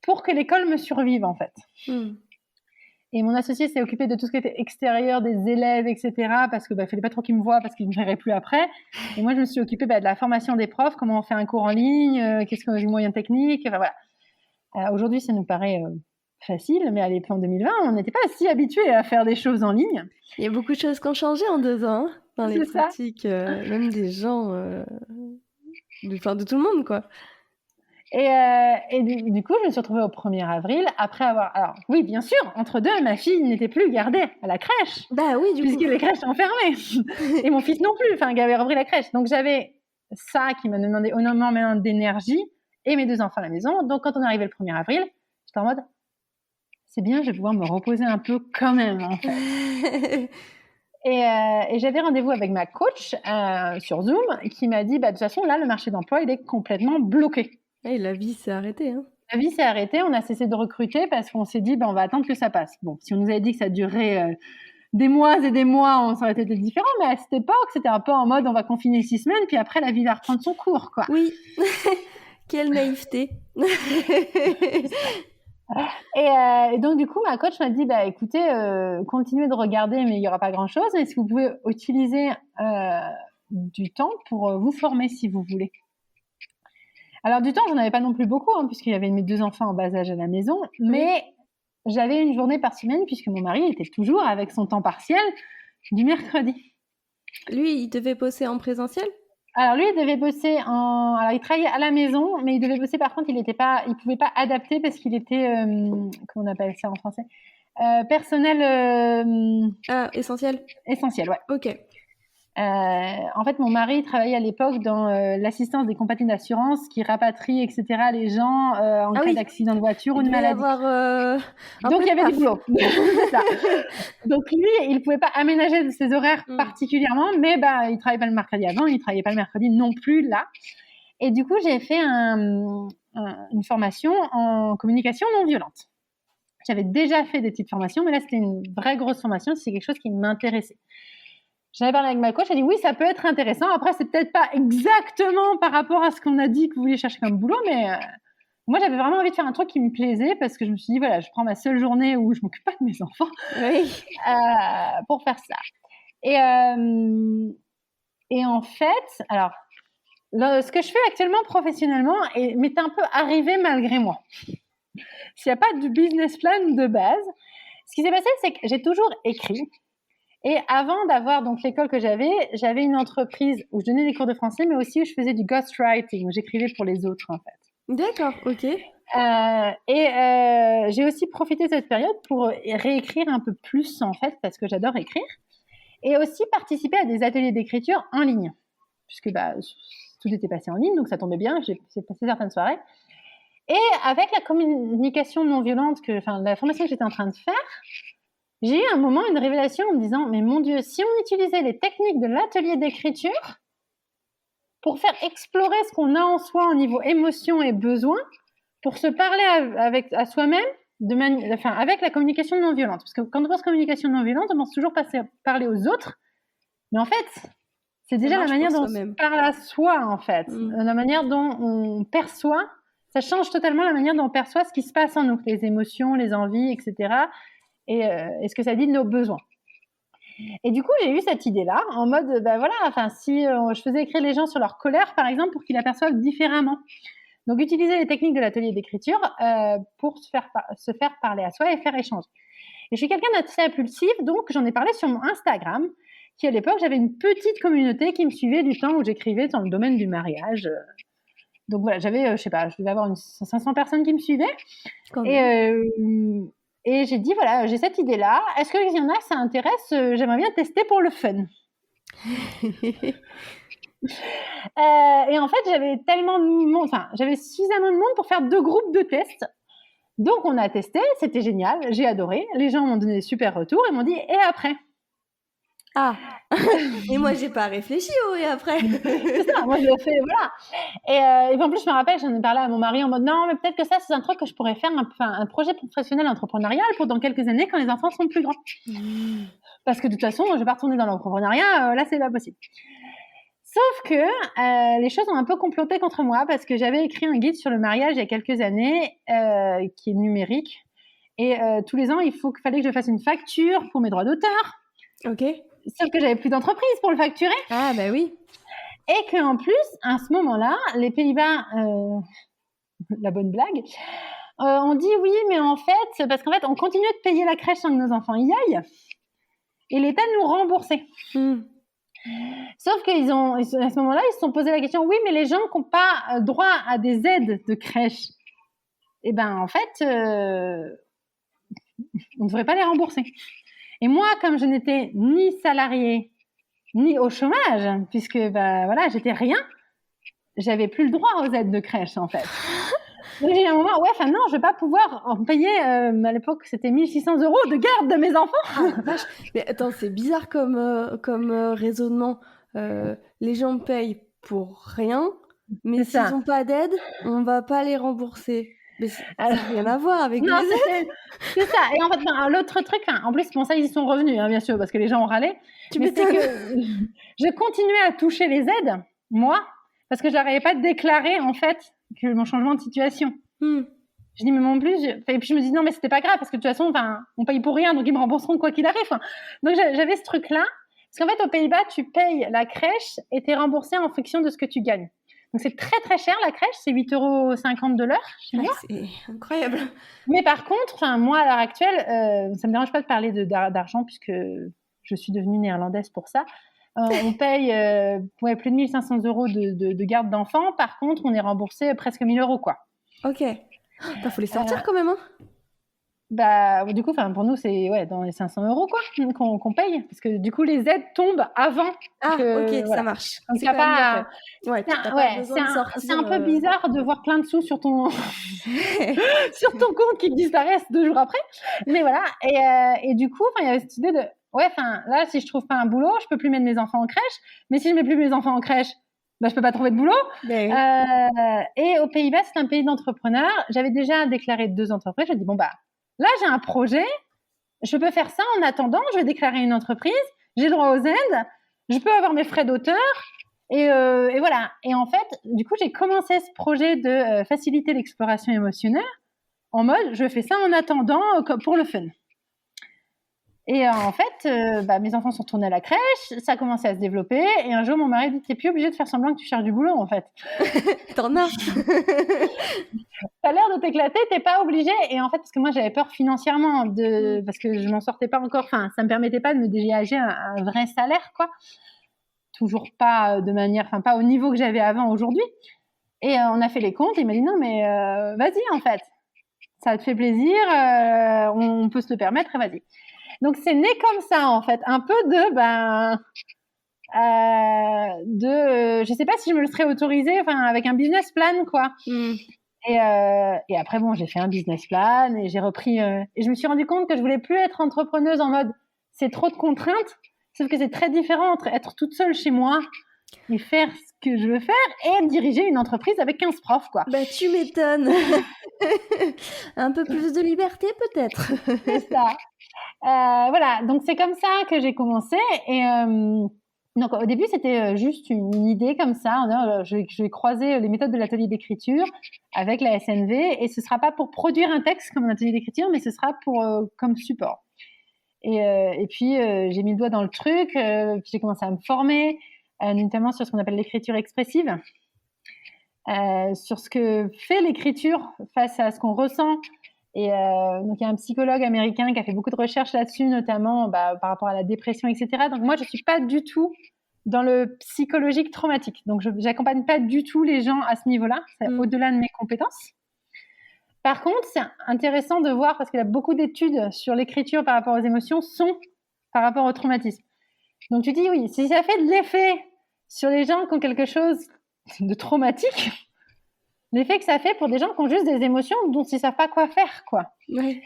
pour que l'école me survive en fait. Et mon associé s'est occupé de tout ce qui était extérieur, des élèves, etc. parce que fallait pas trop qu'ils me voient parce qu'ils ne me verraient plus après. Et moi, je me suis occupée de la formation des profs, comment on fait un cours en ligne, qu'est-ce que les moyens techniques. Voilà. Aujourd'hui, ça nous paraît facile, mais à l'époque en 2020, on n'était pas si habitués à faire des choses en ligne. Il y a beaucoup de choses qui ont changé en 2 ans dans les pratiques, même des gens, de tout le monde, quoi. Et du coup, je me suis retrouvée au 1er avril, après avoir... Alors, oui, bien sûr, entre deux, ma fille n'était plus gardée à la crèche. Bah oui, du coup. Puisque les crèches sont fermées. Et mon fils non plus, qui avait repris la crèche. Donc, j'avais ça qui m'a demandé énormément d'énergie et mes 2 enfants à la maison. Donc, quand on est arrivé le 1er avril, j'étais en mode, c'est bien, je vais pouvoir me reposer un peu quand même, en fait. Et j'avais rendez-vous avec ma coach sur Zoom qui m'a dit, de toute façon, là, le marché d'emploi, il est complètement bloqué. Et la vie s'est arrêtée. La vie s'est arrêtée, on a cessé de recruter parce qu'on s'est dit, on va attendre que ça passe. Bon, si on nous avait dit que ça durerait des mois et des mois, ça aurait été différent, mais à cette époque, c'était un peu en mode, on va confiner 6 semaines, puis après, la vie va reprendre son cours, quoi. Oui, quelle naïveté. Et donc, du coup, ma coach m'a dit, écoutez, continuez de regarder, mais il n'y aura pas grand-chose. Est-ce que vous pouvez utiliser du temps pour vous former si vous voulez? Alors, du temps, j'en avais pas non plus beaucoup, puisqu'il y avait mes 2 enfants en bas âge à la maison, mais j'avais une journée par semaine, puisque mon mari était toujours avec son temps partiel du mercredi. Lui, il devait bosser en présentiel? Alors, lui, il devait bosser Alors, il travaillait à la maison, mais il devait bosser, par contre, il pouvait pas adapter parce qu'il était, comment on appelle ça en français? Personnel Essentiel. essentiel, ouais. Ok. En fait, mon mari travaillait à l'époque dans l'assistance des compagnies d'assurance qui rapatrient, etc., les gens en cas d'accident de voiture ou de maladie. Donc, il y avait du boulot. C'est ça. Donc, lui, il ne pouvait pas aménager ses horaires particulièrement, mais il ne travaillait pas le mercredi avant, il ne travaillait pas le mercredi non plus là. Et du coup, j'ai fait une formation en communication non violente. J'avais déjà fait des petites formations, mais là, c'était une vraie grosse formation. C'est quelque chose qui m'intéressait. J'avais parlé avec ma coach, elle a dit oui, ça peut être intéressant. Après, c'est peut-être pas exactement par rapport à ce qu'on a dit que vous vouliez chercher comme boulot, mais moi, j'avais vraiment envie de faire un truc qui me plaisait parce que je me suis dit, voilà, je prends ma seule journée où je m'occupe pas de mes enfants pour faire ça. Et en fait, alors, ce que je fais actuellement professionnellement m'est un peu arrivé malgré moi. S'il n'y a pas de business plan de base, ce qui s'est passé, c'est que j'ai toujours écrit. Et avant d'avoir donc l'école que j'avais une entreprise où je donnais des cours de français, mais aussi où je faisais du ghostwriting, où j'écrivais pour les autres en fait. D'accord, ok. J'ai aussi profité de cette période pour réécrire un peu plus en fait, parce que j'adore écrire, et aussi participer à des ateliers d'écriture en ligne, puisque tout était passé en ligne, donc ça tombait bien, j'ai passé certaines soirées. Et avec la communication non violente, la formation que j'étais en train de faire, j'ai eu un moment, une révélation en me disant, mais mon Dieu, si on utilisait les techniques de l'atelier d'écriture pour faire explorer ce qu'on a en soi au niveau émotion et besoin, pour se parler à soi-même avec la communication non violente. Parce que quand on pense communication non violente, on pense toujours parler aux autres, mais en fait, c'est déjà la manière dont on se parle à soi, en fait. La manière dont on perçoit, ça change totalement la manière dont on perçoit ce qui se passe en nous, les émotions, les envies, etc., et ce que ça dit de nos besoins. Et du coup, j'ai eu cette idée-là, en mode, si je faisais écrire les gens sur leur colère, par exemple, pour qu'ils l'aperçoivent différemment. Donc, utiliser les techniques de l'atelier d'écriture pour se faire parler à soi et faire échanger. Et je suis quelqu'un d'assez impulsif, donc j'en ai parlé sur mon Instagram, qui à l'époque, j'avais une petite communauté qui me suivait du temps où j'écrivais dans le domaine du mariage. Donc voilà, j'avais, je devais avoir 500 personnes qui me suivaient. Et j'ai dit, voilà, j'ai cette idée-là. Est-ce qu'il y en a que ça intéresse ? J'aimerais bien tester pour le fun. Et en fait, j'avais suffisamment de monde pour faire 2 groupes de tests. Donc, on a testé, c'était génial, j'ai adoré. Les gens m'ont donné des super retours et m'ont dit, et après ? Ah, et moi, j'ai pas réfléchi au et après. C'est ça, moi, je l'ai fait, voilà. Et en plus, je me rappelle, j'en ai parlé à mon mari en mode, non, mais peut-être que ça, c'est un truc que je pourrais faire, un projet professionnel entrepreneurial pour dans quelques années quand les enfants seront plus grands. Parce que de toute façon, je vais pas retourner dans l'entrepreneuriat, là, c'est pas possible. Sauf que les choses ont un peu comploté contre moi parce que j'avais écrit un guide sur le mariage il y a quelques années qui est numérique. Et tous les ans, fallait que je fasse une facture pour mes droits d'auteur. Ok. Sauf que j'avais plus d'entreprise pour le facturer. Ah, bah oui. Et qu'en plus, à ce moment-là, les Pays-Bas, la bonne blague, on dit oui, mais en fait, parce qu'en fait, on continue de payer la crèche sans que nos enfants y aillent. Et l'État nous remboursait. Sauf qu'à ce moment-là, ils se sont posé la question, oui, mais les gens qui n'ont pas droit à des aides de crèche, eh ben, en fait, on ne devrait pas les rembourser. Et moi, comme je n'étais ni salariée, ni au chômage, puisque, j'étais rien, j'avais plus le droit aux aides de crèche, en fait. Donc, j'ai eu un moment, non, je vais pas pouvoir en payer, à l'époque, c'était 1 600 € de garde de mes enfants. Ah, vache. Mais attends, c'est bizarre comme raisonnement. Les gens payent pour rien, mais s'ils n'ont pas d'aide, on va pas les rembourser. Mais ça n'a rien à voir avec les aides. C'est ça. Et en fait, l'autre truc, en plus, ça, ils y sont revenus, hein, bien sûr, parce que les gens ont râlé. Mais c'est que je continuais à toucher les aides, moi, parce que je n'arrivais pas déclaré, en fait, que mon changement de situation. Je dis, mais mon plus, et puis je me dis, non, mais c'était pas grave, parce que de toute façon, on paye pour rien, donc ils me rembourseront quoi qu'il arrive. Donc j'avais ce truc-là, parce qu'en fait, aux Pays-Bas, tu payes la crèche et tu es remboursé en fonction de ce que tu gagnes. Donc c'est très très cher la crèche, c'est 8,50 € de l'heure chez moi. C'est incroyable. Mais par contre, moi à l'heure actuelle, ça me dérange pas de parler d'argent puisque je suis devenue néerlandaise pour ça. On paye plus de 1 500 € de garde d'enfants. Par contre, on est remboursé presque 1 000 €, quoi. Ok. Faut les sortir quand même, hein. Du coup, pour nous, c'est dans les 500 € quoi, qu'on paye. Parce que du coup, les aides tombent avant. Ah, ok, voilà. ça marche. Donc, c'est quand même mieux fait. Ouais, c'est un peu bizarre de voir plein de sous sur ton, sur ton compte qui disparaissent 2 jours après. Mais voilà. Et du coup, il y avait cette idée de, là, si je trouve pas un boulot, je peux plus mettre mes enfants en crèche. Mais si je mets plus mes enfants en crèche, je peux pas trouver de boulot. Et aux Pays-Bas, c'est un pays d'entrepreneurs. J'avais déjà déclaré 2 entreprises. Je me dis, là, j'ai un projet. Je peux faire ça en attendant. Je vais déclarer une entreprise. J'ai le droit aux aides. Je peux avoir mes frais d'auteur. Et voilà. Et en fait, du coup, j'ai commencé ce projet de faciliter l'exploration émotionnelle en mode, je fais ça en attendant pour le fun. Et en fait, mes enfants sont retournés à la crèche, ça a commencé à se développer. Et un jour, mon mari dit, t'es plus obligé de faire semblant que tu cherches du boulot, en fait. T'en as. T'as l'air de t'éclater, t'es pas obligé. Et en fait, parce que moi, j'avais peur financièrement, parce que je m'en sortais pas encore. Enfin, ça me permettait pas de me dégager un vrai salaire, quoi. Toujours pas de manière, pas au niveau que j'avais avant aujourd'hui. Et on a fait les comptes. Et il m'a dit, non, mais vas-y, en fait. Ça te fait plaisir, on peut se le permettre, et vas-y. Donc, c'est né comme ça, en fait. Un peu je sais pas si je me le serais autorisé, avec un business plan, quoi. Et après, j'ai fait un business plan et j'ai repris, et je me suis rendu compte que je voulais plus être entrepreneuse en mode, c'est trop de contraintes. Sauf que c'est très différent entre être toute seule chez moi et faire ce que je veux faire et diriger une entreprise avec 15 profs, quoi. Tu m'étonnes. Un peu plus de liberté, peut-être. C'est ça. Voilà, donc c'est comme ça que j'ai commencé. Et donc au début, c'était juste une idée comme ça. Je vais croiser les méthodes de l'atelier d'écriture avec la SNV, et ce sera pas pour produire un texte comme un atelier d'écriture, mais ce sera comme support. Et puis j'ai mis le doigt dans le truc, puis j'ai commencé à me former, notamment sur ce qu'on appelle l'écriture expressive, sur ce que fait l'écriture face à ce qu'on ressent. Et donc il y a un psychologue américain qui a fait beaucoup de recherches là-dessus, notamment par rapport à la dépression, etc. Donc moi, je suis pas du tout dans le psychologique traumatique. Donc j'accompagne pas du tout les gens à ce niveau-là. C'est au-delà de mes compétences. Par contre, c'est intéressant de voir, parce qu'il y a beaucoup d'études sur l'écriture par rapport aux émotions sont par rapport au traumatisme. Donc tu dis oui, si ça fait de l'effet sur les gens qui ont quelque chose de traumatique, l'effet que ça fait pour des gens qui ont juste des émotions dont ils ne savent pas quoi faire, quoi. Oui.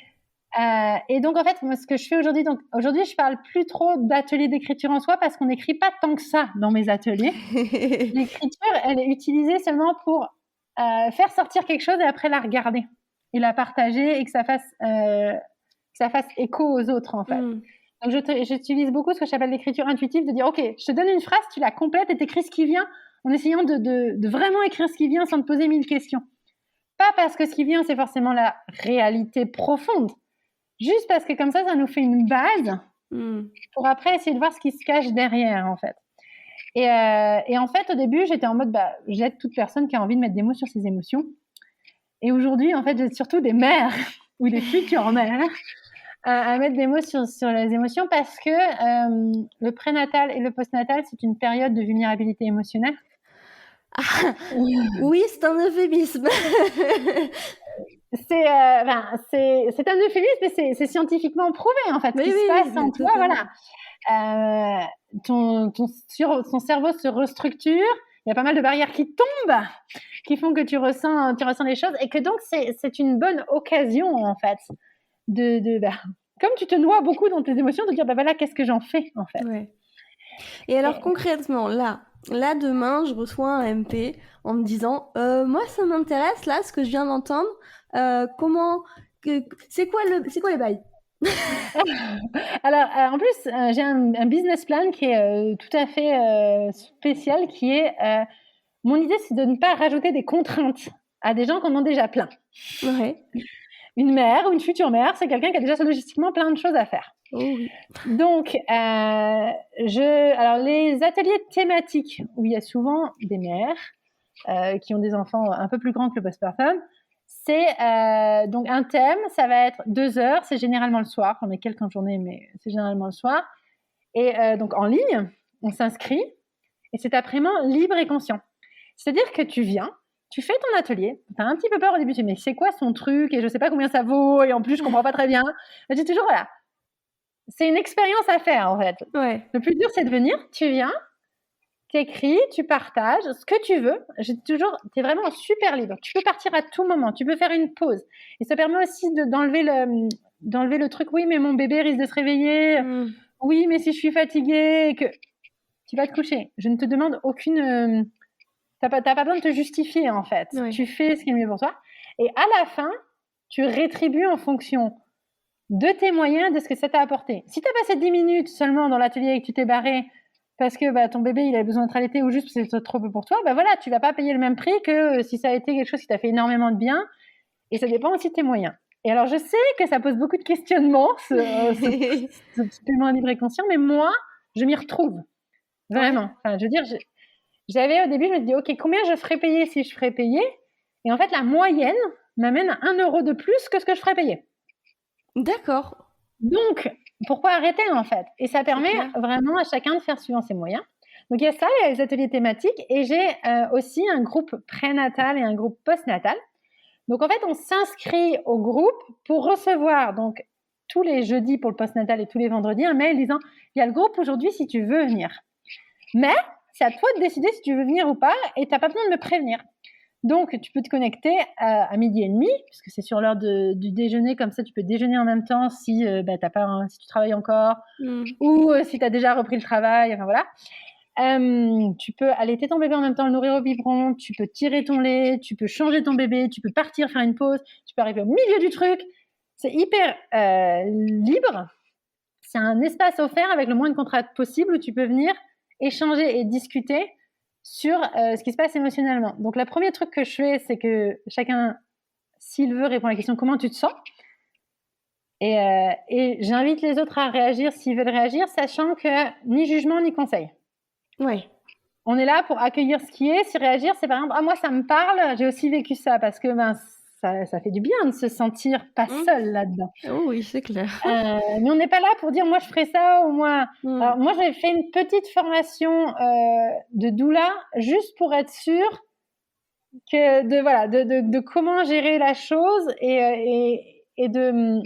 Et donc, en fait, moi, ce que je fais aujourd'hui, je parle plus trop d'ateliers d'écriture en soi, parce qu'on n'écrit pas tant que ça dans mes ateliers. L'écriture, elle est utilisée seulement pour faire sortir quelque chose et après la regarder et la partager, et que ça fasse écho aux autres, en fait. Donc, j'utilise beaucoup ce que j'appelle l'écriture intuitive, de dire, OK, je te donne une phrase, tu la complètes et t'écris ce qui vient, en essayant de vraiment écrire ce qui vient sans te poser 1000 questions. Pas parce que ce qui vient, c'est forcément la réalité profonde. Juste parce que comme ça nous fait une base pour après essayer de voir ce qui se cache derrière, en fait. Et en fait, au début, j'étais en mode, j'aide toute personne qui a envie de mettre des mots sur ses émotions. Et aujourd'hui, en fait, j'aide surtout des mères ou des futures mères à mettre des mots sur les émotions, parce que le prénatal et le postnatal, c'est une période de vulnérabilité émotionnelle. Oui, c'est un euphémisme. C'est un euphémisme, mais c'est scientifiquement prouvé, en fait. Ce qui se passe en toi, voilà. Ton cerveau se restructure. Il y a pas mal de barrières qui tombent, qui font que tu ressens les choses, et que donc c'est une bonne occasion, en fait, comme tu te noies beaucoup dans tes émotions, de dire voilà, qu'est-ce que j'en fais, en fait. Ouais. Et alors concrètement, là demain, je reçois un MP en me disant moi ça m'intéresse là ce que je viens d'entendre. C'est quoi les bails? Alors en plus j'ai un business plan qui est tout à fait spécial, qui est mon idée, c'est de ne pas rajouter des contraintes à des gens qui en ont déjà plein. Ouais. Une mère ou une future mère, c'est quelqu'un qui a déjà logistiquement plein de choses à faire. Oh oui. Donc, alors les ateliers thématiques où il y a souvent des mères qui ont des enfants un peu plus grands que le postpartum, c'est donc un thème, ça va être 2 heures, c'est généralement le soir, on est quelques en journée, mais c'est généralement le soir. Et donc en ligne, on s'inscrit, et c'est après-midi libre et conscient. C'est-à-dire que tu viens, tu fais ton atelier, tu as un petit peu peur au début, tu dis mais c'est quoi son truc et je sais pas combien ça vaut et en plus je comprends pas très bien. Je dis toujours voilà, c'est une expérience à faire en fait. Ouais. Le plus dur c'est de venir, tu viens, tu écris, tu partages ce que tu veux. Tu es vraiment super libre. Tu peux partir à tout moment, tu peux faire une pause. Et ça permet aussi d'enlever le truc, oui mais mon bébé risque de se réveiller, oui mais si je suis fatiguée, que tu vas te coucher. Je ne te demande aucune... T'as pas besoin de te justifier, en fait. Ouais. Tu fais ce qui est mieux pour toi. Et à la fin, tu rétribues en fonction de tes moyens, de ce que ça t'a apporté. Si tu as passé 10 minutes seulement dans l'atelier et que tu t'es barré parce que ton bébé il avait besoin d'être allaité ou juste parce que c'est trop peu pour toi, voilà, tu vas pas payer le même prix que si ça a été quelque chose qui t'a fait énormément de bien. Et ça dépend aussi de tes moyens. Et alors, je sais que ça pose beaucoup de questionnements, ce petit paiement libre et conscient, mais moi, je m'y retrouve. Vraiment. Enfin, je veux dire... J'avais au début, je me suis dit, OK, combien je ferais payer si je ferais payer? Et en fait, la moyenne m'amène à 1 € de plus que ce que je ferais payer. D'accord. Donc, pourquoi arrêter en fait? Et ça permet vraiment à chacun de faire suivant ses moyens. Donc, il y a ça, il y a les ateliers thématiques et j'ai aussi un groupe prénatal et un groupe postnatal. Donc, en fait, on s'inscrit au groupe pour recevoir donc tous les jeudis pour le postnatal et tous les vendredis un mail disant, il y a le groupe aujourd'hui si tu veux venir. Mais c'est à toi de décider si tu veux venir ou pas et tu n'as pas besoin de me prévenir. Donc, tu peux te connecter à 12h30, puisque c'est sur l'heure du déjeuner. Comme ça, tu peux déjeuner en même temps si, si tu travailles encore ou si tu as déjà repris le travail. Enfin, voilà. Tu peux allaiter ton bébé en même temps, le nourrir au biberon. Tu peux tirer ton lait. Tu peux changer ton bébé. Tu peux partir faire une pause. Tu peux arriver au milieu du truc. C'est hyper libre. C'est un espace offert avec le moins de contraintes possible où tu peux venir échanger et discuter sur ce qui se passe émotionnellement. Donc, le premier truc que je fais, c'est que chacun, s'il veut, répond à la question « Comment tu te sens ?» Et j'invite les autres à réagir s'ils veulent réagir, sachant que ni jugement ni conseil. Ouais. On est là pour accueillir ce qui est. Si réagir, c'est par exemple « Ah, moi, ça me parle, j'ai aussi vécu ça. » Parce que ça fait du bien de se sentir pas seul là-dedans. Oh oui, c'est clair. Mais on n'est pas là pour dire moi je ferai ça ou moi. Alors moi j'ai fait une petite formation de doula juste pour être sûre que de comment gérer la chose et qu'il n'y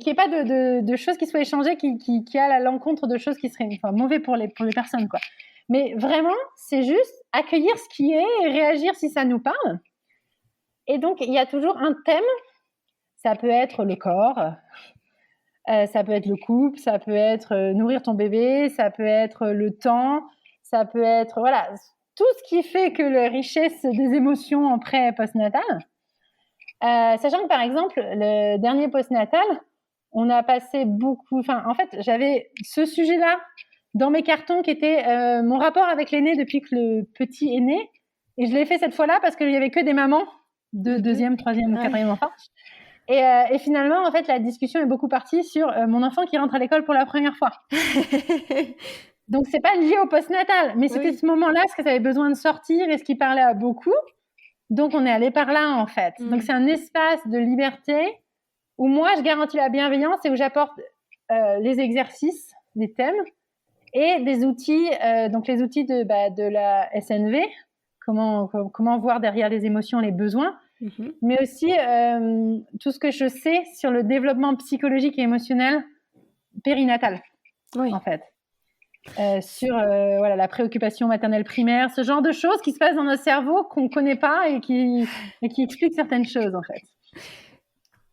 ait pas de choses qui soient échangées qui aillent à l'encontre de choses qui seraient mauvais pour les personnes quoi. Mais vraiment c'est juste accueillir ce qui est et réagir si ça nous parle. Et donc, il y a toujours un thème. Ça peut être le corps, ça peut être le couple, ça peut être nourrir ton bébé, ça peut être le temps, ça peut être tout ce qui fait que la richesse des émotions en pré- et postnatal. Sachant que, par exemple, le dernier postnatal, on a passé beaucoup... en fait, j'avais ce sujet-là dans mes cartons qui était mon rapport avec l'aîné depuis que le petit est né. Et je l'ai fait cette fois-là parce qu'il n'y avait que des mamans de deuxième, troisième ou quatrième enfant. Et finalement, en fait, la discussion est beaucoup partie sur mon enfant qui rentre à l'école pour la première fois. Donc, c'est pas lié au postnatal, mais c'était ce moment-là, parce que ça avait besoin de sortir et ce qui parlait à beaucoup. Donc, on est allé par là, en fait. Donc, c'est un espace de liberté où moi, je garantis la bienveillance et où j'apporte les exercices, les thèmes et des outils, donc les outils de la SNV, comment voir derrière les émotions les besoins, mais aussi tout ce que je sais sur le développement psychologique et émotionnel périnatal, en fait. Sur la préoccupation maternelle primaire, ce genre de choses qui se passent dans notre cerveau qu'on ne connaît pas et qui expliquent certaines choses, en fait.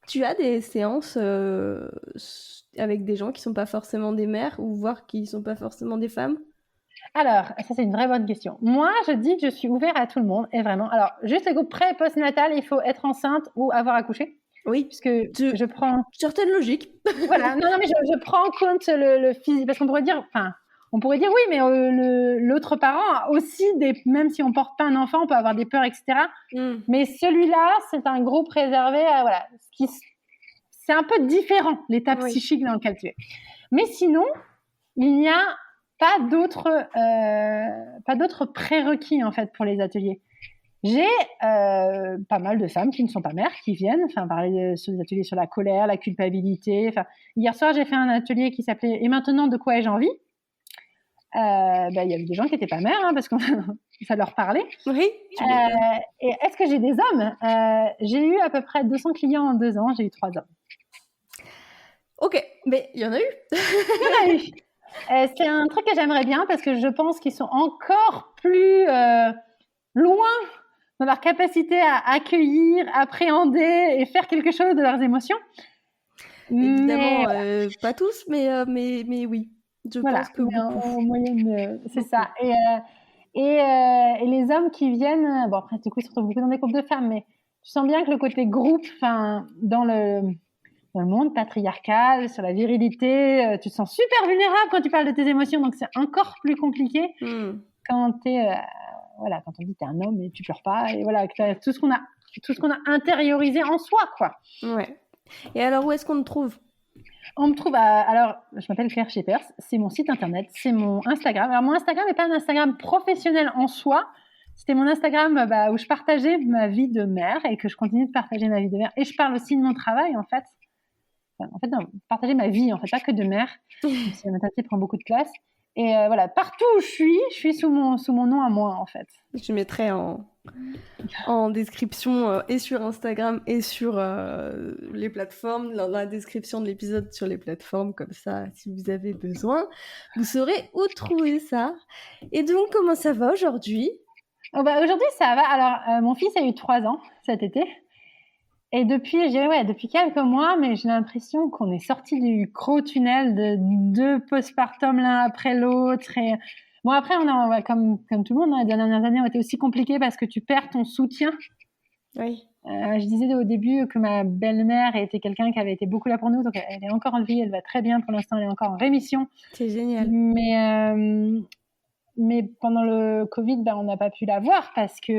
Tu as des séances avec des gens qui ne sont pas forcément des mères ou voire qui ne sont pas forcément des femmes? Alors, ça c'est une vraie bonne question. Moi, je dis que je suis ouverte à tout le monde, et vraiment. Alors, juste le groupe pré- et postnatal, il faut être enceinte ou avoir accouché. Oui, puisque je prends... Certaine logique. Voilà, non, mais je prends en compte le physique, parce qu'on pourrait dire, oui, mais l'autre parent a aussi même si on porte pas un enfant, on peut avoir des peurs, etc. Mais celui-là, c'est un groupe réservé à, c'est un peu différent, l'état psychique dans lequel tu es. Mais sinon, il n'y a pas d'autres prérequis, en fait, pour les ateliers. J'ai pas mal de femmes qui ne sont pas mères, qui viennent parler sur des ateliers sur la colère, la culpabilité. Hier soir, j'ai fait un atelier qui s'appelait « Et maintenant, de quoi ai-je envie ?» il y avait des gens qui n'étaient pas mères, parce que ça leur parlait. Oui. Et est-ce que j'ai des hommes? J'ai eu à peu près 200 clients en 2 ans. J'ai eu 3 hommes. Ok, mais il y en a eu. Il y en a eu. C'est un truc que j'aimerais bien parce que je pense qu'ils sont encore plus loin dans leur capacité à accueillir, appréhender et faire quelque chose de leurs émotions. Évidemment, pas tous, mais oui. Je pense que en moyenne, c'est ça. Et les hommes qui viennent, bon après du coup ils se retrouvent beaucoup dans des groupes de femmes, mais tu sens bien que le côté groupe, dans le monde patriarcal, sur la virilité, tu te sens super vulnérable quand tu parles de tes émotions, donc c'est encore plus compliqué quand quand on dit t'es un homme et tu pleures pas, et voilà, que t'as tout ce qu'on a intériorisé en soi, quoi. Ouais. Et alors où est-ce qu'on te trouve? On me trouve alors, je m'appelle Claire Schepers, c'est mon site internet, c'est mon Instagram. Alors, mon Instagram n'est pas un Instagram professionnel en soi. C'était mon Instagram où je partageais ma vie de mère et que je continue de partager ma vie de mère. Et je parle aussi de mon travail, en fait. Partager ma vie, en fait, pas que de mère. Parce que la maternité prend beaucoup de place. Et partout où je suis sous mon nom à moi, en fait. Je mettrai en description et sur Instagram et sur les plateformes, dans la description de l'épisode sur les plateformes, comme ça, si vous avez besoin, vous saurez où trouver ça. Et donc, comment ça va aujourd'hui? Aujourd'hui, ça va. Alors, mon fils a eu 3 ans cet été. Et depuis, je dirais, depuis quelques mois, mais j'ai l'impression qu'on est sorti du gros tunnel de 2 postpartum l'un après l'autre. Et bon, après, comme tout le monde, les dernières années ont été aussi compliquées parce que tu perds ton soutien. Oui. Je disais au début que ma belle-mère était quelqu'un qui avait été beaucoup là pour nous, donc elle est encore en vie, elle va très bien pour l'instant, elle est encore en rémission. C'est génial. Mais pendant le Covid, on n'a pas pu la voir parce que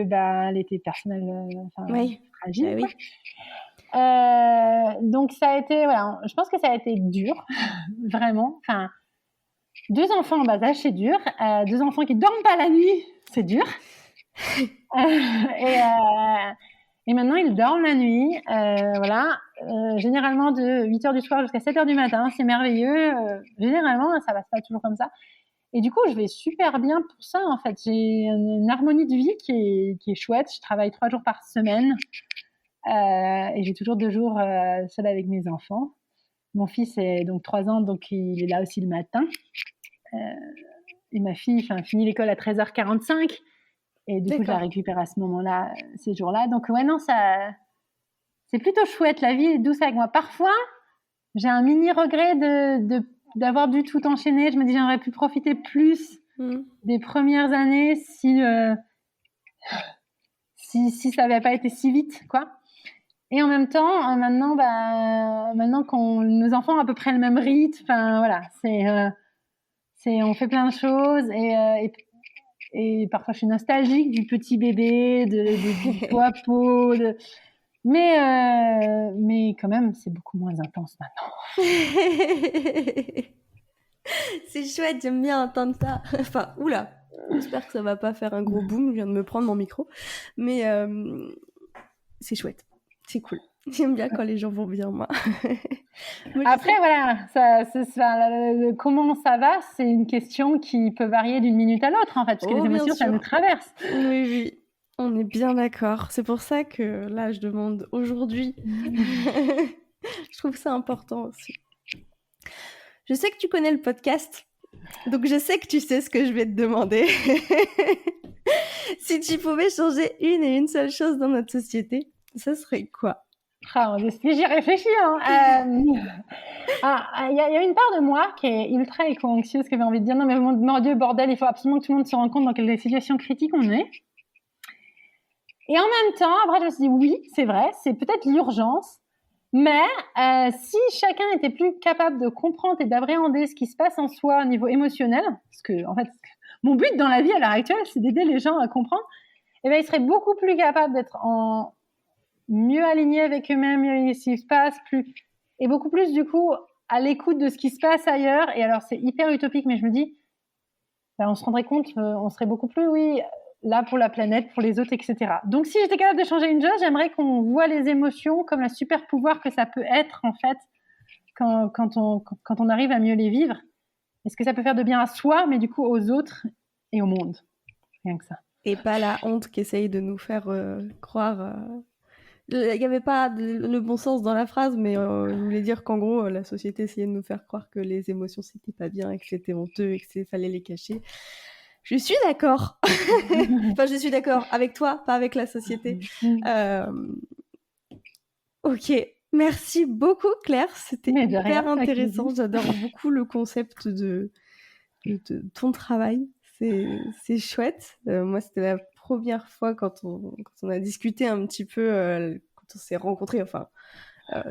elle était fragile. Oui. Donc ça a été, je pense que ça a été dur, vraiment. 2 enfants en bas âge, c'est dur. 2 enfants qui dorment pas la nuit, c'est dur. Et maintenant, ils dorment la nuit. Généralement de 8h du soir jusqu'à 7h du matin, c'est merveilleux. Généralement, ça passe pas toujours comme ça. Et du coup, je vais super bien pour ça, en fait. J'ai une harmonie de vie qui est chouette. Je travaille 3 jours par semaine. Et j'ai toujours 2 jours seule avec mes enfants. Mon fils est donc 3 ans, donc il est là aussi le matin. Et ma fille finit l'école à 13h45. Et du coup, je la récupère à ce moment-là, ces jours-là. Donc, c'est plutôt chouette. La vie est douce avec moi. Parfois, j'ai un mini regret d'avoir dû tout enchaîner. Je me dis, j'aurais pu profiter plus des premières années si ça n'avait pas été si vite, quoi. Et en même temps, maintenant nos enfants ont à peu près le même rythme, on fait plein de choses et parfois je suis nostalgique du petit bébé, du poids-peau, mais quand même, c'est beaucoup moins intense maintenant. C'est chouette, j'aime bien entendre ça. Oula, j'espère que ça va pas faire un gros boom, je viens de me prendre mon micro. Mais c'est chouette, c'est cool. J'aime bien quand les gens vont bien, moi. Après, comment ça va, c'est une question qui peut varier d'une minute à l'autre, en fait, parce que les émotions, ça nous traverse. Oui, on est bien d'accord. C'est pour ça que là, je demande aujourd'hui. Je trouve ça important aussi. Je sais que tu connais le podcast, donc je sais que tu sais ce que je vais te demander. Si tu pouvais changer une seule chose dans notre société, ça serait quoi? J'y réfléchis. Il y a une part de moi qui est ultra éco-anxieuse, qui avait envie de dire non mais mon Dieu, bordel, il faut absolument que tout le monde se rende compte dans quelle situation critique on est. Et en même temps, après je me suis dit oui, c'est vrai, c'est peut-être l'urgence, mais si chacun était plus capable de comprendre et d'appréhender ce qui se passe en soi au niveau émotionnel, parce que en fait mon but dans la vie à l'heure actuelle, c'est d'aider les gens à comprendre, ils seraient beaucoup plus capables d'être mieux alignés avec eux-mêmes, mieux alignés ce qui se passe, et beaucoup plus du coup à l'écoute de ce qui se passe ailleurs. Et alors c'est hyper utopique, mais je me dis, on se rendrait compte, on serait beaucoup plus, là pour la planète, pour les autres, etc. Donc si j'étais capable de changer une chose, j'aimerais qu'on voit les émotions comme le super pouvoir que ça peut être en fait quand on arrive à mieux les vivre. Est-ce que ça peut faire de bien à soi, mais du coup aux autres et au monde? Rien que ça. Et pas la honte qu'essaye de nous faire croire. Il n'y avait pas le bon sens dans la phrase, mais je voulais dire qu'en gros, la société essayait de nous faire croire que les émotions, c'était pas bien, et que c'était honteux, et qu'il fallait les cacher. Je suis d'accord. Enfin, je suis d'accord avec toi, pas avec la société. Ok, merci beaucoup Claire, c'était hyper intéressant. J'adore beaucoup le concept de ton travail. C'est chouette. Moi, c'était la première fois quand on a discuté un petit peu, quand on s'est rencontrés, enfin,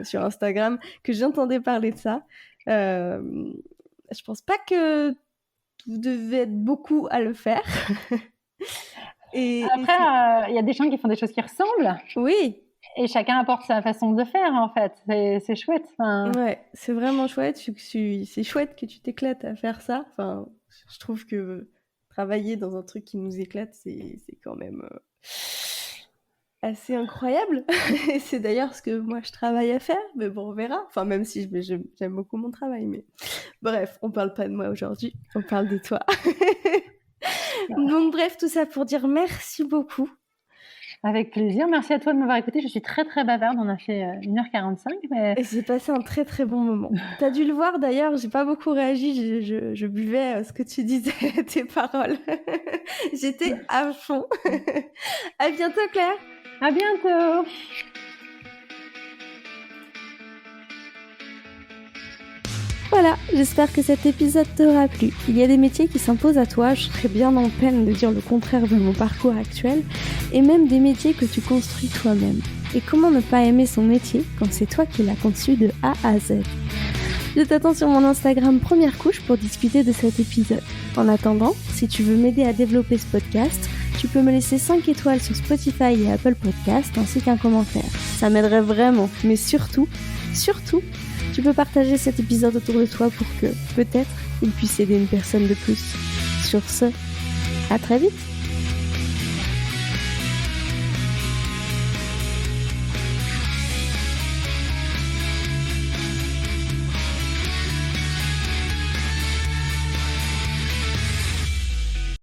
sur Instagram, que j'entendais parler de ça. Je pense pas que vous devez être beaucoup à le faire. Après, il y a des gens qui font des choses qui ressemblent. Oui. Et chacun apporte sa façon de faire, en fait. C'est chouette. Enfin... Ouais, c'est vraiment chouette. C'est chouette que tu t'éclates à faire ça. Enfin, je trouve que travailler dans un truc qui nous éclate, c'est quand même assez incroyable. Et c'est d'ailleurs ce que moi, je travaille à faire. Mais bon, on verra. Enfin, même si j'aime beaucoup mon travail. Mais bref, on parle pas de moi aujourd'hui. On parle de toi. Donc bref, tout ça pour dire merci beaucoup. Avec plaisir. Merci à toi de m'avoir écouté. Je suis très, très bavarde. On a fait 1h45. Mais... Et j'ai passé un très, très bon moment. Tu as dû le voir d'ailleurs. J'ai pas beaucoup réagi. Je buvais ce que tu disais, tes paroles. J'étais à fond. À bientôt, Claire. À bientôt. Voilà, j'espère que cet épisode t'aura plu. Il y a des métiers qui s'imposent à toi, je serais bien en peine de dire le contraire de mon parcours actuel, et même des métiers que tu construis toi-même. Et comment ne pas aimer son métier quand c'est toi qui l'as conçu de A à Z? Je t'attends sur mon Instagram Première Couche pour discuter de cet épisode. En attendant, si tu veux m'aider à développer ce podcast, tu peux me laisser 5 étoiles sur Spotify et Apple Podcasts ainsi qu'un commentaire. Ça m'aiderait vraiment, mais surtout, tu peux partager cet épisode autour de toi pour que, peut-être, il puisse aider une personne de plus. Sur ce, à très vite!